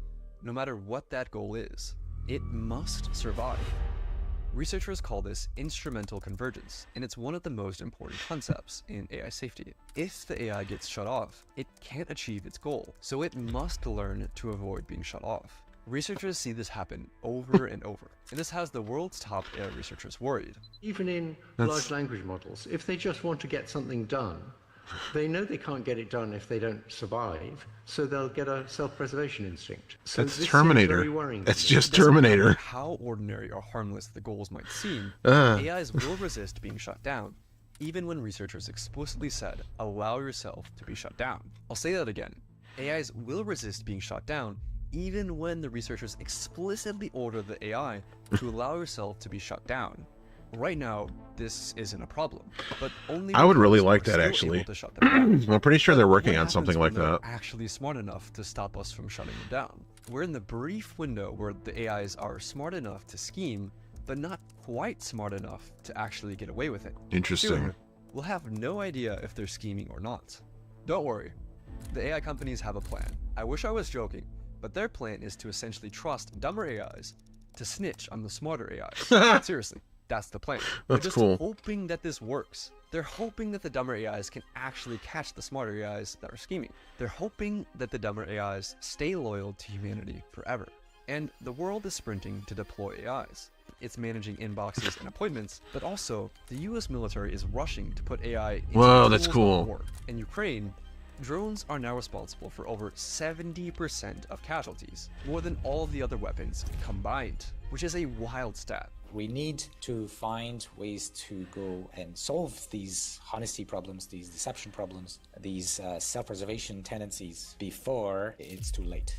no matter what that goal is. It must survive. Researchers call this instrumental convergence, and it's one of the most important concepts in AI safety. If the AI gets shut off, it can't achieve its goal, so it must learn to avoid being shut off. Researchers see this happen over and over, and this has the world's top AI researchers worried. Even in large language models, if they just want to get something done, they know they can't get it done if they don't survive, so they'll get a self-preservation instinct. So That's this Terminator. seems very worrying to That's me. just It doesn't matter Terminator. how ordinary or harmless the goals might seem, Ugh. AIs will resist being shut down, even when researchers explicitly said, allow yourself to be shut down. I'll say that again. AIs will resist being shut down even when the researchers explicitly order the AI to allow yourself to be shut down. Right now, this isn't a problem, but only I would really because like we're that, still actually. able to shut them down. I'm pretty sure But they're working what on something happens like when they're that. actually smart enough to stop us from shutting them down? We're in the brief window where the AIs are smart enough to scheme, but not quite smart enough to actually get away with it. Interesting. Soon, we'll have no idea if they're scheming or not. Don't worry, the AI companies have a plan. I wish I was joking, but their plan is to essentially trust dumber AIs to snitch on the smarter AIs. Seriously, that's the plan. They're That's just cool. hoping that this works. They're hoping that the dumber AIs can actually catch the smarter AIs that are scheming. They're hoping that the dumber AIs stay loyal to humanity forever. And the world is sprinting to deploy AIs. It's managing inboxes and appointments, but also the US military is rushing to put AI into Whoa, the that's tools cool. of war. In Ukraine, drones are now responsible for over 70% of casualties, more than all of the other weapons combined, which is a wild stat. We need to find ways to go and solve these honesty problems, these deception problems, these self-preservation tendencies before it's too late.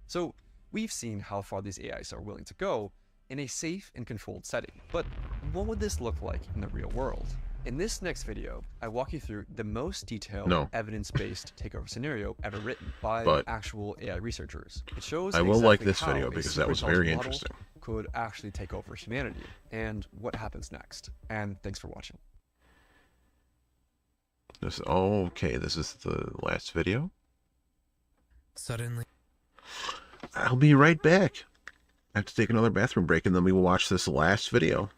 So we've seen how far these AIs are willing to go in a safe and controlled setting. But what would this look like in the real world? In this next video, I walk you through the most detailed evidence-based takeover scenario ever written by actual AI researchers. It shows I will like exactly this how video a because that was super very intelligent interesting. model could actually take over humanity and what happens next. And thanks for watching. Okay, this is the last video. Suddenly. I'll be right back. I have to take another bathroom break and then we will watch this last video.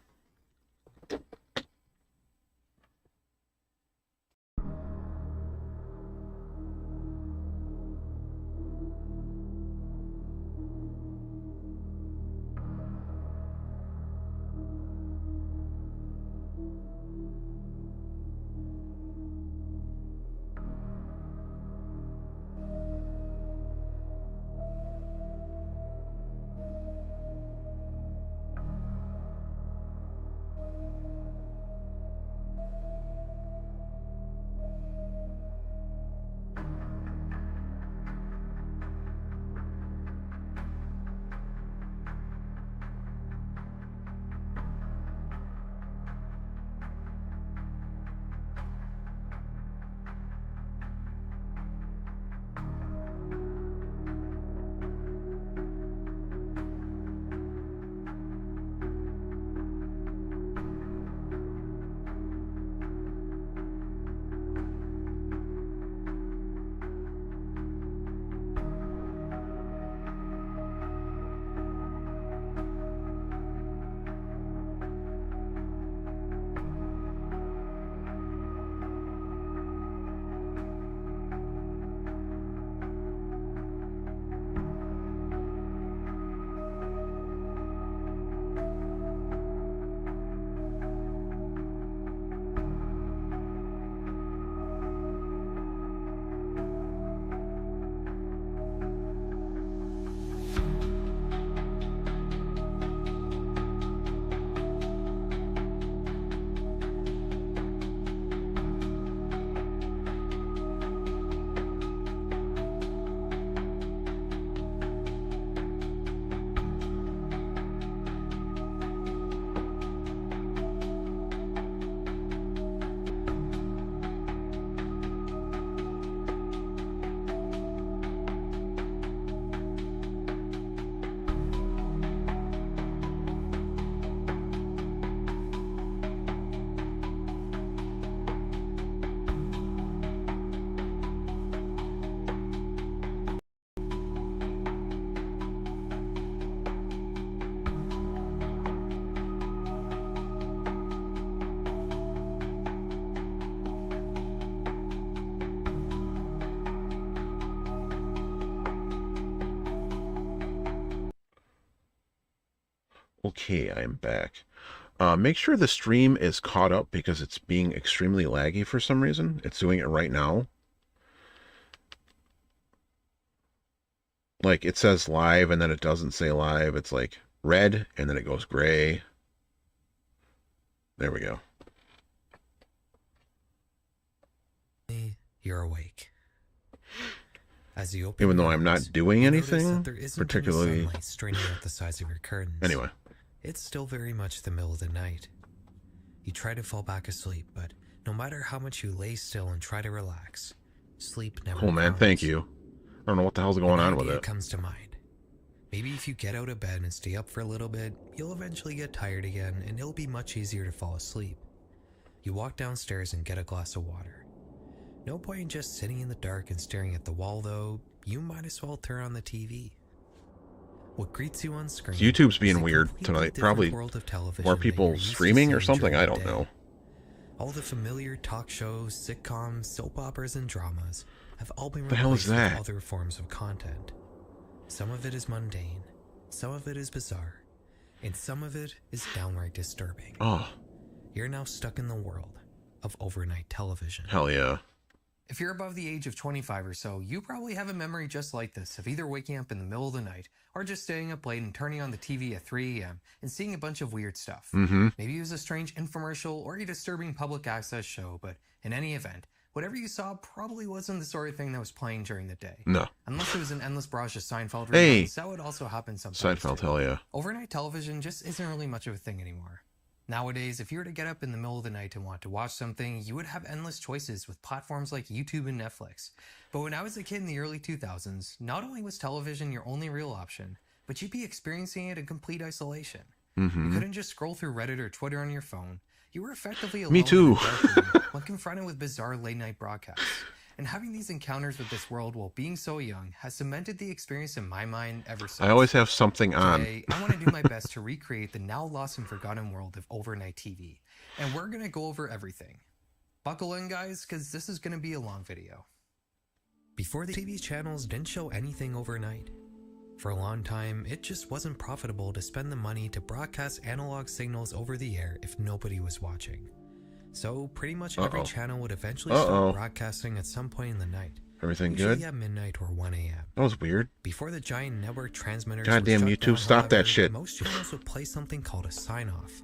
Okay, I am back. Make sure the stream is caught up because it's being extremely laggy for some reason. It's doing it right now. Like, it says live and then it doesn't say live. It's like red and then it goes gray. There we go. You're awake. As you open Even though your I'm eyes, not doing you notice anything that there isn't any particularly. sunlight straining out the sides of your curtains. Anyway. It's still very much the middle of the night. You try to fall back asleep, but no matter how much you lay still and try to relax, sleep never Cool, man. comes. Thank you. I don't know what the hell's going on with An idea it. comes to mind. Maybe if you get out of bed and stay up for a little bit, you'll eventually get tired again and it'll be much easier to fall asleep. You walk downstairs and get a glass of water. No point in just sitting in the dark and staring at the wall though, you might as well turn on the TV. What greets you on screen? YouTube's being is a weird completely tonight. different Probably world of television more that people you're used to streaming or seeing something. during I the don't day. know. All the familiar talk shows, sitcoms, soap operas, and dramas have all been The hell is replaced that? with other forms of content. Some of it is mundane, some of it is bizarre, and some of it is downright disturbing. Oh, You're now stuck in the world of overnight television. hell yeah. If you're above the age of 25 or so, you probably have a memory just like this of either waking up in the middle of the night or just staying up late and turning on the TV at 3 a.m. and seeing a bunch of weird stuff. Mm-hmm. Maybe it was a strange infomercial or a disturbing public access show, but in any event, whatever you saw probably wasn't the sort of thing that was playing during the day. No. Unless it was an endless barrage of Seinfeld Hey! reruns, that would also happen sometimes. Seinfeld, too. hell yeah. Overnight television just isn't really much of a thing anymore. Nowadays, if you were to get up in the middle of the night and want to watch something, you would have endless choices with platforms like YouTube and Netflix. But when I was a kid in the early 2000s, not only was television your only real option, but you'd be experiencing it in complete isolation. Mm-hmm. You couldn't just scroll through Reddit or Twitter on your phone. You were effectively alone Me too. in a dark room when confronted with bizarre late-night broadcasts. And having these encounters with this world while being so young has cemented the experience in my mind ever since. I always have something on. Today, I want to do my best to recreate the now lost and forgotten world of overnight TV. And we're going to go over everything. Buckle in, guys, because this is going to be a long video. Before, the TV channels didn't show anything overnight. For a long time, it just wasn't profitable to spend the money to broadcast analog signals over the air if nobody was watching. So pretty much every channel would eventually start broadcasting at some point in the night. Everything usually good? at midnight or 1 a.m. That was weird. Before the giant network transmitters Goddamn were shut YouTube, down, stop that however, shit. Most channels would play something called a sign-off.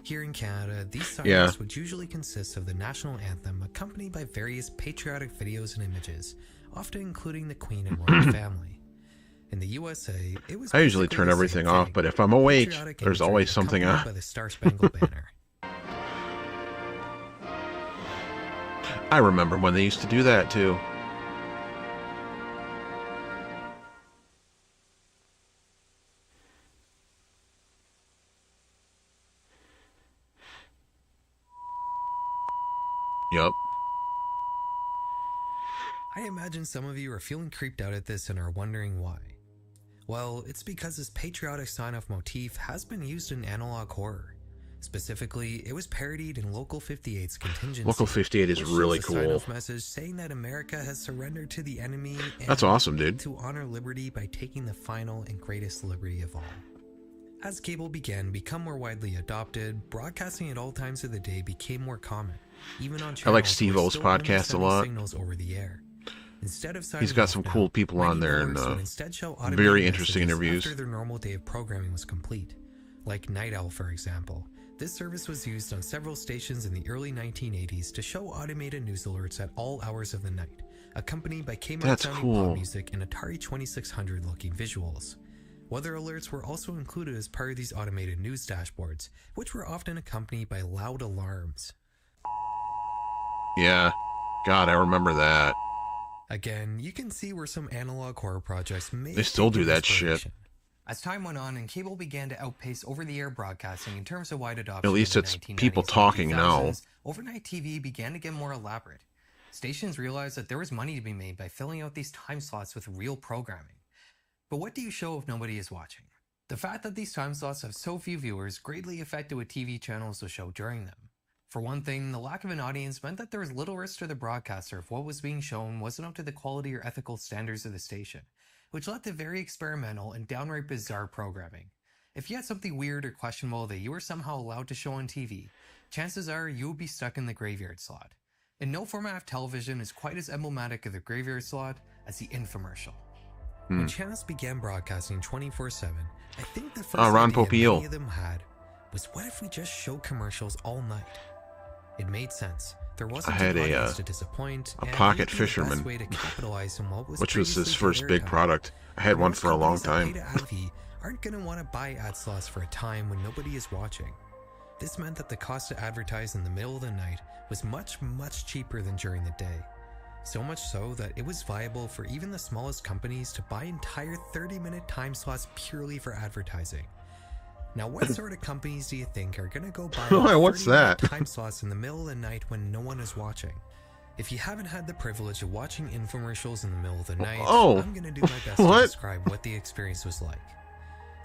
Here in Canada, these sign-offs Yeah. would usually consist of the national anthem accompanied by various patriotic videos and images, often including the Queen and royal family. In the USA, it was I usually basically turn the everything same off, thing. but if I'm awake, Patriotic there's imagery always something accompanied on. by the Star-Spangled Banner. I remember when they used to do that too. Yup. I imagine some of you are feeling creeped out at this and are wondering why. Well, it's because this patriotic sign-off motif has been used in analog horror. Specifically, it was parodied in Local 58's Contingency. Local 58 is which really shows a cool. sign-off message saying that America has surrendered to the enemy and That's awesome, dude. to honor liberty by taking the final and greatest liberty of all. As cable began to become more widely adopted, broadcasting at all times of the day became more common, even on channels I like Steve O's still only podcast a sending lot. signals over the air. Instead of He's signing got off some now, cool people on many there and networks would instead show automated very interesting messages interviews. after their normal day of programming was complete. Like Night Owl, for example. This service was used on several stations in the early 1980s to show automated news alerts at all hours of the night, accompanied by Kmart That's sounding cool. pop music and Atari 2600 looking visuals. Weather alerts were also included as part of these automated news dashboards, which were often accompanied by loud alarms. Yeah. God, I remember that. Again, you can see where some analog horror projects may They still have do taken that shit. inspiration. As time went on and cable began to outpace over-the-air broadcasting in terms of wide adoption, At least in the it's 1990s people and talking now. 2000s, overnight TV began to get more elaborate. Stations realized that there was money to be made by filling out these time slots with real programming. But what do you show if nobody is watching? The fact that these time slots have so few viewers greatly affected what TV channels will show during them. For one thing, the lack of an audience meant that there was little risk to the broadcaster if what was being shown wasn't up to the quality or ethical standards of the station, which led to very experimental and downright bizarre programming. If you had something weird or questionable that you were somehow allowed to show on TV, chances are you would be stuck in the graveyard slot. And no format of television is quite as emblematic of the graveyard slot as the infomercial. When channels began broadcasting 24/7, I think the first Ron idea Popeil. many of them had was, what if we just show commercials all night? It made sense. There I wasn't had an a audience to disappoint, and Pocket it would be the best Fisherman, way to capitalize on what was which was his previously first their big time. product. I had one Most for a long companies that time. pay to AdV aren't going to want to buy ad slots for a time when nobody is watching. This meant that the cost to advertise in the middle of the night was much, much cheaper than during the day. So much so that it was viable for even the smallest companies to buy entire 30-minute time slots purely for advertising. Now, what sort of companies do you think are going to go buy What's 30-minute that? time slots in the middle of the night when no one is watching? If you haven't had the privilege of watching infomercials in the middle of the night, I'm going to do my best to describe what the experience was like.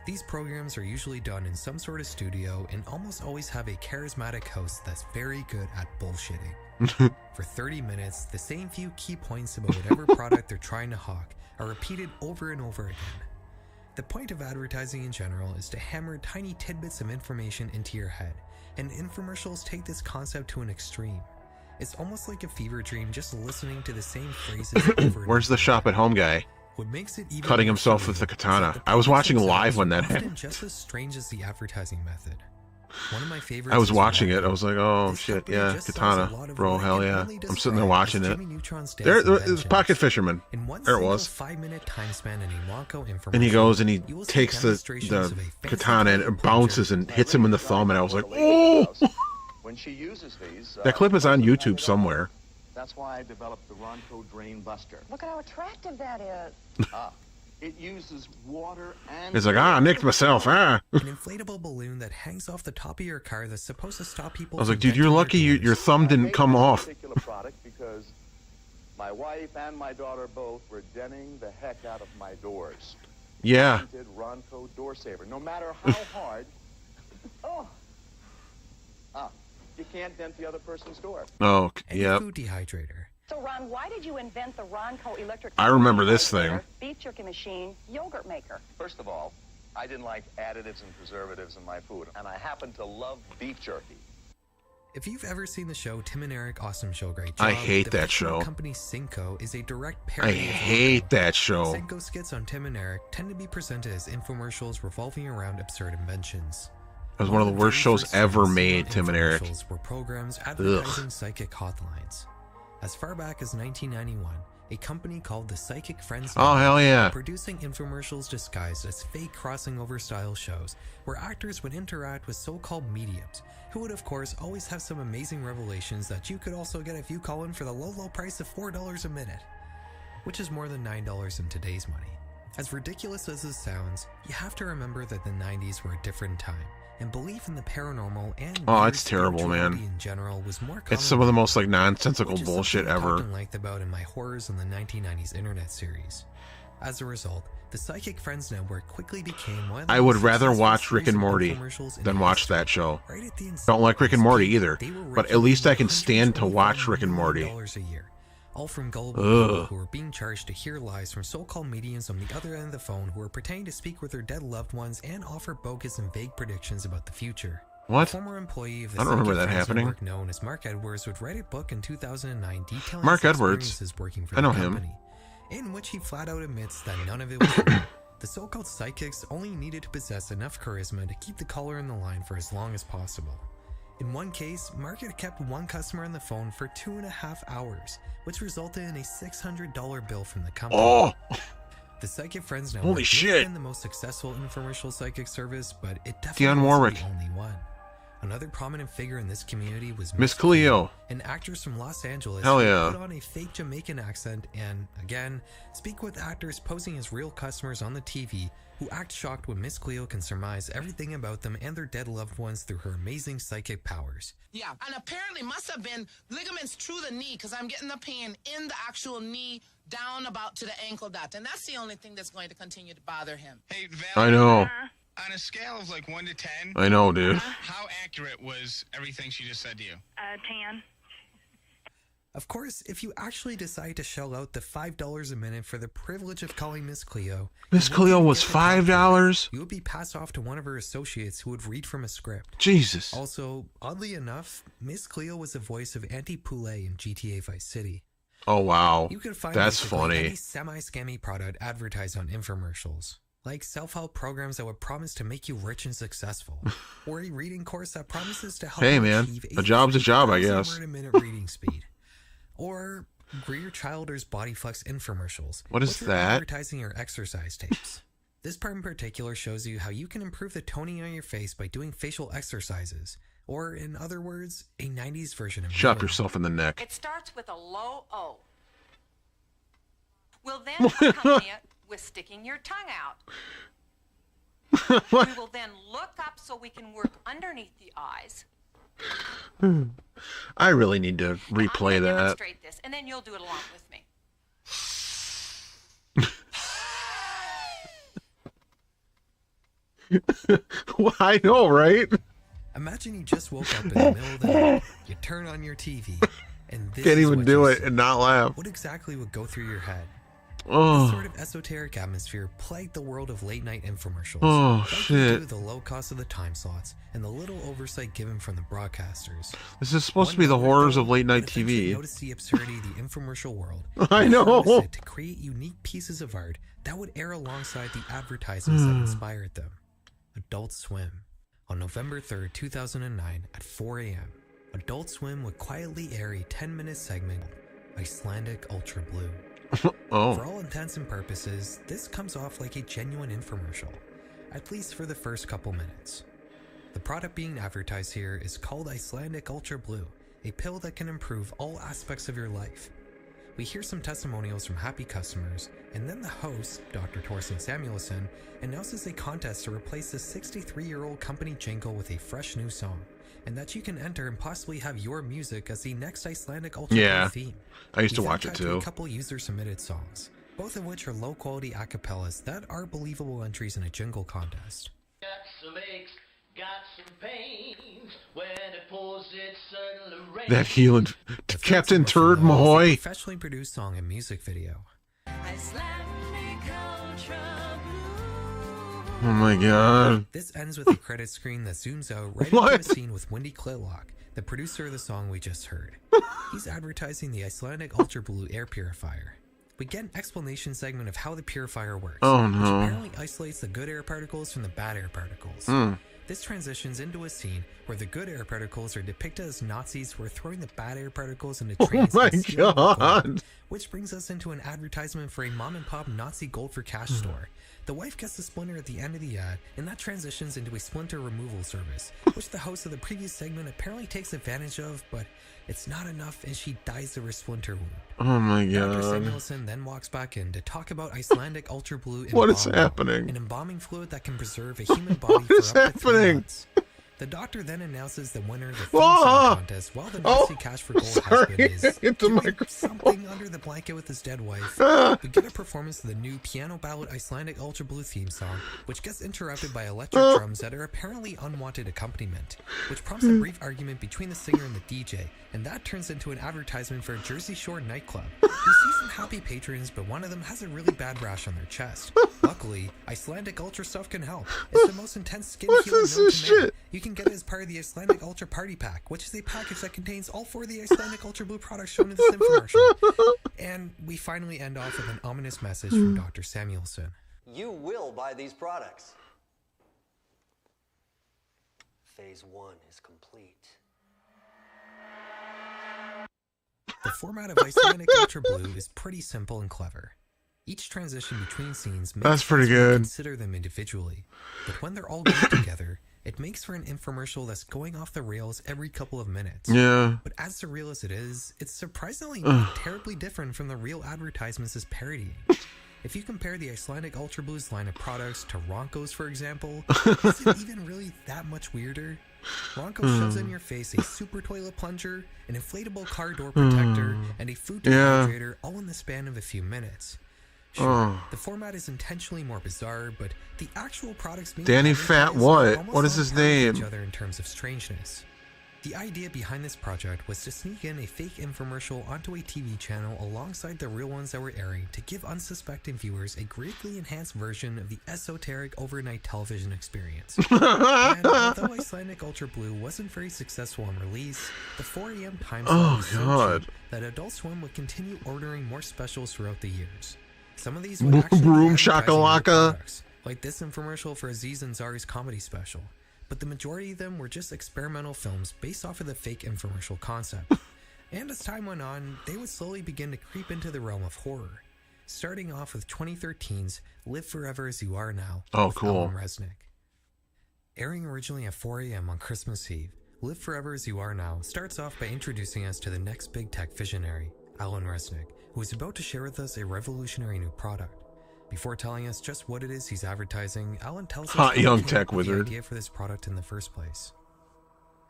These programs are usually done in some sort of studio and almost always have a charismatic host that's very good at bullshitting. For 30 minutes, the same few key points about whatever product they're trying to hawk are repeated over and over again. The point of advertising in general is to hammer tiny tidbits of information into your head, and infomercials take this concept to an extreme. It's almost like a fever dream just listening to the same phrases over and Where's the shop at home guy? What makes it even Cutting more himself with the surreal is katana. that the I was products watching live themselves when are that often happened. just as strange as the advertising method. One of my favorites I was is watching Walmart. it. I was like, oh This shit, company yeah, just sells a katana, lot of bro, what I hell can yeah. only I'm sitting there describe watching as it. Jimmy Neutron's dance There is inventions. Pocket Fisherman. In one There it single was. 5-minute time span in a Monco infomercial, And he goes and he you will see takes the demonstrations of a fancy katana and color it bounces plunger. and hits him in the thumb, and I was like, oh! When she uses these, That clip is on YouTube somewhere. that's why I developed the Ronco Drain Buster. Look at how attractive that is. It uses water and... He's like, I nicked myself, An inflatable balloon that hangs off the top of your car that's supposed to stop people I was from like, dude, you're denting lucky your thumb didn't come off. particular product because my wife and my daughter both were denting the heck out of my doors. Yeah. Patented Ronco door saver. No matter how hard, you can't dent the other person's door. Oh, Any yep. food dehydrator. So, Ron, why did you invent the Ronco electric... I remember this thing. Beef jerky machine, yogurt maker? First of all, I didn't like additives and preservatives in my food, and I happen to love beef jerky. If you've ever seen the show Tim and Eric Awesome Show Great Job, I hate the that fictional show. company Cinco is a direct I parody of hate Ronco. that show. Cinco skits on Tim and Eric tend to be presented as infomercials revolving around absurd inventions. It was one of the worst shows ever made, Tim and Eric. Infomercials were programs advertising psychic hotlines. As far back as 1991, a company called the Psychic Friends Oh, hell Network yeah. were producing infomercials disguised as fake crossing over style shows where actors would interact with so-called mediums, who would of course always have some amazing revelations that you could also get if you call in for the low price of $4 a minute, which is more than $9 in today's money. As ridiculous as this sounds, you have to remember that the 90s were a different time, and belief in the paranormal and Oh, weird it's terrible, man. spirituality in general was more common It's some of the most like nonsensical which is bullshit something I talked ever. in length about in my Horrors in the 1990s internet series. As a result, the Psychic Friends Network quickly became one of the I would most rather successful watch Rick series and of Morty infomercials in than watch history. that show. Right at the inception Don't like Rick and Morty of either, they were but at least I can stand to $125 watch Rick and Morty. million a year, all from gullible Ugh. people who were being charged to hear lies from so-called mediums on the other end of the phone who were pretending to speak with their dead loved ones and offer bogus and vague predictions about the future. What? A former employee of the I don't remember Psychic that Friends happening. Network known as Mark Edwards would write a book in 2009 detailing Mark his Edwards. experiences working for I know the him. company, in which he flat out admits that none of it was true. The so-called psychics only needed to possess enough charisma to keep the caller in the line for as long as possible. In one case, Mark had kept one customer on the phone for 2.5 hours, which resulted in a $600 bill from the company. Oh! The Psychic Friends Network Holy may shit. have been the most successful infomercial psychic service, but it definitely Dionne wasn't Warwick. the only one. Another prominent figure in this community was Miss Cleo. an actress from Los Angeles Hell who yeah. put on a fake Jamaican accent and, again, speak with actors posing as real customers on the TV who act shocked when Miss Cleo can surmise everything about them and their dead loved ones through her amazing psychic powers. Yeah, and apparently must have been ligaments through the knee because I'm getting the pain in the actual knee down about to the ankle dot, and that's the only thing that's going to continue to bother him. Hey, Val, I know. on a scale of like 1 to 10, I know, dude. how accurate was everything she just said to you? 10. Of course, if you actually decide to shell out the $5 a minute for the privilege of calling Miss Cleo, Miss Cleo was $5? you would be passed off to one of her associates who would read from a script. Jesus. Also, oddly enough, Miss Cleo was the voice of Auntie Poulet in GTA Vice City. Oh, wow. You could find That's basically funny. any semi-scammy product advertised on infomercials. like self-help programs that would promise to make you rich and successful, or a reading course that promises to help Hey, you man, achieve a job's a job, I guess. 1,000-word-a-minute reading speed, or Greer Childers Body Flex infomercials. What is which are that? Advertising your exercise tapes. This part in particular shows you how you can improve the toning on your face by doing facial exercises, or in other words, a 90s version of Shove yoga. yourself in the neck. It starts with a low O. We'll then accompany it with sticking your tongue out. We will then look up so we can work underneath the eyes. I really need to replay I'm gonna that. demonstrate this, and then you'll do it along with me. Well, I know, right? Imagine you just woke up in the middle of the night, you turn on your TV, and this Can't is even what do you it see. and not laugh. What exactly would go through your head? Oh. This sort of esoteric atmosphere plagued the world of late-night infomercials. Oh, likely shit. due to the low cost of the time slots and the little oversight given from the broadcasters. This is supposed to be the horrors of late night TV. Notice the absurdity of the infomercial world. I and know. harness it to create unique pieces of art that would air alongside the advertisements that inspired them. Adult Swim. On November 3rd, 2009 at 4 a.m., Adult Swim would quietly air a 10-minute segment, Icelandic Ultra Blue. Oh. For all intents and purposes, this comes off like a genuine infomercial, at least for the first couple minutes. The product being advertised here is called Icelandic Ultra Blue, a pill that can improve all aspects of your life. We hear some testimonials from happy customers, and then the host, Dr. Torsten Samuelsson, announces a contest to replace the 63-year-old company jingle with a fresh new song, and that you can enter and possibly have your music as the next Icelandic Ultra Blue theme. I used to We watch then it cut to too. a couple user-submitted songs, both of which are low-quality acapellas that are believable entries in a jingle contest. Got some aches, got some pains. When it pours, it certainly rains. That healing Captain Turd Mahoy. Professionally produced song and music video. Oh my god. This ends with a credit screen that zooms out right into a scene with Wendy Klitlock, the producer of the song we just heard. He's advertising the Icelandic Ultra Blue air purifier. We get an explanation segment of how the purifier works, Oh, which no. apparently isolates the good air particles from the bad air particles. This transitions into a scene where the good air particles are depicted as Nazis who are throwing the bad air particles into trains my and stealing the God. gold, which brings us into an advertisement for a mom-and-pop Nazi gold for cash store. The wife gets the splinter at the end of the ad, and that transitions into a splinter removal service, which the host of the previous segment apparently takes advantage of, but it's not enough and she dies of her splinter wound. Oh my Dr. god. Samuelsson then walks back in to talk about Icelandic Ultra Blue What is Embalming, happening? an embalming fluid that can preserve a human body What for is up to 3 happening? months. The doctor then announces the winner of the theme Whoa! song contest while the Nazi Cash for Gold sorry. husband is Hit the doing microphone. something under the blanket with his dead wife. We get a performance of the new piano ballad Icelandic Ultra Blue theme song, which gets interrupted by electric drums that are apparently unwanted accompaniment, which prompts a brief argument between the singer and the DJ, and that turns into an advertisement for a Jersey Shore nightclub. We see some happy patrons, but one of them has a really bad rash on their chest. Luckily, Icelandic Ultra stuff can help. It's the most intense skin healer known to man. You can get it as part of the Icelandic Ultra Party Pack, which is a package that contains all 4 of the Icelandic Ultra Blue products shown in this infomercial. And we finally end off with an ominous message from Dr. Samuelsson. You will buy these products. Phase 1 is complete. The format of Icelandic Ultra Blue is pretty simple and clever. Each transition between scenes makes That's pretty sense when you good. consider them individually, but when they're all grouped together, it makes for an infomercial that's going off the rails every couple of minutes. Yeah. But as surreal as it is, it's surprisingly not terribly different from the real advertisements it's parodying. If you compare the Icelandic Ultra Blue's line of products to Ronco's, for example, is it even really that much weirder? Ronco shoves in your face a super toilet plunger, an inflatable car door protector, and a food dehydrator all in the span of a few minutes. Sure, the format is intentionally more bizarre, but the actual products being Danny Fat what? almost What is on his par with name? each other in terms of strangeness. The idea behind this project was to sneak in a fake infomercial onto a TV channel alongside the real ones that were airing to give unsuspecting viewers a greatly enhanced version of the esoteric overnight television experience. And although Icelandic Ultra Blue wasn't very successful on release, the 4 a.m. time slot was so God. cheap that Adult Swim would continue ordering more specials throughout the years. Some of these would actually be Broom advertising their shakalaka. products, like this infomercial for Aziz Ansari's comedy special, but the majority of them were just experimental films based off of the fake infomercial concept. And as time went on, they would slowly begin to creep into the realm of horror, starting off with 2013's Live Forever As You Are Now with Alan Resnick. Airing originally at 4 a.m. on Christmas Eve, Live Forever As You Are Now starts off by introducing us to the next big tech visionary, Alan Resnick, who is about to share with us a revolutionary new product. Before telling us just what it is he's advertising, Alan tells us Hot how young he came tech up with the wizard. idea for this product in the first place.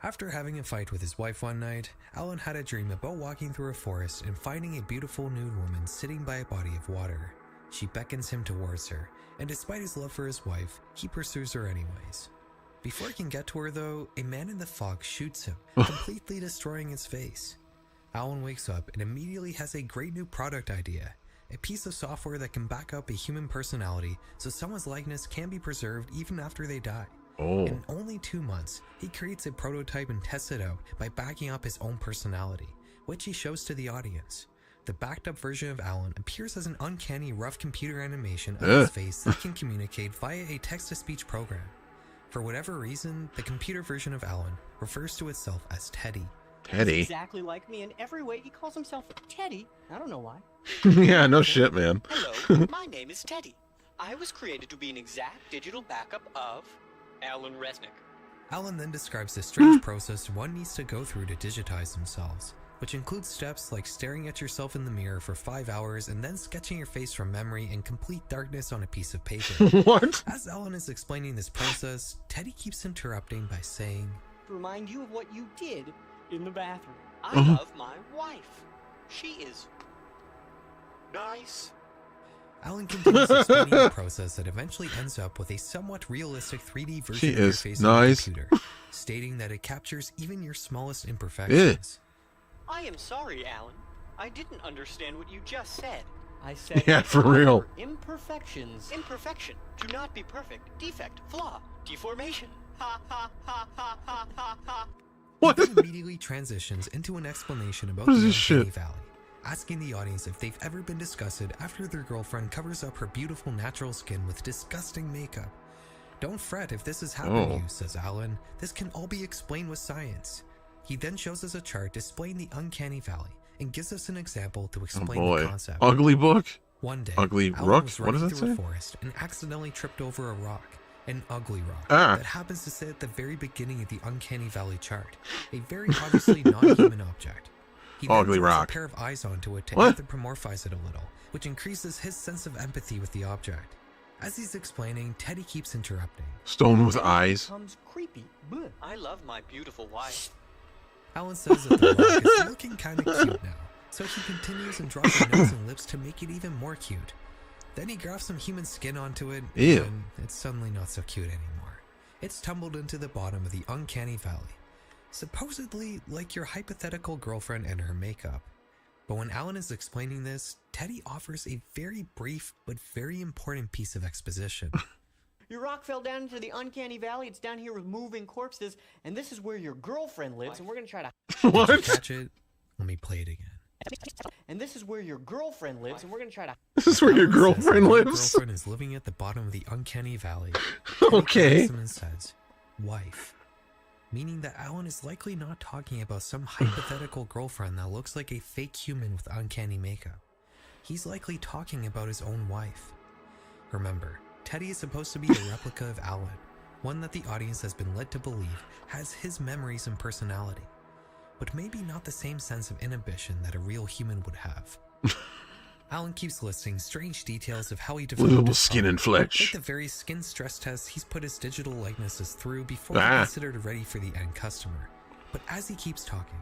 After having a fight with his wife one night, Alan had a dream about walking through a forest and finding a beautiful nude woman sitting by a body of water. She beckons him towards her, and despite his love for his wife, he pursues her anyways. Before he can get to her though, a man in the fog shoots him, completely destroying his face. Alan wakes up and immediately has a great new product idea, a piece of software that can back up a human personality so someone's likeness can be preserved even after they die. In only 2 months, he creates a prototype and tests it out by backing up his own personality, which he shows to the audience. The backed up version of Alan appears as an uncanny rough computer animation of his face that can communicate via a text-to-speech program. For whatever reason, the computer version of Alan refers to itself as Teddy. Teddy? He's exactly like me in every way. He calls himself Teddy. I don't know why. Yeah, no shit, man. Hello, my name is Teddy. I was created to be an exact digital backup of Alan Resnick. Alan then describes the strange process one needs to go through to digitize themselves, which includes steps like staring at yourself in the mirror for 5 hours and then sketching your face from memory in complete darkness on a piece of paper. What? As Alan is explaining this process, Teddy keeps interrupting by saying, To remind you of what you did in the bathroom. I Uh-huh. love my wife. She is nice. Alan continues explaining the process that eventually ends up with a somewhat realistic 3D version She of your is face nice. on the computer, stating that it captures even your smallest imperfections. I am sorry, Alan. I didn't understand what you just said. I said Yeah, for real. imperfections. Imperfection. Do not be perfect. Defect. Flaw. Deformation. Ha ha ha ha ha ha ha. He then immediately transitions into an explanation about What is the this Uncanny shit? Valley, asking the audience if they've ever been disgusted after their girlfriend covers up her beautiful natural skin with disgusting makeup. Don't fret if this has happened to you, says Alan. This can all be explained with science. He then shows us a chart displaying the Uncanny Valley and gives us an example to Oh explain boy. the concept. Ugly book? One day, Ugly Alan rook? was What does running that through a say? forest and accidentally tripped over a rock, an ugly rock, Ah. that happens to sit at the very beginning of the Uncanny Valley chart, a very obviously non-human object. He then Ugly draws rock. a pair of eyes onto it to What? anthropomorphize it a little, which increases his sense of empathy with the object. As he's explaining, Teddy keeps interrupting. Stone with eyes. Becomes creepy. Bleh. I love my beautiful wife. Alan says that the rock is looking kinda cute now, so he continues and draws her nose and lips to make it even more cute. Then he grafts some human skin onto it, Ew. and it's suddenly not so cute anymore. It's tumbled into the bottom of the Uncanny Valley, supposedly like your hypothetical girlfriend and her makeup. But when Alan is explaining this, Teddy offers a very brief but very important piece of exposition. Your rock fell down into the Uncanny Valley. It's down here with moving corpses, and this is where your girlfriend lives, and we're gonna try to... Did you catch it? Let me play it again. And this is where your girlfriend lives, and we're gonna try to... This is where your Alan says that girlfriend your lives? girlfriend is living at the bottom of the Uncanny Valley. Teddy Okay. corrects him and says, wife. Meaning that Alan is likely not talking about some hypothetical girlfriend that looks like a fake human with uncanny makeup. He's likely talking about his own wife. Remember, Teddy is supposed to be a replica of Alan, one that the audience has been led to believe has his memories and personality, but maybe not the same sense of inhibition that a real human would have. Alan keeps listing strange details of how he developed Little his skin product, and flesh. like the various skin stress tests he's put his digital likenesses through before Ah. he considered it ready for the end customer. But as he keeps talking,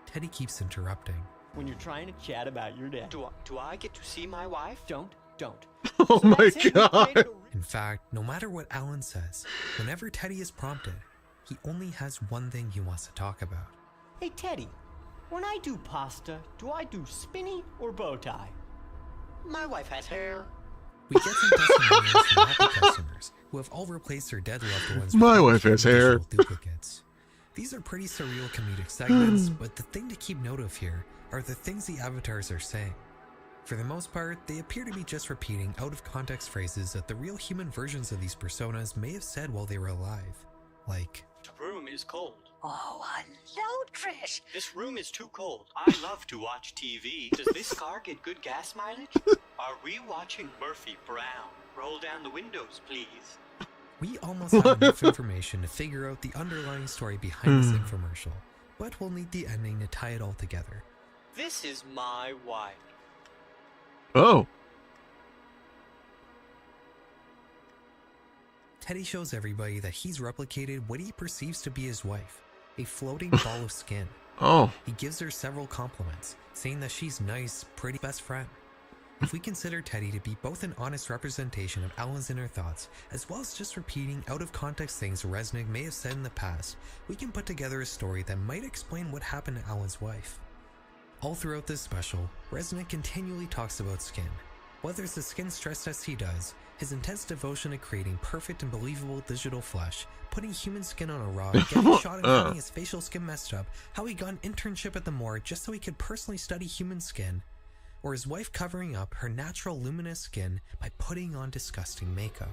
Teddy keeps interrupting. When you're trying to chat about your dad. Do I get to see my wife? Don't. Oh my god. In fact, no matter what Alan says, whenever Teddy is prompted, he only has one thing he wants to talk about. Hey, Teddy, when I do pasta, do I do spinny or bow tie? My wife has hair. We get some testimonials from happy customers who have all replaced their dead loved ones with My wife has hair. digital duplicates. These are pretty surreal comedic segments, but the thing to keep note of here are the things the avatars are saying. For the most part, they appear to be just repeating out-of-context phrases that the real human versions of these personas may have said while they were alive. Like, The room is cold. Oh, hello, Trish. This room is too cold. I love to watch TV. Does this car get good gas mileage? Are we watching Murphy Brown? Roll down the windows, please. we almost have enough information to figure out the underlying story behind this infomercial, but we'll need the ending to tie it all together. This is my wife. Oh. Teddy shows everybody that he's replicated what he perceives to be his wife, a floating ball of skin. Oh. He gives her several compliments, saying that she's nice, pretty best friend. If we consider Teddy to be both an honest representation of Alan's inner thoughts, as well as just repeating out-of-context things Resnick may have said in the past, we can put together a story that might explain what happened to Alan's wife. All throughout this special, Resnick continually talks about skin. Whether it's the skin stress test he does, his intense devotion to creating perfect and believable digital flesh, putting human skin on a rock, getting shot and having his facial skin messed up, how he got an internship at the morgue just so he could personally study human skin, or his wife covering up her natural luminous skin by putting on disgusting makeup.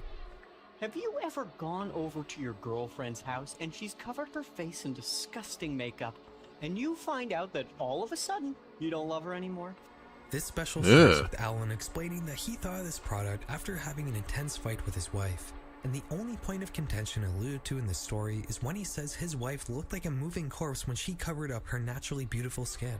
Have you ever gone over to your girlfriend's house and she's covered her face in disgusting makeup, and you find out that all of a sudden you don't love her anymore? This special starts with Alan explaining that he thought of this product after having an intense fight with his wife. And the only point of contention alluded to in the story is when he says his wife looked like a moving corpse when she covered up her naturally beautiful skin.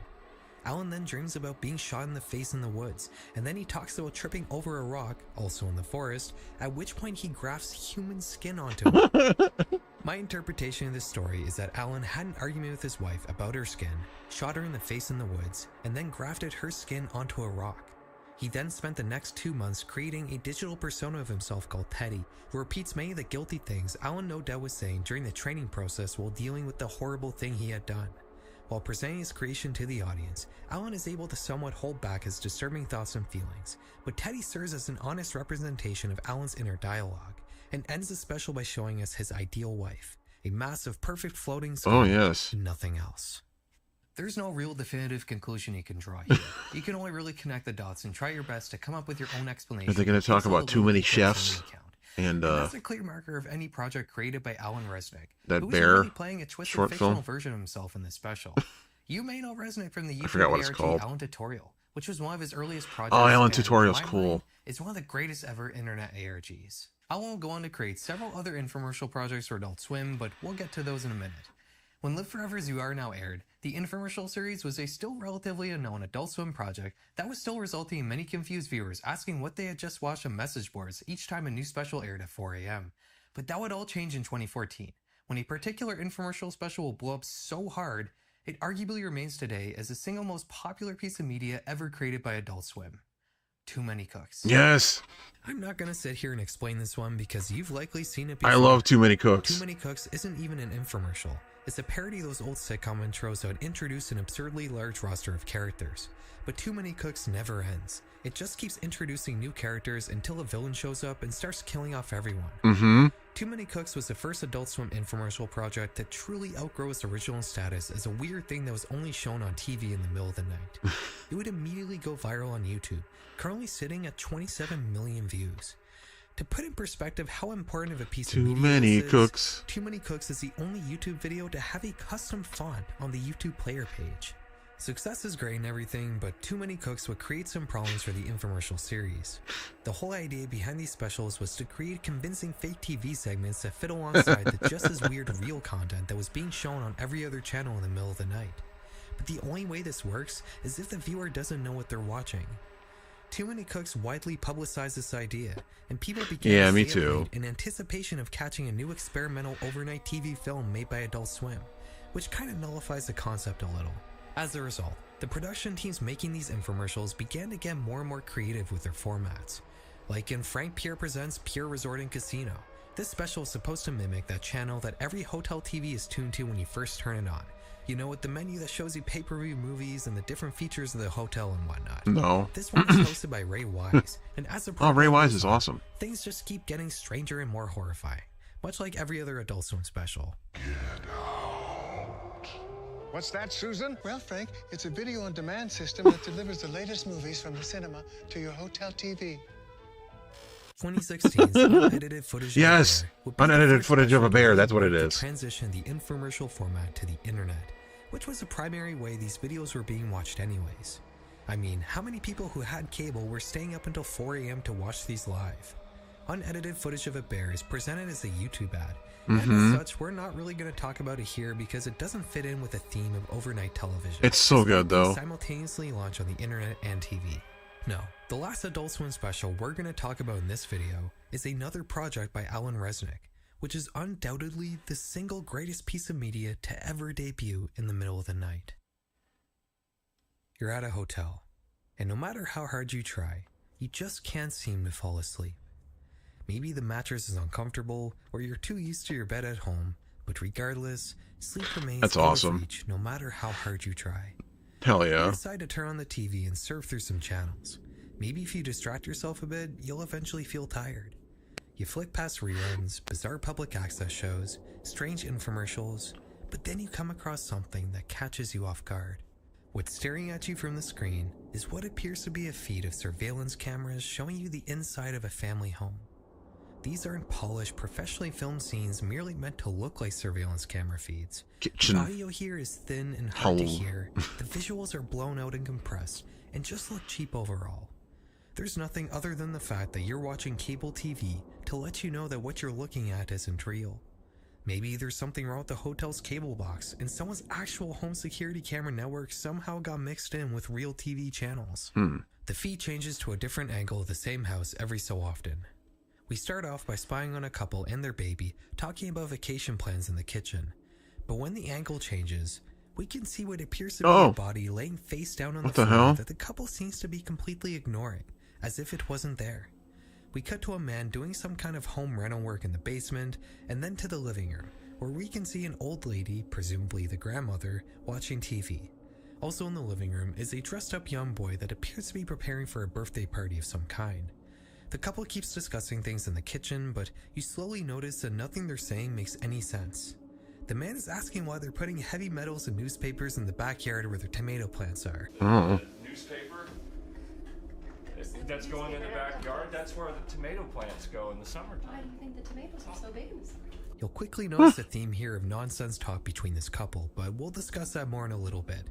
Alan then dreams about being shot in the face in the woods, and then he talks about tripping over a rock, also in the forest, at which point he grafts human skin onto it. My interpretation of this story is that Alan had an argument with his wife about her skin, shot her in the face in the woods, and then grafted her skin onto a rock. He then spent the next 2 months creating a digital persona of himself called Teddy, who repeats many of the guilty things Alan no doubt was saying during the training process while dealing with the horrible thing he had done. While presenting his creation to the audience, Alan is able to somewhat hold back his disturbing thoughts and feelings, but Teddy serves as an honest representation of Alan's inner dialogue, and ends the special by showing us his ideal wife, a massive perfect floating skin, and nothing else. There's no real definitive conclusion you can draw here. You can only really connect the dots and try your best to come up with your own explanation. Are they going to talk about too many chefs? And that's a clear marker of any project created by Alan Resnick, that who bear is really playing a twisted short fictional film version of himself in this special. You may know Resnick from the I forgot what it's YouTube called. Alan Tutorial, which was one of his earliest projects. Oh, Alan and, Tutorial's in my cool. mind, it's one of the greatest ever internet ARGs. Alan will go on to create several other infomercial projects for Adult Swim, but we'll get to those in a minute. When Live Forever as You Are Now aired, the infomercial series was a still relatively unknown Adult Swim project that was still resulting in many confused viewers asking what they had just watched on message boards each time a new special aired at 4 a.m. But that would all change in 2014, when a particular infomercial special will blow up so hard, it arguably remains today as the single most popular piece of media ever created by Adult Swim. Too Many Cooks. Yes. I'm not going to sit here and explain this one because you've likely seen it before. I love Too Many Cooks. Too Many Cooks isn't even an infomercial. It's a parody of those old sitcom intros that would introduce an absurdly large roster of characters. But Too Many Cooks never ends. It just keeps introducing new characters until a villain shows up and starts killing off everyone. Too Many Cooks was the first Adult Swim infomercial project to truly outgrow its original status as a weird thing that was only shown on TV in the middle of the night. It would immediately go viral on YouTube, currently sitting at 27 million views. To put in perspective how important of a piece of media this is, Too Many Cooks is the only YouTube video to have a custom font on the YouTube player page. Success is great and everything, but Too Many Cooks would create some problems for the infomercial series. The whole idea behind these specials was to create convincing fake TV segments that fit alongside the just as weird real content that was being shown on every other channel in the middle of the night. But the only way this works is if the viewer doesn't know what they're watching. Too Many Cooks widely publicized this idea, and people began to stay up late in anticipation of catching a new experimental overnight TV film made by Adult Swim, which kind of nullifies the concept a little. As a result, the production teams making these infomercials began to get more and more creative with their formats. Like in Frank Pierre Presents Pure Resort and Casino, this special is supposed to mimic that channel that every hotel TV is tuned to when you first turn it on. You know, with the menu that shows you pay-per-view movies and the different features of the hotel and whatnot. No. This one is hosted by Ray Wise, and as the Ray Wise is awesome. Things just keep getting stranger and more horrifying, much like every other Adult Swim special. What's that, Susan? Well, Frank, it's a video-on-demand system that delivers the latest movies from the cinema to your hotel TV. 2016's unedited footage Yes, of a bear would be the unedited first footage of a bear. special That's what it to is. transition the infomercial format to the internet, which was the primary way these videos were being watched anyways. I mean, how many people who had cable were staying up until 4 a.m. to watch these live? Unedited footage of a bear is presented as a YouTube ad, and as such, we're not really going to talk about it here because it doesn't fit in with the theme of overnight television. It's so good though. Simultaneously launch on the internet and TV. No, the last Adult Swim special we're going to talk about in this video is another project by Alan Resnick, which is undoubtedly the single greatest piece of media to ever debut in the middle of the night. You're at a hotel, and no matter how hard you try, you just can't seem to fall asleep. Maybe the mattress is uncomfortable, or you're too used to your bed at home, but regardless, sleep remains That's out of awesome. reach no matter how hard you try. Hell You yeah. decide to turn on the TV and surf through some channels. Maybe if you distract yourself a bit, you'll eventually feel tired. You flick past reruns, bizarre public access shows, strange infomercials, but then you come across something that catches you off guard. What's staring at you from the screen is what appears to be a feed of surveillance cameras showing you the inside of a family home. These aren't polished, professionally filmed scenes merely meant to look like surveillance camera feeds. Kitchen. The audio here is thin and hard to Home. hear, the visuals are blown out and compressed, and just look cheap overall. There's nothing other than the fact that you're watching cable TV to let you know that what you're looking at isn't real. Maybe there's something wrong with the hotel's cable box, and someone's actual home security camera network somehow got mixed in with real TV channels. The feed changes to a different angle of the same house every so often. We start off by spying on a couple and their baby talking about vacation plans in the kitchen. But when the angle changes, we can see what appears to be a body laying face down on What the the floor hell? that the couple seems to be completely ignoring, as if it wasn't there. We cut to a man doing some kind of home rental work in the basement, and then to the living room, where we can see an old lady, presumably the grandmother, watching TV. Also in the living room is a dressed up young boy that appears to be preparing for a birthday party of some kind. The couple keeps discussing things in the kitchen, but you slowly notice that nothing they're saying makes any sense. The man is asking why they're putting heavy metals and newspapers in the backyard where their tomato plants are. Newspaper that's going in the backyard, that's where the tomato plants go in the summertime. Why do you think the tomatoes are so big in the summer? You'll quickly notice a theme here of nonsense talk between this couple, but we'll discuss that more in a little bit.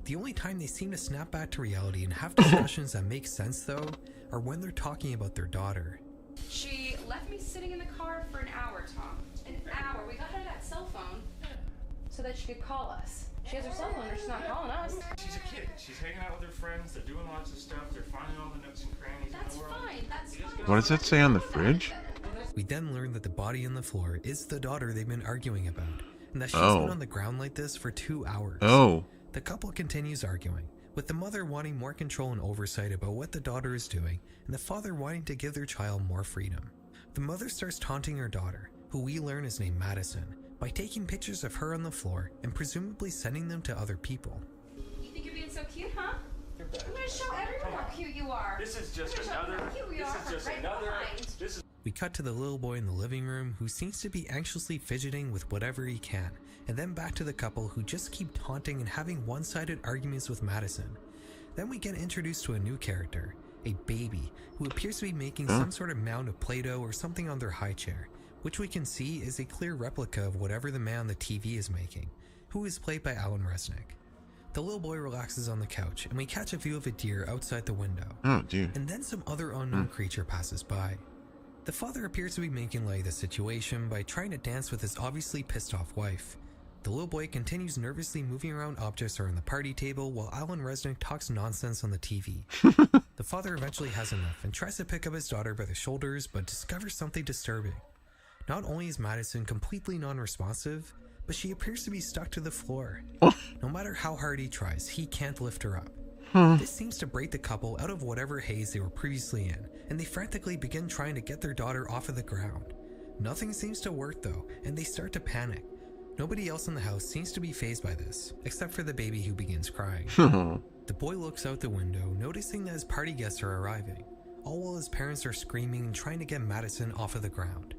The only time they seem to snap back to reality and have discussions that make sense, though, are when they're talking about their daughter. She left me sitting in the car for an hour, Tom. An hour. We got her that cell phone so that she could call us. She has her cell phone, or she's not calling us. She's a kid. She's hanging out with her friends. They're doing lots of stuff. They're finding all the nooks and crannies in the world. That's fine. What does that say on the fridge? We then learn that the body on the floor is the daughter they've been arguing about, and that she's been on the ground like this for 2 hours. The couple continues arguing, with the mother wanting more control and oversight about what the daughter is doing, and the father wanting to give their child more freedom. The mother starts taunting her daughter, who we learn is named Madison, by taking pictures of her on the floor and presumably sending them to other people. You think you're being so cute, huh? I'm gonna show everyone how cute you are. This is just another. We cut to the little boy in the living room who seems to be anxiously fidgeting with whatever he can, and then back to the couple who just keep taunting and having one-sided arguments with Madison. Then we get introduced to a new character, a baby, who appears to be making some sort of mound of Play-Doh or something on their high chair, which we can see is a clear replica of whatever the man on the TV is making, who is played by Alan Resnick. The little boy relaxes on the couch, and we catch a view of a deer outside the window. Oh, dear. And then some other unknown creature passes by. The father appears to be making light of the situation by trying to dance with his obviously pissed off wife. The little boy continues nervously moving around objects around the party table while Alan Resnick talks nonsense on the TV. The father eventually has enough and tries to pick up his daughter by the shoulders, but discovers something disturbing. Not only is Madison completely non-responsive, but she appears to be stuck to the floor. No matter how hard he tries, he can't lift her up. This seems to break the couple out of whatever haze they were previously in, and they frantically begin trying to get their daughter off of the ground. Nothing seems to work though, and they start to panic. Nobody else in the house seems to be fazed by this, except for the baby who begins crying. The boy looks out the window, noticing that his party guests are arriving, all while his parents are screaming and trying to get Madison off of the ground.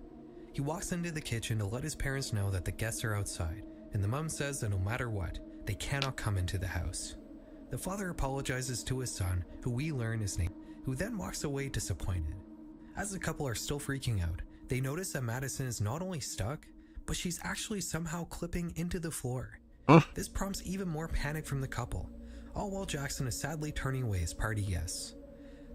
He walks into the kitchen to let his parents know that the guests are outside, and the mom says that no matter what, they cannot come into the house. The father apologizes to his son, who we learn is named, who then walks away disappointed. As the couple are still freaking out, they notice that Madison is not only stuck, but she's actually somehow clipping into the floor. This prompts even more panic from the couple, all while Jackson is sadly turning away his party guests.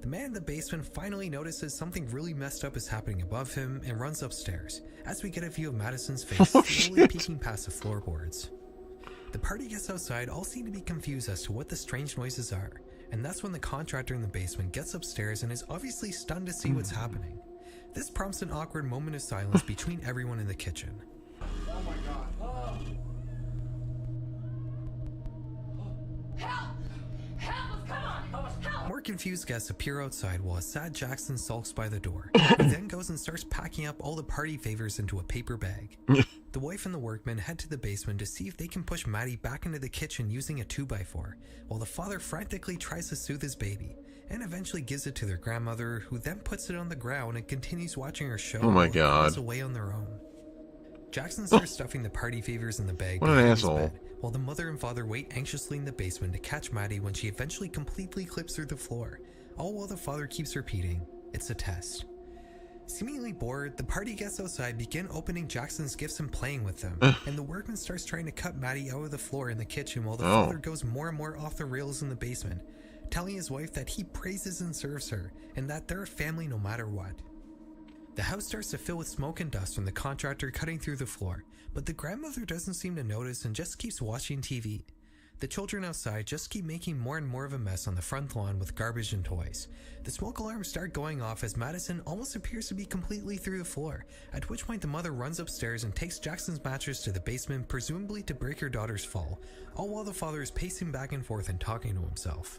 The man in the basement finally notices something really messed up is happening above him and runs upstairs, as we get a view of Madison's face slowly peeking past the floorboards. The party guests outside all seem to be confused as to what the strange noises are, and that's when the contractor in the basement gets upstairs and is obviously stunned to see what's happening. This prompts an awkward moment of silence between everyone in the kitchen. Oh my god. Oh. Help! Help us! Come on! Help! More confused guests appear outside while a sad Jackson sulks by the door. He then goes and starts packing up all the party favors into a paper bag. The wife and the workmen head to the basement to see if they can push Maddie back into the kitchen using a 2x4, while the father frantically tries to soothe his baby, and eventually gives it to their grandmother, who then puts it on the ground and continues watching her show. Oh my while god. He goes away on their own. Jackson starts stuffing the party favors in the bag What an behind his asshole. bed, while the mother and father wait anxiously in the basement to catch Maddie when she eventually completely clips through the floor, all while the father keeps repeating, "It's a test." Seemingly bored, the party guests outside begin opening Jackson's gifts and playing with them, and the workman starts trying to cut Maddie out of the floor in the kitchen while the father goes more and more off the rails in the basement, telling his wife that he praises and serves her, and that they're a family no matter what. The house starts to fill with smoke and dust from the contractor cutting through the floor, but the grandmother doesn't seem to notice and just keeps watching TV. The children outside just keep making more and more of a mess on the front lawn with garbage and toys. The smoke alarms start going off as Madison almost appears to be completely through the floor, at which point the mother runs upstairs and takes Jackson's mattress to the basement, presumably to break her daughter's fall, all while the father is pacing back and forth and talking to himself.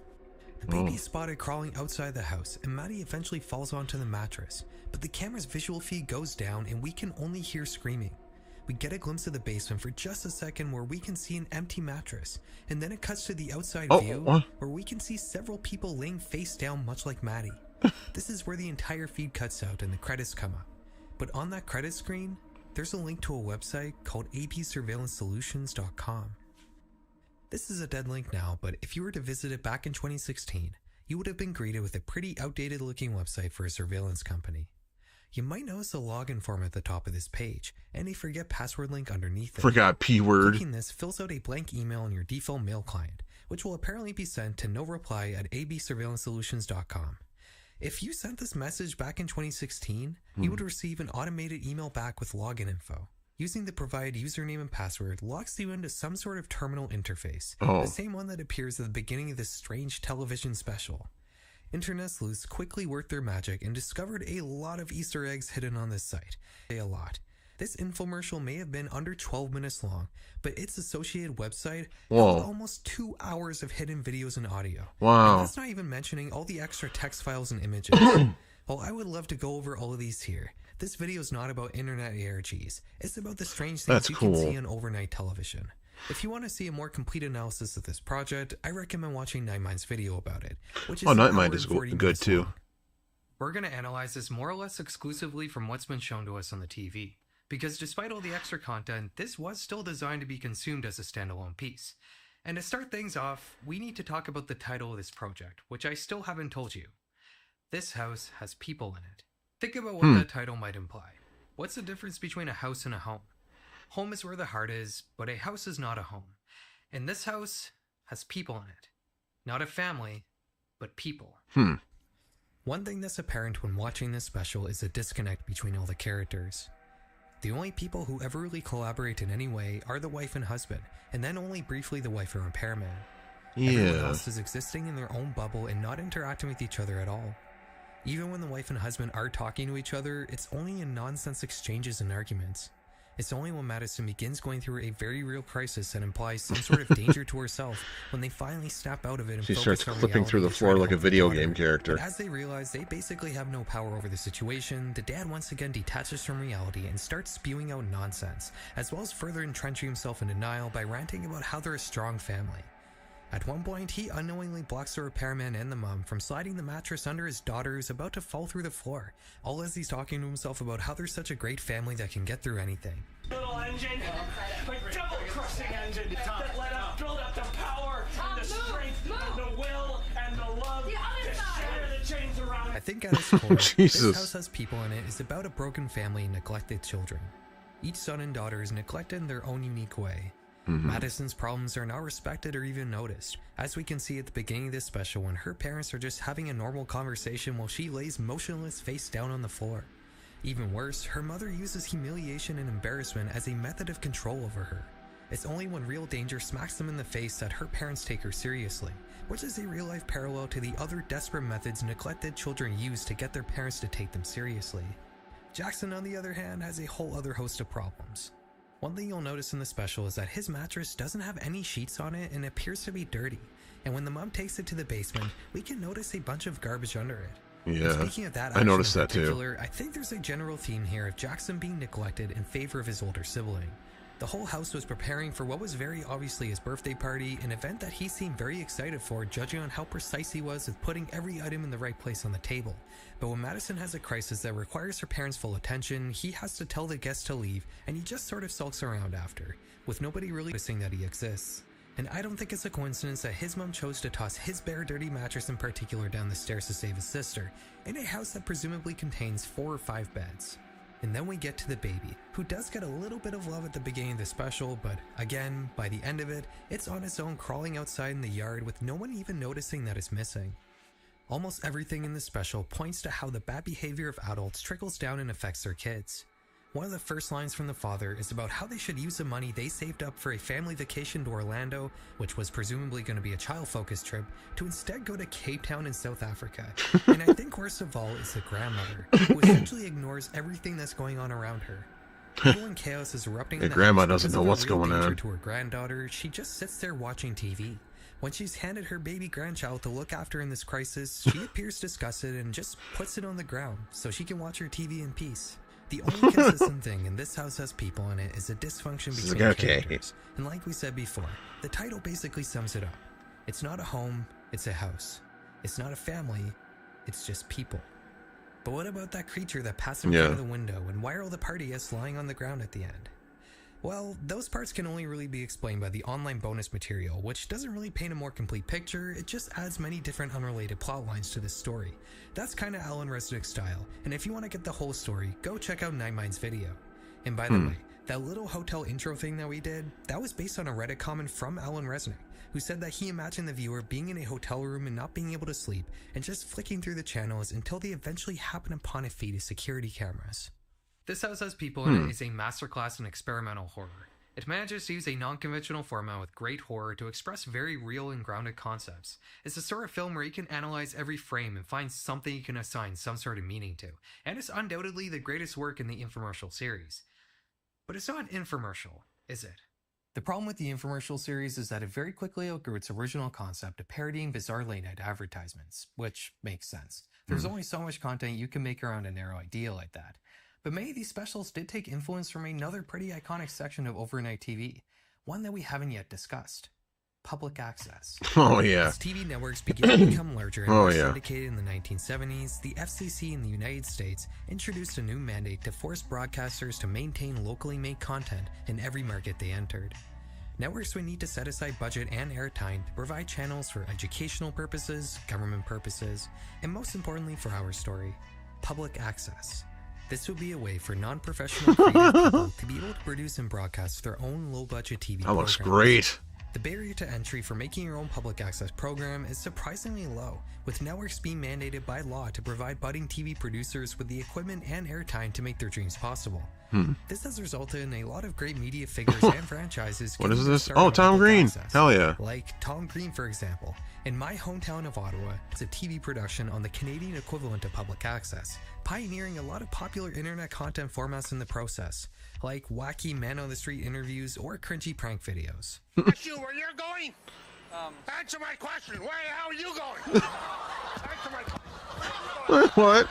The baby is spotted crawling outside the house, and Maddie eventually falls onto the mattress, but the camera's visual feed goes down and we can only hear screaming. We get a glimpse of the basement for just a second where we can see an empty mattress, and then it cuts to the outside view where we can see several people laying face down much like Maddie. This is where the entire feed cuts out and the credits come up. But on that credit screen, there's a link to a website called absurveillancesolutions.com. This is a dead link now, but if you were to visit it back in 2016, you would have been greeted with a pretty outdated looking website for a surveillance company. You might notice the login form at the top of this page, and a forget password link underneath it. Forgot P-word. Clicking this fills out a blank email on your default mail client, which will apparently be sent to noreply@absurveillancesolutions.com. If you sent this message back in 2016, you would receive an automated email back with login info. Using the provided username and password locks you into some sort of terminal interface, the same one that appears at the beginning of this strange television special. Internet sleuths quickly worked their magic and discovered a lot of Easter eggs hidden on this site. A lot. This infomercial may have been under 12 minutes long, but its associated website held almost 2 hours of hidden videos and audio. Wow. And that's not even mentioning all the extra text files and images. While I would love to go over all of these here, this video is not about internet ARGs. It's about the strange things can see on overnight television. If you want to see a more complete analysis of this project, I recommend watching Nightmind's video about it, which is Nightmind is good too. We're going to analyze this more or less exclusively from what's been shown to us on the TV, because despite all the extra content, this was still designed to be consumed as a standalone piece. And to start things off, we need to talk about the title of this project, which I still haven't told you. This house has people in it. Think about what that title might imply. What's the difference between a house and a home? Home is where the heart is, but a house is not a home. And this house has people in it. Not a family, but people. One thing that's apparent when watching this special is the disconnect between all the characters. The only people who ever really collaborate in any way are the wife and husband, and then only briefly the wife and repairman. Everyone else is existing in their own bubble and not interacting with each other at all. Even when the wife and husband are talking to each other, it's only in nonsense exchanges and arguments. It's only when Madison begins going through a very real crisis that implies some sort of danger to herself when they finally snap out of it and she focus starts on clipping through the reality floor to like a help their video daughter. game character. But as they realize they basically have no power over the situation, the dad once again detaches from reality and starts spewing out nonsense, as well as further entrenching himself in denial by ranting about how they're a strong family. At one point, he unknowingly blocks the repairman and the mom from sliding the mattress under his daughter who's about to fall through the floor, all as he's talking to himself about how they're such a great family that can get through anything. Little engine, a double-crushing engine that let us build a I think at its core, Jesus. This House Has People in It is about a broken family and neglected children. Each son and daughter is neglected in their own unique way. Madison's problems are not respected or even noticed, as we can see at the beginning of this special when her parents are just having a normal conversation while she lays motionless face down on the floor. Even worse, her mother uses humiliation and embarrassment as a method of control over her. It's only when real danger smacks them in the face that her parents take her seriously, which is a real-life parallel to the other desperate methods neglected children use to get their parents to take them seriously. Jackson, on the other hand, has a whole other host of problems. One thing you'll notice in the special is that his mattress doesn't have any sheets on it and appears to be dirty, and when the mom takes it to the basement, we can notice a bunch of garbage under it. Yeah, And speaking of that I noticed in that too. particular, I think there's a general theme here of Jackson being neglected in favor of his older sibling. The whole house was preparing for what was very obviously his birthday party, an event that he seemed very excited for, judging on how precise he was with putting every item in the right place on the table. But when Madison has a crisis that requires her parents' full attention, he has to tell the guests to leave, and he just sort of sulks around after, with nobody really noticing that he exists. And I don't think it's a coincidence that his mom chose to toss his bare dirty mattress in particular down the stairs to save his sister, in a house that presumably contains 4 or 5 beds. And then we get to the baby, who does get a little bit of love at the beginning of the special, but again, by the end of it, it's on its own crawling outside in the yard with no one even noticing that it's missing. Almost everything in the special points to how the bad behavior of adults trickles down and affects their kids. One of the first lines from the father is about how they should use the money they saved up for a family vacation to Orlando, which was presumably going to be a child-focused trip, to instead go to Cape Town in South Africa. And I think worst of all is the grandmother, who essentially ignores everything that's going on around her. When chaos is erupting in the grandma house doesn't because know of a what's real going danger on. to her granddaughter, she just sits there watching TV. When she's handed her baby grandchild to look after in this crisis, she appears disgusted and just puts it on the ground so she can watch her TV in peace. The only consistent thing in This House Has People in It is a dysfunction between characters. And like we said before, the title basically sums it up. It's not a home, it's a house. It's not a family, it's just people. But what about that creature that passed in front of the window, and why are all the party guests lying on the ground at the end? Well, those parts can only really be explained by the online bonus material, which doesn't really paint a more complete picture, it just adds many different unrelated plot lines to this story. That's kinda Alan Resnick's style, and if you want to get the whole story, go check out Nightmind's video. And by the way, that little hotel intro thing that we did, that was based on a Reddit comment from Alan Resnick, who said that he imagined the viewer being in a hotel room and not being able to sleep, and just flicking through the channels until they eventually happen upon a feed of security cameras. This House Has People in It is a masterclass in experimental horror. It manages to use a non-conventional format with great horror to express very real and grounded concepts. It's the sort of film where you can analyze every frame and find something you can assign some sort of meaning to, and it's undoubtedly the greatest work in the infomercial series. But it's not an infomercial, is it? The problem with the infomercial series is that it very quickly outgrew its original concept of parodying bizarre late-night advertisements, which makes sense. There's only so much content you can make around a narrow idea like that. But many of these specials did take influence from another pretty iconic section of overnight TV, one that we haven't yet discussed. Public access. Oh yeah. As TV networks began to become larger and more syndicated in the 1970s, the FCC in the United States introduced a new mandate to force broadcasters to maintain locally made content in every market they entered. Networks would need to set aside budget and airtime to provide channels for educational purposes, government purposes, and most importantly for our story, public access. This would be a way for non-professional creative people to be able to produce and broadcast their own low-budget TV That looks programs. great. The barrier to entry for making your own public access program is surprisingly low, with networks being mandated by law to provide budding TV producers with the equipment and airtime to make their dreams possible. This has resulted in a lot of great media figures and franchises. What is getting their this? start Oh, on Tom public Green. access. Hell yeah. Like Tom Green, for example. In my hometown of Ottawa, it's a TV production on the Canadian equivalent of public access, pioneering a lot of popular internet content formats in the process, like wacky man-on-the-street interviews or cringy prank videos. Ask you where you're going? Answer my question. Where the hell are you going? Answer my question. What?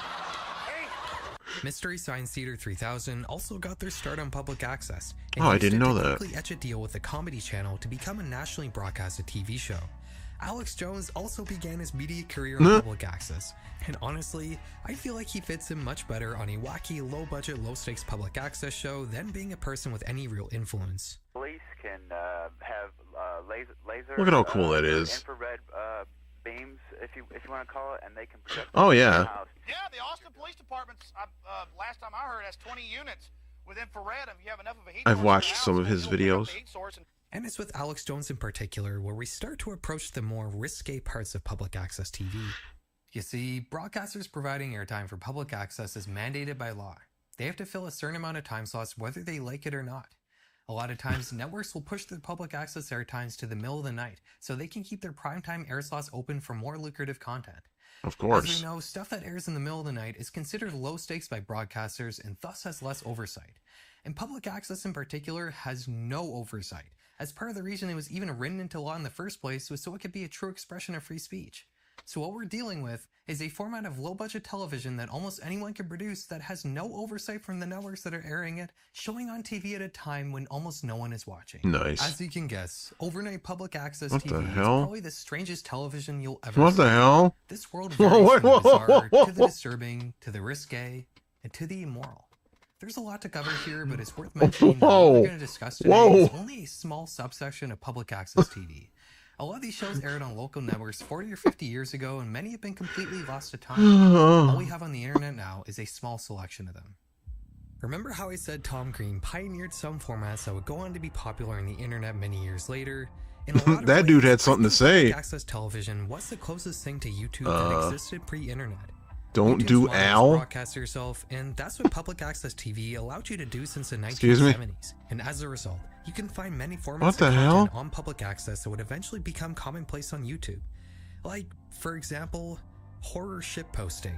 Mystery Science Theater 3000 also got their start on public access. And Oh, I used didn't it know to that. quickly etch a deal with the Comedy Channel to become a nationally broadcasted TV show. Alex Jones also began his media career on public access, and honestly, I feel like he fits in much better on a wacky, low-budget, low-stakes public access show than being a person with any real influence. Police can have laser Look at how cool that is. infrared beams if you want to call it, and they can protect Oh, your yeah. house. Yeah, the Austin Police Department's, last time I heard, has 20 units with infrared. If you have enough of a heat I've source in watched your some house, of his it'll pick up videos. the heat source and And it's with Alex Jones in particular where we start to approach the more risque parts of public access TV. You see, broadcasters providing airtime for public access is mandated by law. They have to fill a certain amount of time slots whether they like it or not. A lot of times, networks will push their public access airtimes to the middle of the night so they can keep their primetime air slots open for more lucrative content. Of course. As we know, stuff that airs in the middle of the night is considered low stakes by broadcasters and thus has less oversight. And public access in particular has no oversight, as part of the reason it was even written into law in the first place was so it could be a true expression of free speech. So what we're dealing with is a format of low-budget television that almost anyone can produce that has no oversight from the networks that are airing it, showing on TV at a time when almost no one is watching. Nice. As you can guess, overnight public access What TV the is hell? probably the strangest television you'll ever What see. the hell? This world varies from the bizarre to the disturbing, to the risque, and to the immoral. There's a lot to cover here, but it's worth mentioning that what we're going to discuss today is only a small subsection of public access TV. A lot of these shows aired on local networks 40 or 50 years ago, and many have been completely lost to time. All we have on the internet now is a small selection of them. Remember how I said Tom Green pioneered some formats that would go on to be popular on the internet many years later? In a lot of That dude ways, had something to say. public access television was the closest thing to YouTube that existed pre-internet. Don't YouTube's do model is Al. broadcast yourself, and that's what public access TV allowed you to do since the Excuse me? 1970s. And as a result, you can find many formats What the of hell? content on public access that would eventually become commonplace on YouTube. Like, for example, horror shitposting.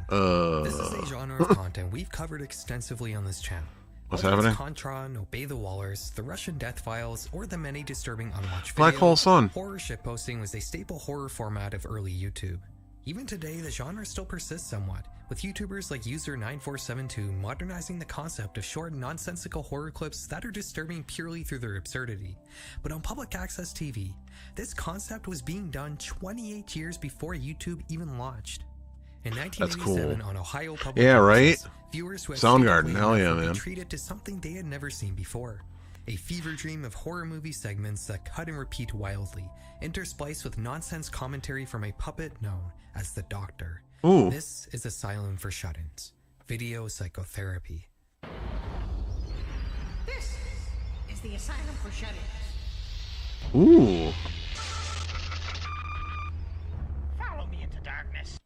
This is a genre of content we've covered extensively on this channel. What's Whether it's happening? Contran, Obey the Wallers, The Russian Death Files, or the many disturbing unwatched Black videos, Hole Sun. horror shitposting was a staple horror format of early YouTube. Even today, the genre still persists somewhat, with YouTubers like User9472 modernizing the concept of short, nonsensical horror clips that are disturbing purely through their absurdity. But on public access TV, this concept was being done 28 years before YouTube even launched. In 1987, cool. on Ohio Public Yeah, right? Access, viewers who had Soundgarden, stayed up hell late yeah, enough would man. be treated to something they had never seen before. A fever dream of horror movie segments that cut and repeat wildly, interspliced with nonsense commentary from a puppet known as the Doctor. Ooh. This is Asylum for Shut-ins, video psychotherapy. This is the Asylum for Shut-ins. Ooh. Follow me into darkness.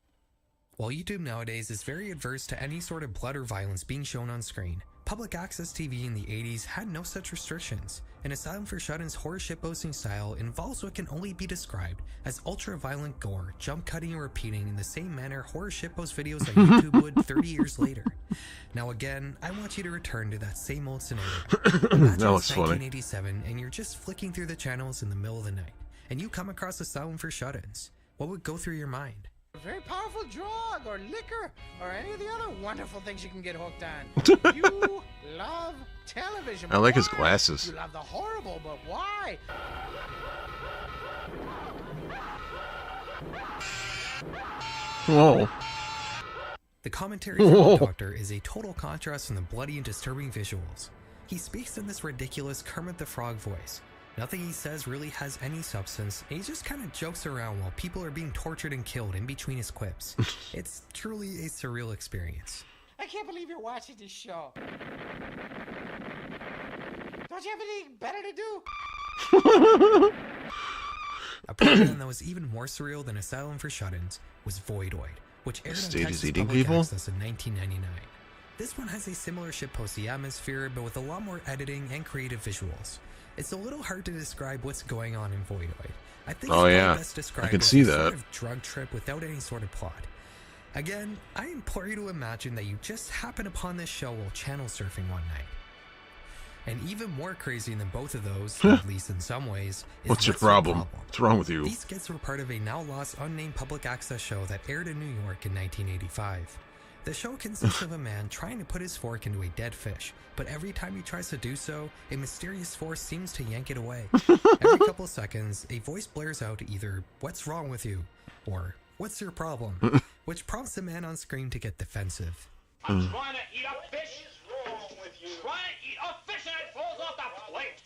While YouTube nowadays is very adverse to any sort of blood or violence being shown on screen, public access TV in the 80s had no such restrictions, and Asylum for Shut-in's horror shitposting style involves what can only be described as ultra-violent gore, jump cutting and repeating in the same manner horror shitpost videos that YouTube would 30 years later. Now again, I want you to return to that same old scenario. Imagine That was it's funny. 1987 and you're just flicking through the channels in the middle of the night, and you come across Asylum for Shut-ins. What would go through your mind? A very powerful drug or liquor or any of the other wonderful things you can get hooked on. You love television. I like his Why? glasses. You love the horrible, but why? Whoa. The commentary from the Doctor is a total contrast from the bloody and disturbing visuals. He speaks in this ridiculous Kermit the Frog voice. Nothing he says really has any substance, and he just kind of jokes around while people are being tortured and killed in between his quips. It's truly a surreal experience. I can't believe you're watching this show. Don't you have anything better to do? A program that was even more surreal than Asylum for Shut-ins was Voidoid, which aired on state is Texas eating Public people? Access in 1999. This one has a similar shitposty atmosphere, but with a lot more editing and creative visuals. It's a little hard to describe what's going on in Voidoid. I think Oh, it's yeah. probably best described I can as see a that. sort of drug trip without any sort of plot. Again, I implore you to imagine that you just happen upon this show while channel surfing one night. And even more crazy than both of those, at least in some ways, is What's your problem? What's wrong with you? These skits were part of a now lost unnamed public access show that aired in New York in 1985. The show consists of a man trying to put his fork into a dead fish, but every time he tries to do so, a mysterious force seems to yank it away. Every couple seconds, a voice blares out either, "What's wrong with you?" or "What's your problem?" which prompts the man on screen to get defensive. I'm trying to eat a fish. What's wrong with you? Trying to eat a fish and it falls off the plate.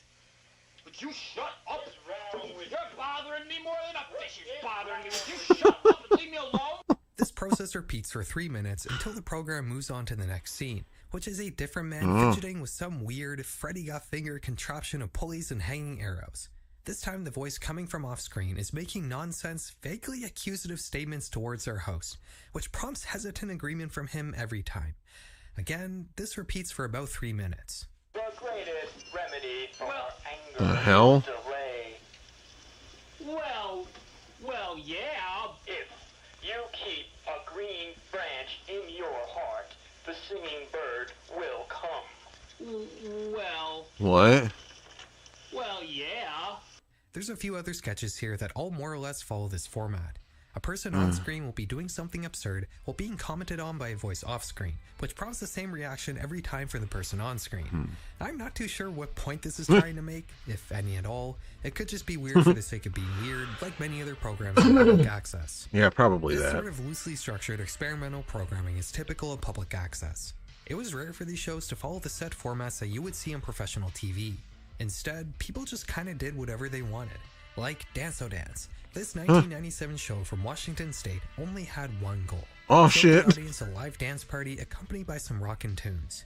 Would you shut up? What's wrong with you? You're bothering me more than a fish is bothering me. Would you shut up and leave me alone? process repeats for 3 minutes until the program moves on to the next scene, which is a different man fidgeting with some weird Freddy Got Finger contraption of pulleys and hanging arrows. This time the voice coming from off-screen is making nonsense, vaguely accusative statements towards our host, which prompts hesitant agreement from him every time. Again, this repeats for about 3 minutes. The greatest remedy for anger The hell? delay. Well, yeah. If you keep a green branch in your heart, the singing bird will come. What? Well, yeah. There's a few other sketches here that all more or less follow this format. A person on screen will be doing something absurd while being commented on by a voice off screen, which prompts the same reaction every time for the person on screen. I'm not too sure what point this is trying to make, if any at all. It could just be weird for the sake of being weird, like many other programs on public access. Yeah, probably This that. sort of loosely structured experimental programming is typical of public access. It was rare for these shows to follow the set formats that you would see on professional TV. Instead, people just kinda did whatever they wanted. Like Dance-O Dance. This 1997 show from Washington State only had one goal. Oh, Show shit. the audience a live dance party accompanied by some rockin' tunes.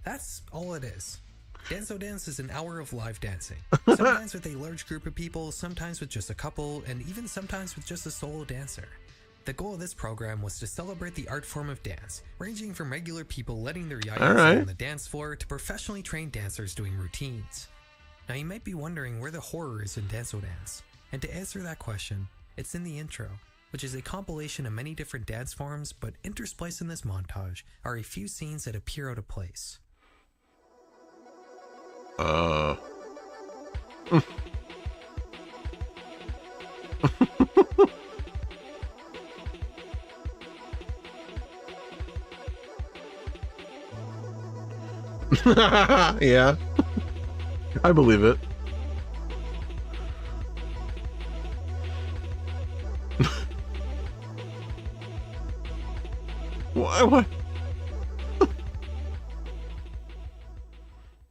That's all it is. Dance-O Dance is an hour of live dancing. Sometimes with a large group of people, sometimes with just a couple, and even sometimes with just a solo dancer. The goal of this program was to celebrate the art form of dance, ranging from regular people letting their yayas Alright. on the dance floor to professionally trained dancers doing routines. Now you might be wondering where the horror is in Dance-O Dance, and to answer that question, it's in the intro, which is a compilation of many different dance forms, but interspliced in this montage are a few scenes that appear out of place. Yeah. I believe it. What?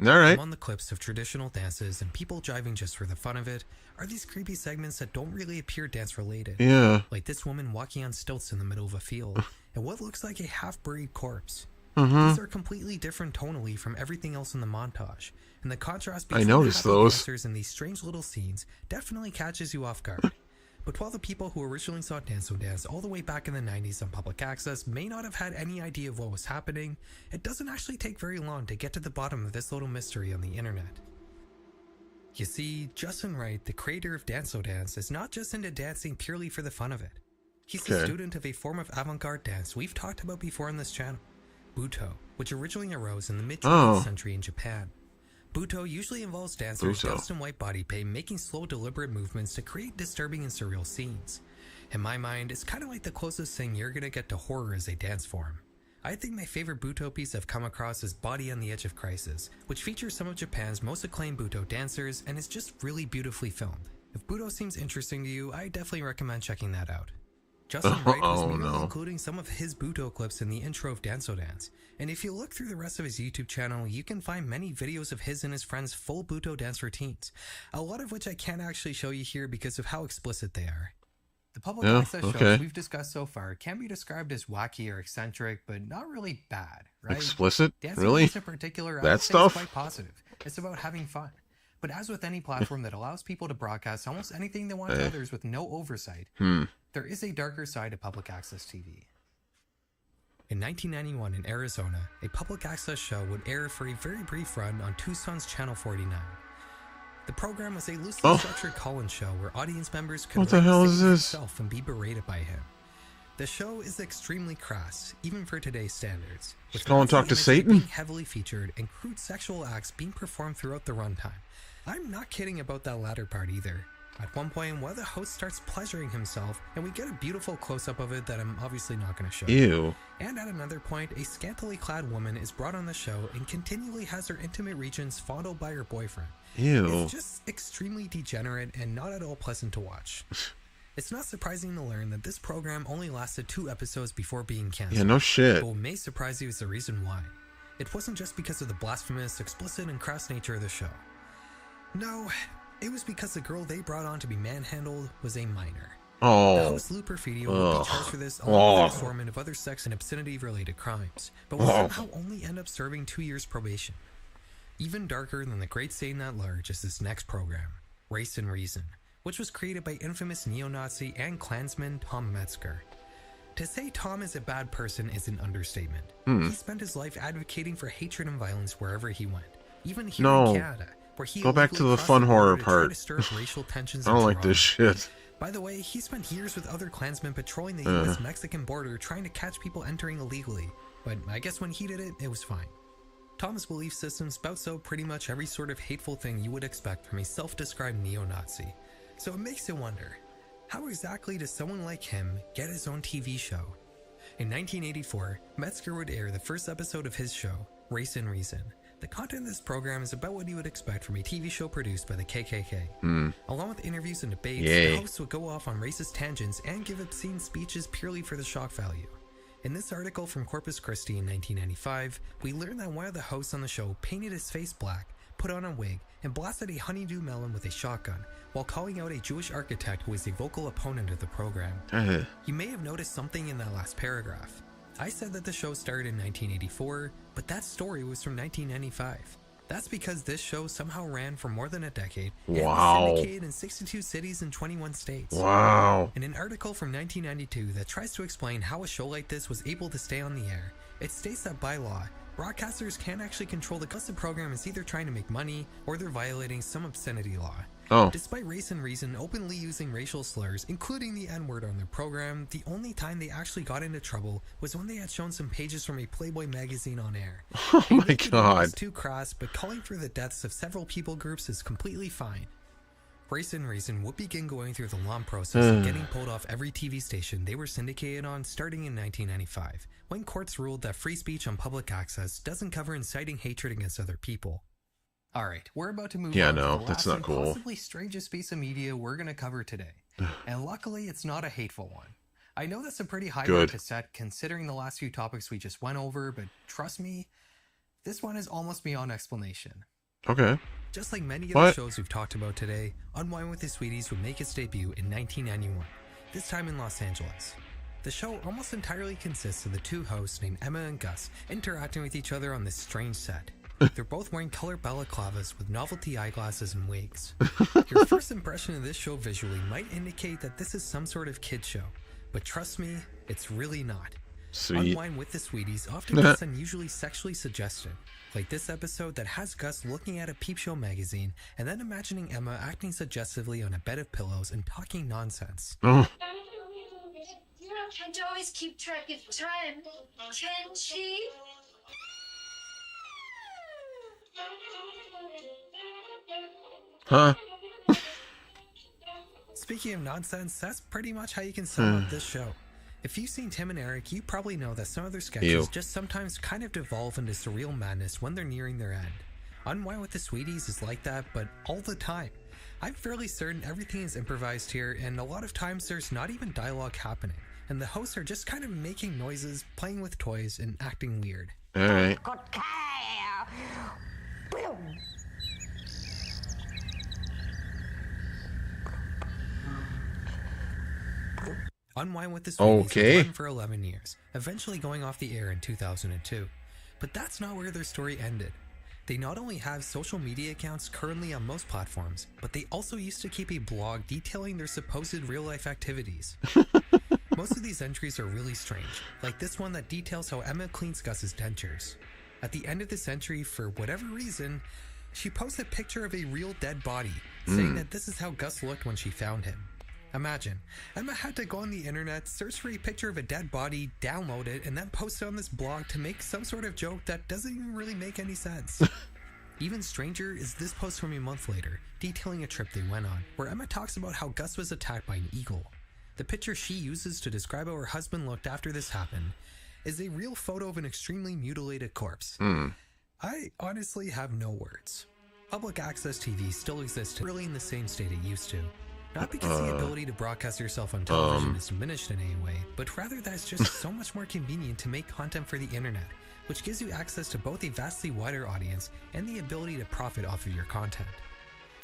Alright. Among the clips of traditional dances and people jiving just for the fun of it are these creepy segments that don't really appear dance related. Yeah. Like this woman walking on stilts in the middle of a field and what looks like a half-buried corpse. Mhm. These are completely different tonally from everything else in the montage, and the contrast I between noticed the happy those. dancers and these strange little scenes definitely catches you off guard. But while the people who originally saw Dance-O Dance all the way back in the 90s on public access may not have had any idea of what was happening, it doesn't actually take very long to get to the bottom of this little mystery on the internet. You see, Justin Wright, the creator of Dance-O Dance, is not just into dancing purely for the fun of it. He's a Okay. student of a form of avant-garde dance we've talked about before on this channel, Buto, which originally arose in the mid-20th century in Japan. Buto usually involves dancers doused in white body paint making slow, deliberate movements to create disturbing and surreal scenes. In my mind, it's kind of like the closest thing you're gonna get to horror as a dance form. I think my favorite Buto piece I've come across is Body on the Edge of Crisis, which features some of Japan's most acclaimed Buto dancers and is just really beautifully filmed. If Buto seems interesting to you, I definitely recommend checking that out. Justin Wright was merely including some of his Buto clips in the intro of Dance-O Dance, and if you look through the rest of his YouTube channel, you can find many videos of his and his friends' full Buto dance routines, a lot of which I can't actually show you here because of how explicit they are. The public access shows we've discussed so far can be described as wacky or eccentric, but not really bad, right? Explicit? Dancing Really? in particular, I That would say stuff? is quite positive. It's about having fun. But as with any platform that allows people to broadcast almost anything they want to others with no oversight, there is a darker side to public access TV. In 1991 in Arizona, a public access show would air for a very brief run on Tucson's Channel 49. The program was a loosely structured call-in show where audience members could What the hell is this? himself and be berated by him. The show is extremely crass, even for today's standards. Just go and talk to Nazi Satan? imagery being heavily featured and crude sexual acts being performed throughout the runtime. I'm not kidding about that latter part either. At one point, one of the hosts starts pleasuring himself, and we get a beautiful close-up of it that I'm obviously not going to show. Ew. And at another point, a scantily clad woman is brought on the show and continually has her intimate regions fondled by her boyfriend. Ew. It's just extremely degenerate and not at all pleasant to watch. It's not surprising to learn that this program only lasted 2 episodes before being canceled. Yeah, no shit. But what may surprise you is the reason why. It wasn't just because of the blasphemous, explicit, and crass nature of the show. No, it was because the girl they brought on to be manhandled was a minor. Oh. The host Lou Perfidio will be charged for this along with an assortment of other sex and obscenity-related crimes, but will somehow only end up serving 2 years probation. Even darker than the great Satan at large is this next program, Race and Reason, which was created by infamous neo-Nazi and Klansman Tom Metzger. To say Tom is a bad person is an understatement. He spent his life advocating for hatred and violence wherever he went, even here in Canada, where he go back to the illegally fun crossed the horror border to try part. to stir up racial tensions I in don't like Toronto. this shit. By the way, he spent years with other Klansmen patrolling the US-Mexican border trying to catch people entering illegally, but I guess when he did it, it was fine. Tom's belief system spouts out pretty much every sort of hateful thing you would expect from a self-described neo-Nazi. So it makes you wonder, how exactly does someone like him get his own TV show? In 1984, Metzger would air the first episode of his show, Race and Reason. The content of this program is about what you would expect from a TV show produced by the KKK. Along with interviews and debates, the hosts would go off on racist tangents and give obscene speeches purely for the shock value. In this article from Corpus Christi in 1995, we learned that one of the hosts on the show painted his face black, put on a wig, and blasted a honeydew melon with a shotgun, while calling out a Jewish architect who was a vocal opponent of the program. You may have noticed something in that last paragraph. I said that the show started in 1984, but that story was from 1995. That's because this show somehow ran for more than a decade and was syndicated in 62 cities and 21 states. In an article from 1992 that tries to explain how a show like this was able to stay on the air, it states that by law, broadcasters can't actually control the program is either trying to make money or they're violating some obscenity law. Despite Race and Reason openly using racial slurs, including the N-word on their program, the only time they actually got into trouble was when they had shown some pages from a Playboy magazine on air. Oh my god. It's too crass, but calling for the deaths of several people groups is completely fine. Race and Reason would begin going through the long process of getting pulled off every TV station they were syndicated on starting in 1995, when courts ruled that free speech on public access doesn't cover inciting hatred against other people. Alright, we're about to move on to the last and possibly strangest piece of media we're going to cover today. And luckily, it's not a hateful one. I know that's a pretty high bar to set considering the last few topics we just went over, but trust me, this one is almost beyond explanation. Okay. Just like many of the shows we've talked about today, Unwind with the Sweeties would make its debut in 1991, this time in Los Angeles. The show almost entirely consists of the two hosts named Emma and Gus interacting with each other on this strange set. They're both wearing color balaclavas with novelty eyeglasses and wigs. Your first impression of this show visually might indicate that this is some sort of kid show, but trust me, it's really not. Unwind with the Sweeties often gets unusually sexually suggestive, like this episode that has Gus looking at a Peep Show magazine and then imagining Emma acting suggestively on a bed of pillows and talking nonsense. You can't always keep track of time, can she? Speaking of nonsense, that's pretty much how you can sum up this show. If you've seen Tim and Eric, you probably know that some of their sketches just sometimes kind of devolve into surreal madness when they're nearing their end. Unwind with the Sweeties is like that, but all the time. I'm fairly certain everything is improvised here, and a lot of times there's not even dialogue happening, and the hosts are just kind of making noises, playing with toys, and acting weird. Alright. Unwind with the Sweeties was run for 11 years, eventually going off the air in 2002. But that's not where their story ended. They not only have social media accounts currently on most platforms, but they also used to keep a blog detailing their supposed real-life activities. Most of these entries are really strange, like this one that details how Emma cleans Gus's dentures. At the end of this entry, for whatever reason, she posts a picture of a real dead body, saying that this is how Gus looked when she found him. Imagine, Emma had to go on the internet, search for a picture of a dead body, download it, and then post it on this blog to make some sort of joke that doesn't even really make any sense. Even stranger is this post from a month later, detailing a trip they went on, where Emma talks about how Gus was attacked by an eagle. The picture she uses to describe how her husband looked after this happened is a real photo of an extremely mutilated corpse. I honestly have no words. Public access TV still exists really in the same state it used to. Not because the ability to broadcast yourself on television is diminished in any way, but rather that it's just so much more convenient to make content for the internet, which gives you access to both a vastly wider audience and the ability to profit off of your content.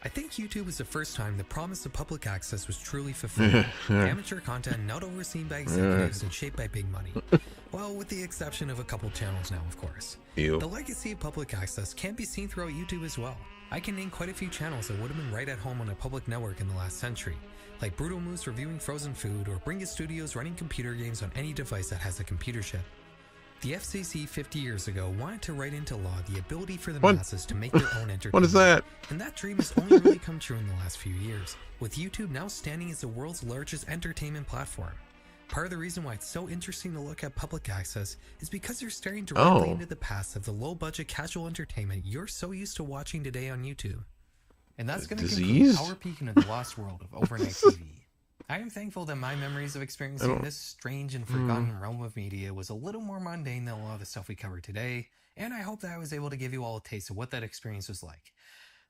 I think YouTube was the first time the promise of public access was truly fulfilled. Amateur content not overseen by executives and shaped by big money. Well, with the exception of a couple channels now, of course. Ew. The legacy of public access can be seen throughout YouTube as well. I can name quite a few channels that would have been right at home on a public network in the last century, like Brutal Moose reviewing frozen food or Bringus Studios running computer games on any device that has a computer chip. The FCC 50 years ago wanted to write into law the ability for the masses to make their own entertainment. What is that? And that dream has only really come true in the last few years, with YouTube now standing as the world's largest entertainment platform. Part of the reason why it's so interesting to look at public access is because they're staring directly into the past of the low-budget casual entertainment you're so used to watching today on YouTube. And that's going to conclude our peek into the lost world of overnight TV. I am thankful that my memories of experiencing this strange and forgotten realm of media was a little more mundane than a lot of the stuff we covered today, and I hope that I was able to give you all a taste of what that experience was like.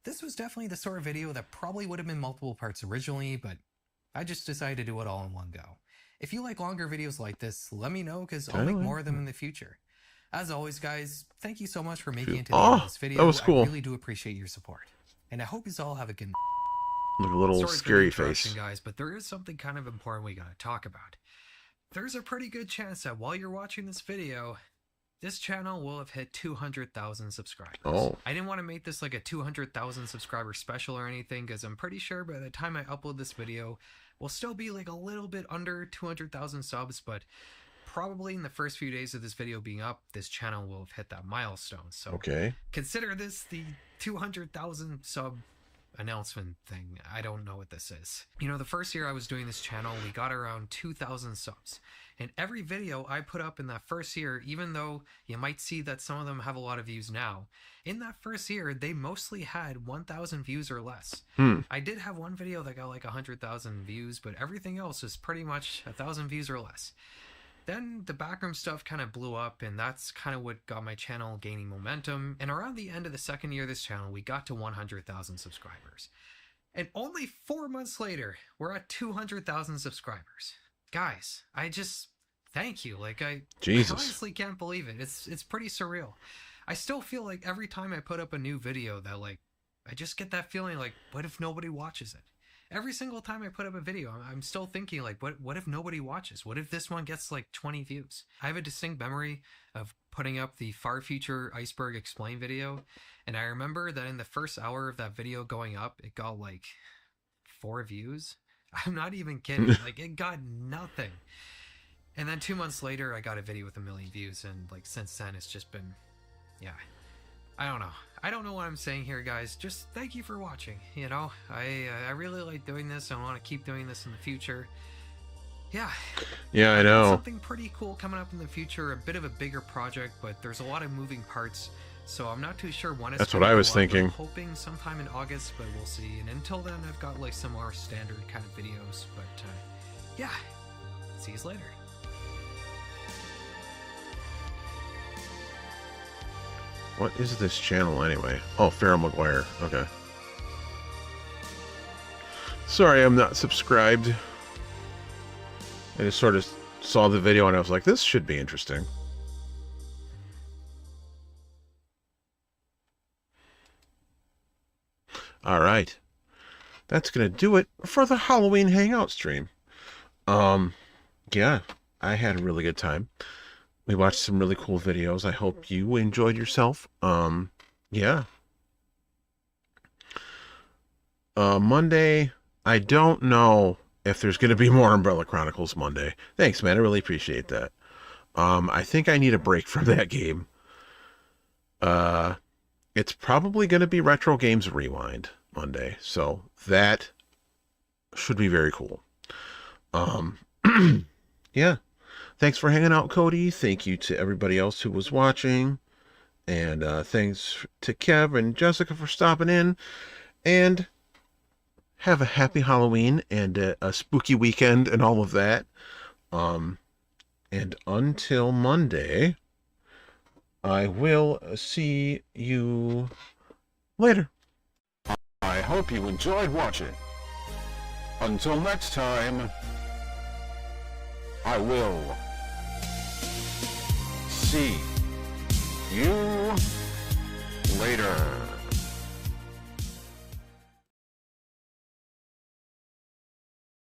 This was definitely the sort of video that probably would have been multiple parts originally, but I just decided to do it all in one go. If you like longer videos like this, let me know, because I'll make more of them in the future. As always, guys, thank you so much for making it to the end of this video. That was cool. I really do appreciate your support. And I hope you all have a good... Look, a little scary face. Guys, but there is something kind of important we gotta talk about. There's a pretty good chance that while you're watching this video, this channel will have hit 200,000 subscribers. Oh. I didn't want to make this like a 200,000 subscriber special or anything, because I'm pretty sure by the time I upload this video, we'll still be like a little bit under 200,000 subs, but probably in the first few days of this video being up, this channel will have hit that milestone. So consider this the 200,000 sub announcement thing. I don't know what this is. You know, the first year I was doing this channel, we got around 2,000 subs. And every video I put up in that first year, even though you might see that some of them have a lot of views now, in that first year, they mostly had 1,000 views or less. I did have one video that got like 100,000 views, but everything else is pretty much 1,000 views or less. Then the backroom stuff kind of blew up, and that's kind of what got my channel gaining momentum. And around the end of the second year of this channel, we got to 100,000 subscribers. And only 4 months later, we're at 200,000 subscribers. Guys, I just thank you. Like I honestly can't believe it. It's pretty surreal. I still feel like every time I put up a new video that like I just get that feeling like, what if nobody watches it? Every single time I put up a video, I'm still thinking like, what if nobody watches? What if this one gets like 20 views? I have a distinct memory of putting up the Far Future Iceberg Explain video, and I remember that in the first hour of that video going up, it got like 4 views. I'm not even kidding. Like it got nothing. And then 2 months later, I got a video with 1 million views, and like since then, it's just been, yeah. I don't know. I don't know what I'm saying here, guys. Just thank you for watching. You know, I really like doing this. I want to keep doing this in the future. Yeah. Yeah, I know. Something pretty cool coming up in the future. A bit of a bigger project, but there's a lot of moving parts. So I'm not too sure when it's That's what I was thinking. I'm hoping sometime in August, but we'll see. And until then, I've got like some more standard kind of videos. But yeah, see you later. What is this channel anyway? Oh, Farrell McGuire. Okay. Sorry, I'm not subscribed. I just sort of saw the video and I was like, this should be interesting. All right. That's going to do it for the Halloween Hangout stream. Yeah, I had a really good time. We watched some really cool videos. I hope you enjoyed yourself. Yeah. Monday, I don't know if there's going to be more Umbrella Chronicles Monday. Thanks, man. I really appreciate that. I think I need a break from that game. It's probably going to be Retro Games Rewind Monday. So that should be very cool. Yeah. Thanks for hanging out, Cody. Thank you to everybody else who was watching. And thanks to Kev and Jessica for stopping in. And have a happy Halloween and a spooky weekend and all of that. And until Monday, I will see you later. I hope you enjoyed watching. Until next time, I will see you later.